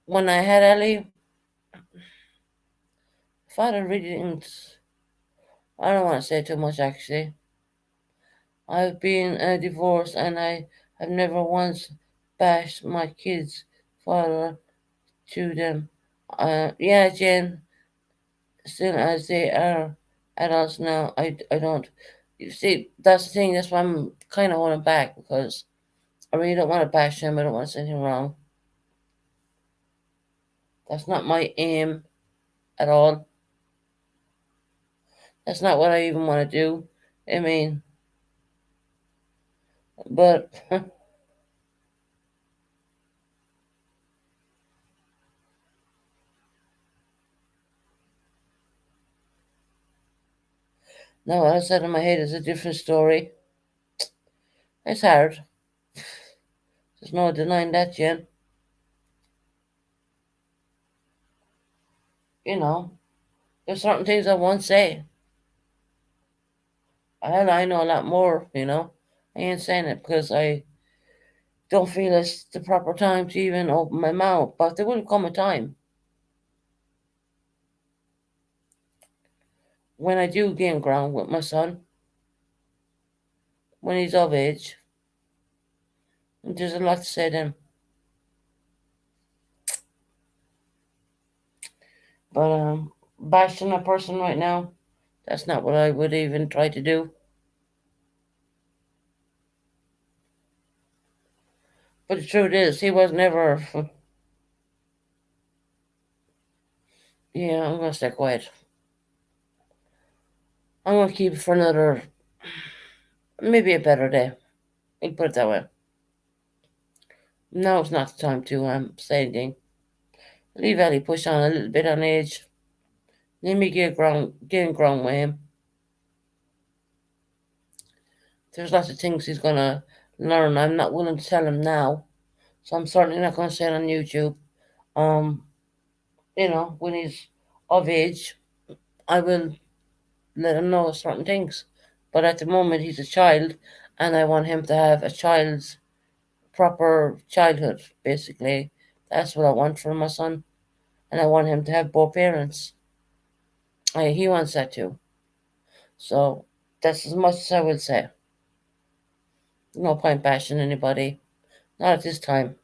Speaker 1: when I had Ellie, father really didn't. I don't want to say too much actually. I've been divorced and I have never once bashed my kids' father to them. Yeah, Jen, still as they are adults now, I don't. You see, that's the thing, that's why I'm kind of holding back because I really don't want to bash him, I don't want to say anything wrong. That's not my aim at all. That's not what I even want to do. I mean, but no, what I said in my head is a different story. It's hard. There's no denying that, Jen. You know, there's certain things I won't say. I know a lot more. I ain't saying it because I don't feel it's the proper time to even open my mouth. But there will come a time when I do gain ground with my son, when he's of age. And there's a lot to say to him. But bashing a person right now, that's not what I would even try to do. But the truth is, he was never. Yeah, I'm gonna stay quiet. I'm gonna keep it for another, maybe a better day. I'll put it that way. Now it's not the time to say anything. Leave Ellie push on a little bit on age. Let me get ground with him. There's lots of things he's gonna learn. I'm not willing to tell him now, so I'm certainly not gonna say it on YouTube. Um, when he's of age, I will. let him know certain things. But at the moment, he's a child, and I want him to have a child's proper childhood, basically. That's what I want for my son. And I want him to have both parents. He wants that too. So that's as much as I will say. No point bashing anybody. Not at this time.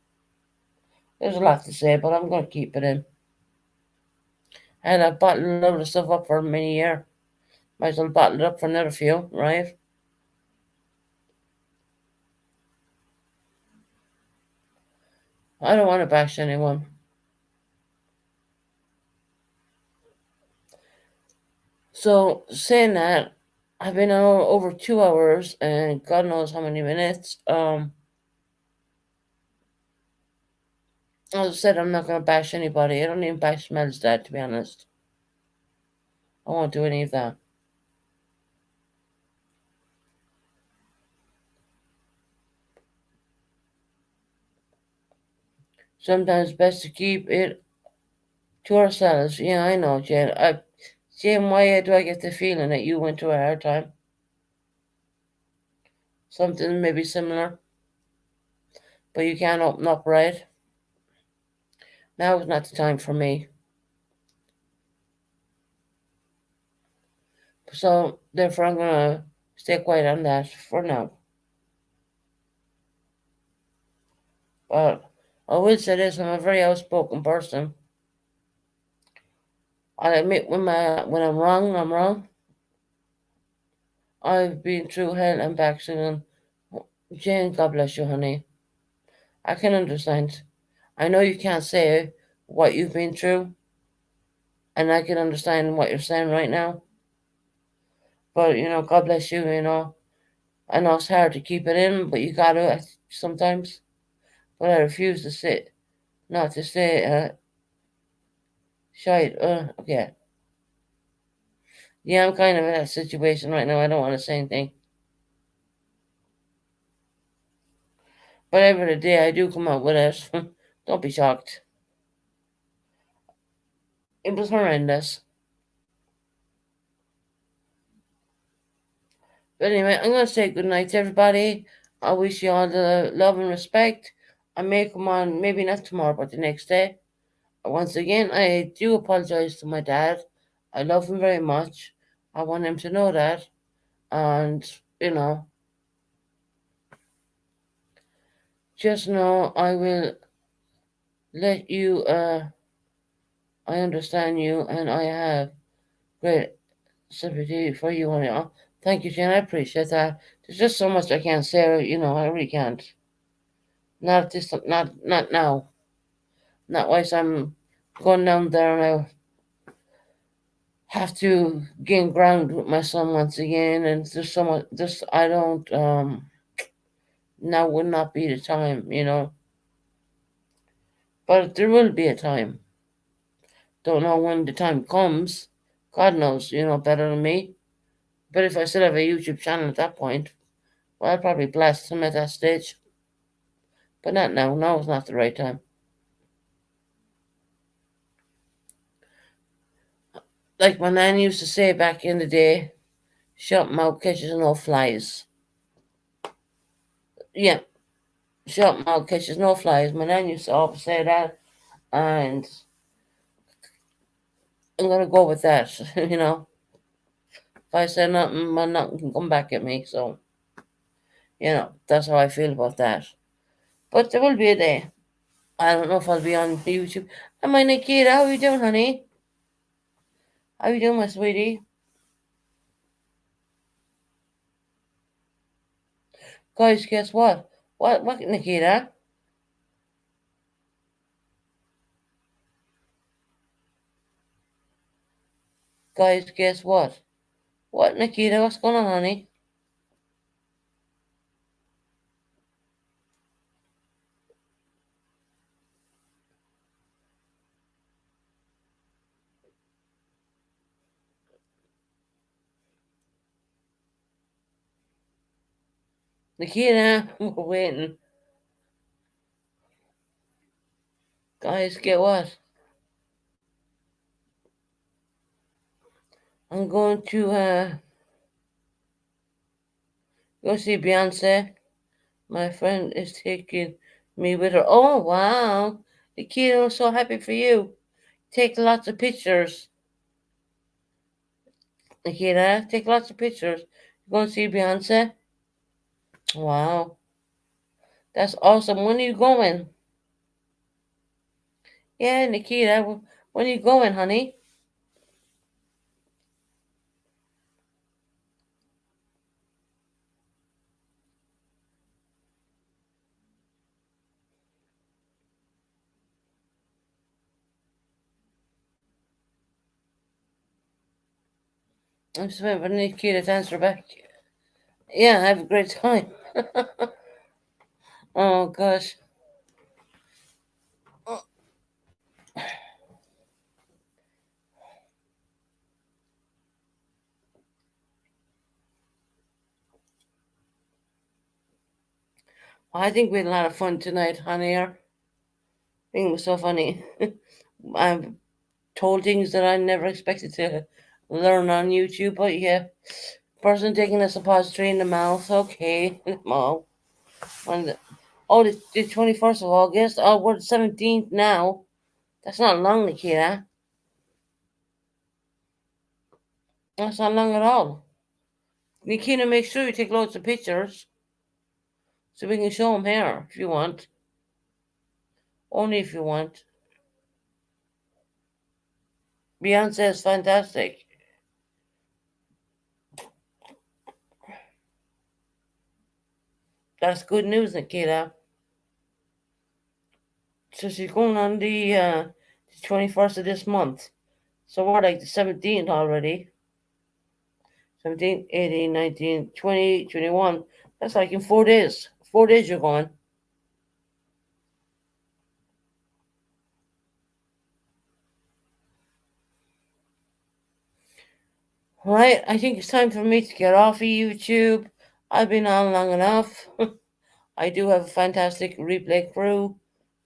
Speaker 1: There's a lot to say, but I'm going to keep it in. And I've bottled a lot of stuff up for many years. Might as well bottle it up for another few, right? I don't want to bash anyone. So, saying that, I've been on over 2 hours and God knows how many minutes. As I said, I'm not going to bash anybody. I don't even bash Mel's dad, to be honest. I won't do any of that. Sometimes best to keep it to ourselves. Yeah, I know, Jen. Jen, why do I get the feeling that you went through a hard time? Something maybe similar, but you can't open up, right? Now is not the time for me. So, therefore, I'm going to stay quiet on that for now. But I will say this, I'm a very outspoken person. I admit when I'm wrong, I'm wrong. I've been through hell and back soon. Jane, God bless you, honey. I can understand. I know you can't say what you've been through, and I can understand what you're saying right now. But, God bless you. I know it's hard to keep it in, but you gotta sometimes. But I refuse to sit, not to say, shite, okay. Yeah, I'm kind of in that situation right now. I don't want to say anything. But every day I do come out with it. Don't be shocked. It was horrendous. But anyway, I'm going to say good night to everybody. I wish you all the love and respect. I may come on, maybe not tomorrow, but the next day. Once again, I do apologize to my dad. I love him very much. I want him to know that. And, just know I will let you, I understand you, and I have great sympathy for you. And thank you, Jen. I appreciate that. There's just so much I can't say, I really can't. Not at this, not now. Not whilst I'm going down there and I have to gain ground with my son once again. And there's so much, this, I don't, now would not be the time. But there will be a time. Don't know when the time comes. God knows, better than me. But if I still have a YouTube channel at that point, well, I'd probably blast him at that stage. But not now. Now is not the right time. Like my nan used to say back in the day, shut mouth catches no flies. Yeah, shut mouth catches no flies. My nan used to always say that, and I'm gonna go with that. If I say nothing, my nothing can come back at me. So, that's how I feel about that. But there will be a day. I don't know if I'll be on YouTube. And my Nikita, how you doing, honey? How you doing, my sweetie? Guys, guess what? What, Nikita? Guys, guess what? What, Nikita? What's going on, honey? Nikita, we're waiting. Guys, get what? I'm going to go see Beyonce. My friend is taking me with her. Oh wow, the kid was so happy for you. Take lots of pictures, Nikita. Take lots of pictures. You going to see Beyonce? Wow, that's awesome. When are you going? Yeah, Nikita. When are you going, honey? I'm just waiting for Nikita to answer back. Yeah, have a great time. Oh gosh. I think we had a lot of fun tonight, honey. I think it was so funny. I've told things that I never expected to learn on YouTube, but yeah. Person taking a suppository in the mouth, okay. Oh, when the, oh, the 21st of August. Oh, we're the 17th now. That's not long, Nikita. That's not long at all. Nikita, make sure you take loads of pictures so we can show them here if you want. Only if you want. Beyonce is fantastic. That's good news, Nikita. So she's going on the 21st of this month. So we're like the 17th already. 17, 18, 19, 20, 21. That's like in 4 days. 4 days you're going. Right, I think it's time for me to get off of YouTube. I've been on long enough. I do have a fantastic replay crew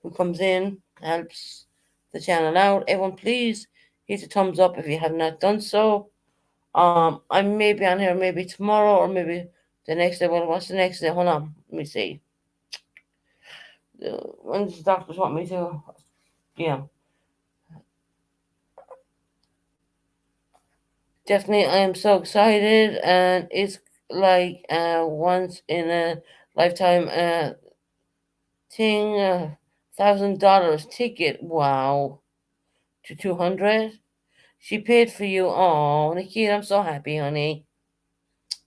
Speaker 1: who comes in, helps the channel out. Everyone, please hit the thumbs up if you have not done so. I may be on here maybe tomorrow or maybe the next day. Well, what's the next day? Hold on, let me see. When does the doctors want me to? Yeah, definitely. I am so excited, and it's like once in a lifetime thing. $1,000 ticket. Wow, to 200. She paid for you. Oh, Nikita, I'm so happy, honey.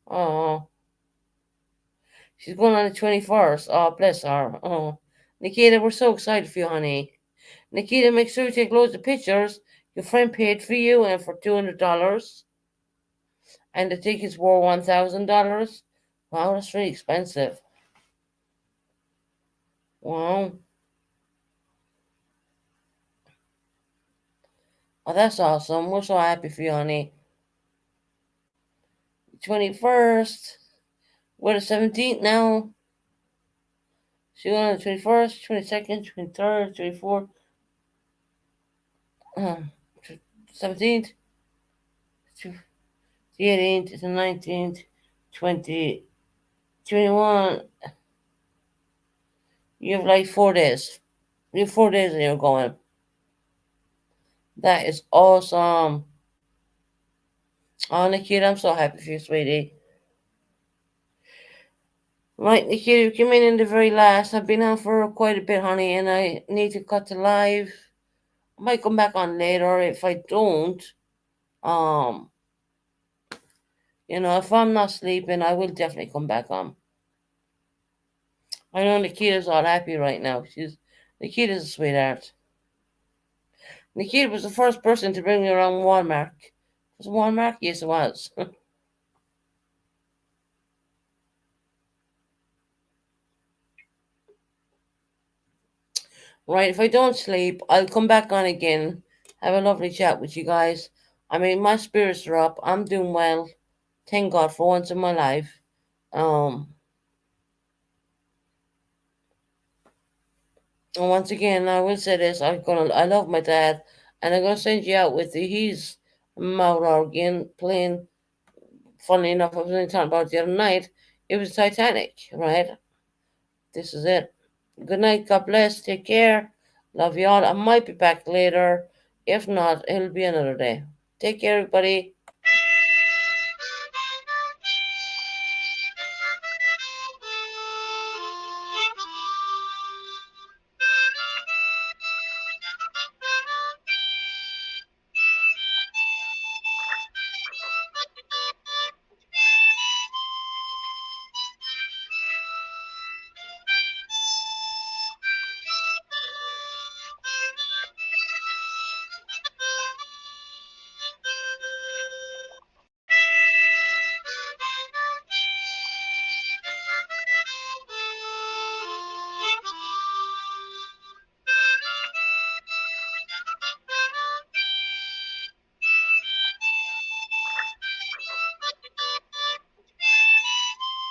Speaker 1: Oh, she's going on the 21st. Oh, bless her. Oh, Nikita, we're so excited for you, honey. Nikita, make sure you take loads of pictures. Your friend paid for you and for $200, and the tickets were $1,000. Wow, that's really expensive. Wow. Oh, that's awesome. We're so happy for you, honey. 21st. We're the 17th now. She went on the 21st, 22nd, 23rd, 24th, 17th, the 18th, the 19th, 20, 21. You have like 4 days. You have 4 days and you're going. That is awesome. Oh, Nikita, I'm so happy for you, sweetie. Right, Nikita, you came in the very last. I've been on for quite a bit, honey, and I need to cut the live. I might come back on later. If I don't, um, if I'm not sleeping, I will definitely come back on. I know Nikita's all happy right now. Nikita's a sweetheart. Nikita was the first person to bring me around Walmart. Was it Walmart? Yes, it was. Right, if I don't sleep, I'll come back on again. Have a lovely chat with you guys. I mean, my spirits are up. I'm doing well. Thank God for once in my life. Um, and once again, I will say this: I love my dad, and I'm gonna send you out with the, he's mouth organ playing. Funny enough, I was only talking about it the other night. It was Titanic, right? This is it. Good night. God bless. Take care. Love you all. I might be back later. If not, it'll be another day. Take care, everybody.